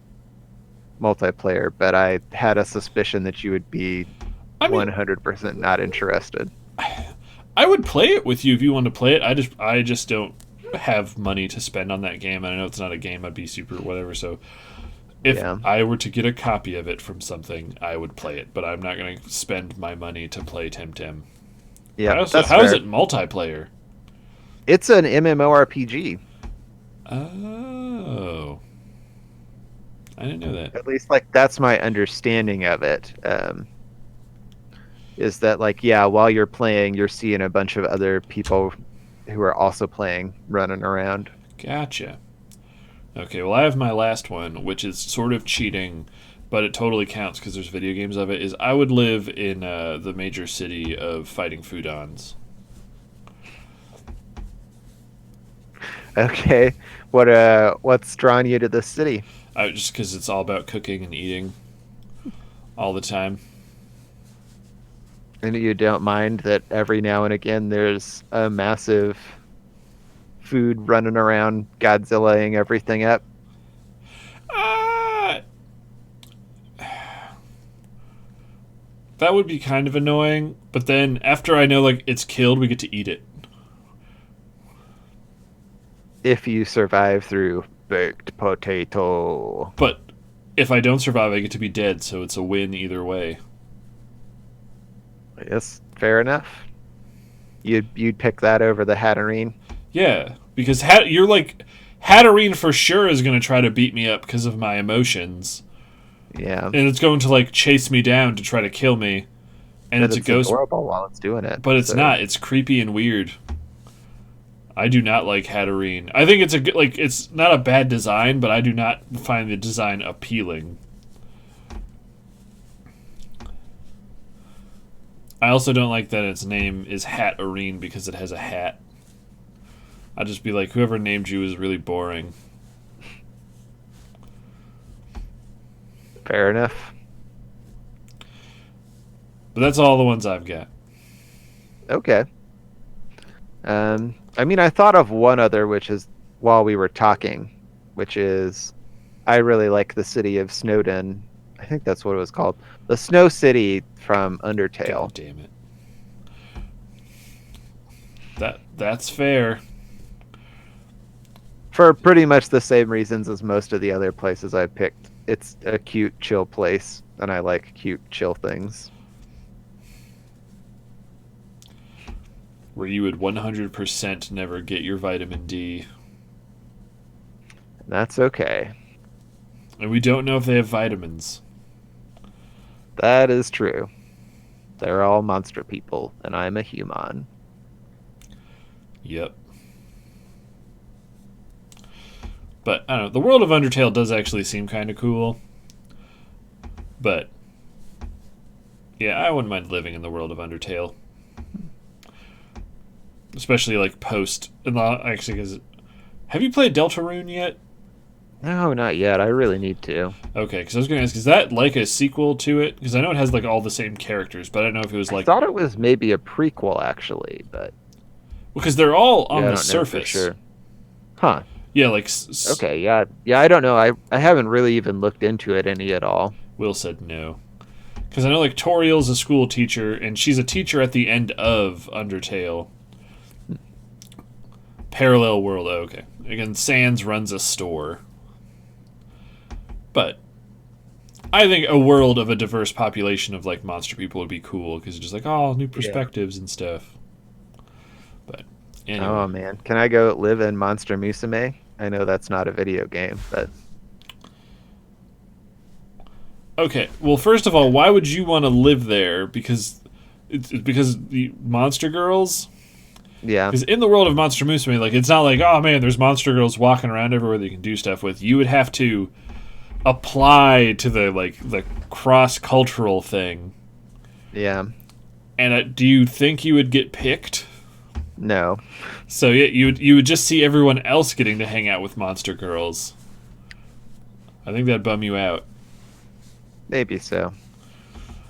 multiplayer, but I had a suspicion that you would be 100% not interested. I would play it with you if you want to play it. I just don't have money to spend on that game. I know it's not a game I'd be super whatever. So if I were to get a copy of it from something, I would play it. But I'm not going to spend my money to play Temtem. Yeah, How is it multiplayer? It's an MMORPG. Oh, I didn't know that. At least, like, that's my understanding of it. Is that, like, yeah, while you're playing, you're seeing a bunch of other people who are also playing running around. Gotcha. Okay, well, I have my last one, which is sort of cheating, but it totally counts because there's video games of it. Is I would live in the major city of Fighting Foodons. Okay, what's drawing you to this city? Just because it's all about cooking and eating all the time. And you don't mind that every now and again there's a massive food running around Godzillaing everything up. Uh, that would be kind of annoying, but then after I know like it's killed, we get to eat it. If you survive through baked potato. But if I don't survive, I get to be dead, so it's a win either way. Yes, fair enough. You'd pick that over the Hatterene. Yeah, because you're like Hatterene for sure is going to try to beat me up because of my emotions, Yeah. and it's going to like chase me down to try to kill me, and But it's a ghost. adorable while it's doing it. But it's so- not. It's creepy and weird. I do not like Hatterene. I think it's a good, like it's not a bad design, but I do not find the design appealing. I also don't like that its name is Hatterene because it has a hat. I'd just be like, whoever named you is really boring. Fair enough. But that's all the ones I've got. Okay. I mean, I thought of one other, which is while we were talking, which is I really like the city of Snowdon. I think that's what it was called. The Snow City from Undertale. God damn it. That's fair. For pretty much the same reasons as most of the other places I picked. It's a cute, chill place, and I like cute, chill things. Where you would 100% never get your vitamin D. And that's okay. And we don't know if they have vitamins. That is true. They're all monster people, and I'm a human. Yep. But, I don't know, the world of Undertale does actually seem kind of cool. But, yeah, I wouldn't mind living in the world of Undertale. Especially, like, post... Actually, because... Have you played Deltarune yet? No, not yet. I really need to. Okay, because I was going to ask, is that like a sequel to it? Because I know it has, like, all the same characters, but I don't know if it was, I like... thought it was maybe a prequel, actually, but Because they're all on yeah, I the don't know for surface. sure. Huh. Yeah, like... Okay, yeah. Yeah, I don't know. I haven't really even looked into it any at all. Will said no. Because I know, like, Toriel's a school teacher, and she's a teacher at the end of Undertale. Parallel world, oh, okay. Again, Sans runs a store. But I think a world of a diverse population of, like, monster people would be cool, because it's just like, oh, new perspectives and stuff. But, anyway. Oh, man. Can I go live in Monster Musume? I know that's not a video game, but... Okay, well, first of all, why would you want to live there? Because it's because the monster girls? Yeah. Because in the world of Monster Musume, like, it's not like, oh man, there's monster girls walking around everywhere that you can do stuff with. You would have to apply to the cross-cultural thing. Yeah. And do you think you would get picked? No. So yeah, you would just see everyone else getting to hang out with monster girls. I think that'd bum you out. Maybe so.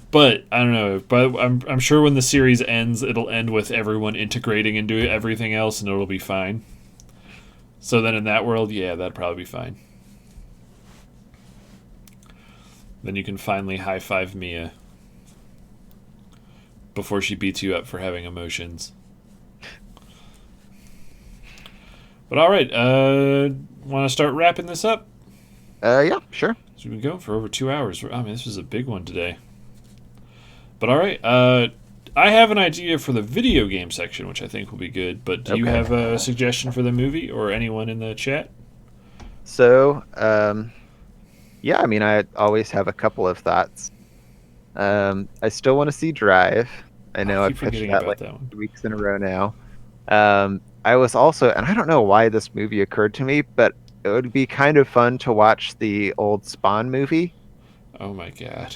But I don't know. But I'm sure when the series ends, it'll end with everyone integrating into everything else, and it'll be fine. So then, in that world, yeah, that'd probably be fine. Then you can finally high five Mia before she beats you up for having emotions. But all right, want to start wrapping this up? Yeah, sure. So we've been going for over 2 hours. I mean, this was a big one today. But all right, I have an idea for the video game section, which I think will be good. But do you Okay. have a suggestion for the movie, or anyone in the chat? So, yeah, I mean, I always have a couple of thoughts. I still want to see Drive. I I know keep I've pitched forgetting that about like that one. 2 weeks in a row now. I was also, and I don't know why this movie occurred to me, but it would be kind of fun to watch the old Spawn movie. Oh my god.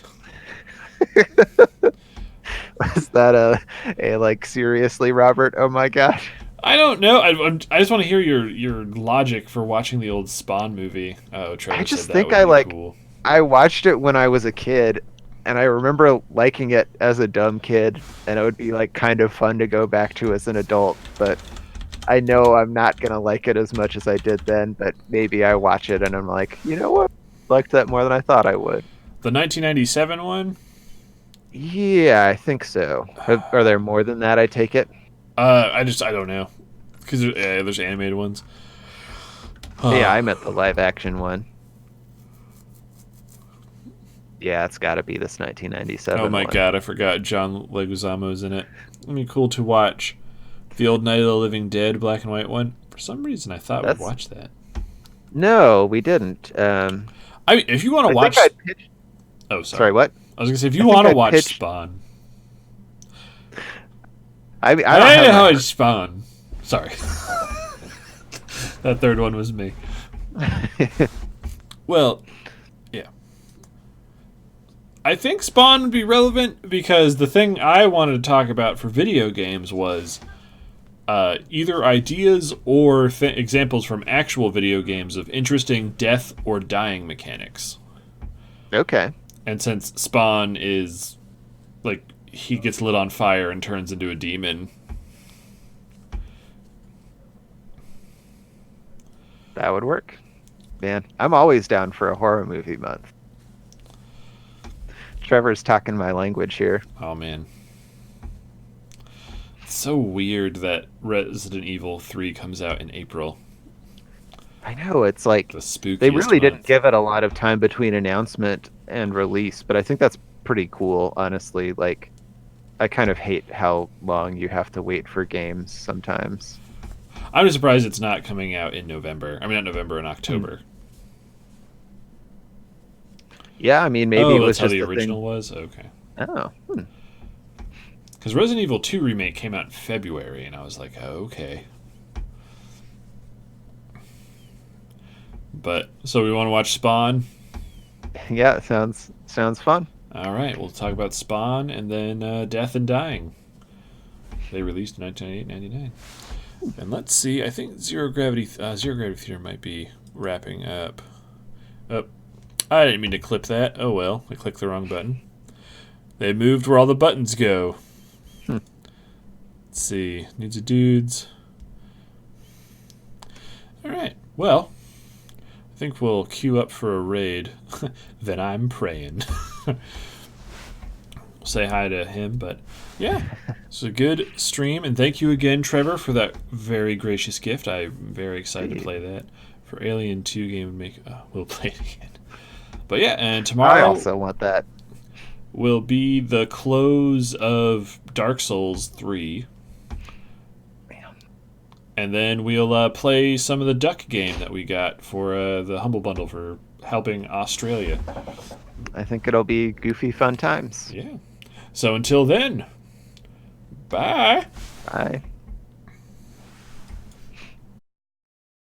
Was that a like seriously, Robert? Oh my gosh. I don't know. I just want to hear your logic for watching the old Spawn movie. Oh, I Trevor said just that think would be cool. I watched it when I was a kid, and I remember liking it as a dumb kid, and it would be like kind of fun to go back to as an adult, but I know I'm not gonna like it as much as I did then, but maybe I watch it and I'm like, you know what? Liked that more than I thought I would. The 1997 one. Yeah, I think so. Are there more than that? I take it. I don't know because there's animated ones. Yeah, I meant the live action one. Yeah, it's got to be this 1997 Oh my one. god, I forgot John Leguizamo's in it. It'd be cool to watch the old Night of the Living Dead black and white one. For some reason, I thought we'd That's watch that. No, we didn't. I mean, if you want to I watch, think I pitched. oh sorry, Sorry, what? I was gonna say if I you think want to I watch pitched. Spawn, I don't have how my. is Spawn? Sorry, that third one was me. Well, yeah. I think Spawn would be relevant because the thing I wanted to talk about for video games was either ideas or examples from actual video games of interesting death or dying mechanics. Okay. And since Spawn is like he gets lit on fire and turns into a demon, That would work. Man, I'm always down for a horror movie month. Trevor's talking my language here. oh man. It's so weird that Resident Evil 3 comes out in April, I know, it's like the spookiest they really didn't month. give it a lot of time between announcement and release, but I think that's pretty cool, honestly. Like, I kind of hate how long you have to wait for games sometimes. I'm just surprised it's not coming out in November. I mean, not November, in Hmm. October. Yeah, I mean, maybe Oh, it was that's how just the a thing. original was? Okay. Oh, Because Resident Evil 2 Remake came out in February, and I was like, oh, okay. But, so we want to watch Spawn? yeah, sounds fun. Alright, we'll talk about Spawn and then Death and Dying. They released in 1999. And let's see, I think Zero Gravity Theater might be wrapping up. Oh, I didn't mean to clip that. Oh well, I clicked the wrong button. They moved where all the buttons go. Hmm. Let's see, Needs of Dudes. Alright, well, I think we'll queue up for a raid. Then I'm praying. Say hi to him, but yeah, it's a good stream, and thank you again, Trevor, for that very gracious gift. I'm very excited to play that. For Alien 2 game, we'll play it again. But yeah, and I tomorrow also want that. will be the close of Dark Souls 3. Man. And then we'll play some of the Duck game that we got for the Humble Bundle for helping Australia. I think it'll be goofy fun times. Yeah. So until then, bye. Bye.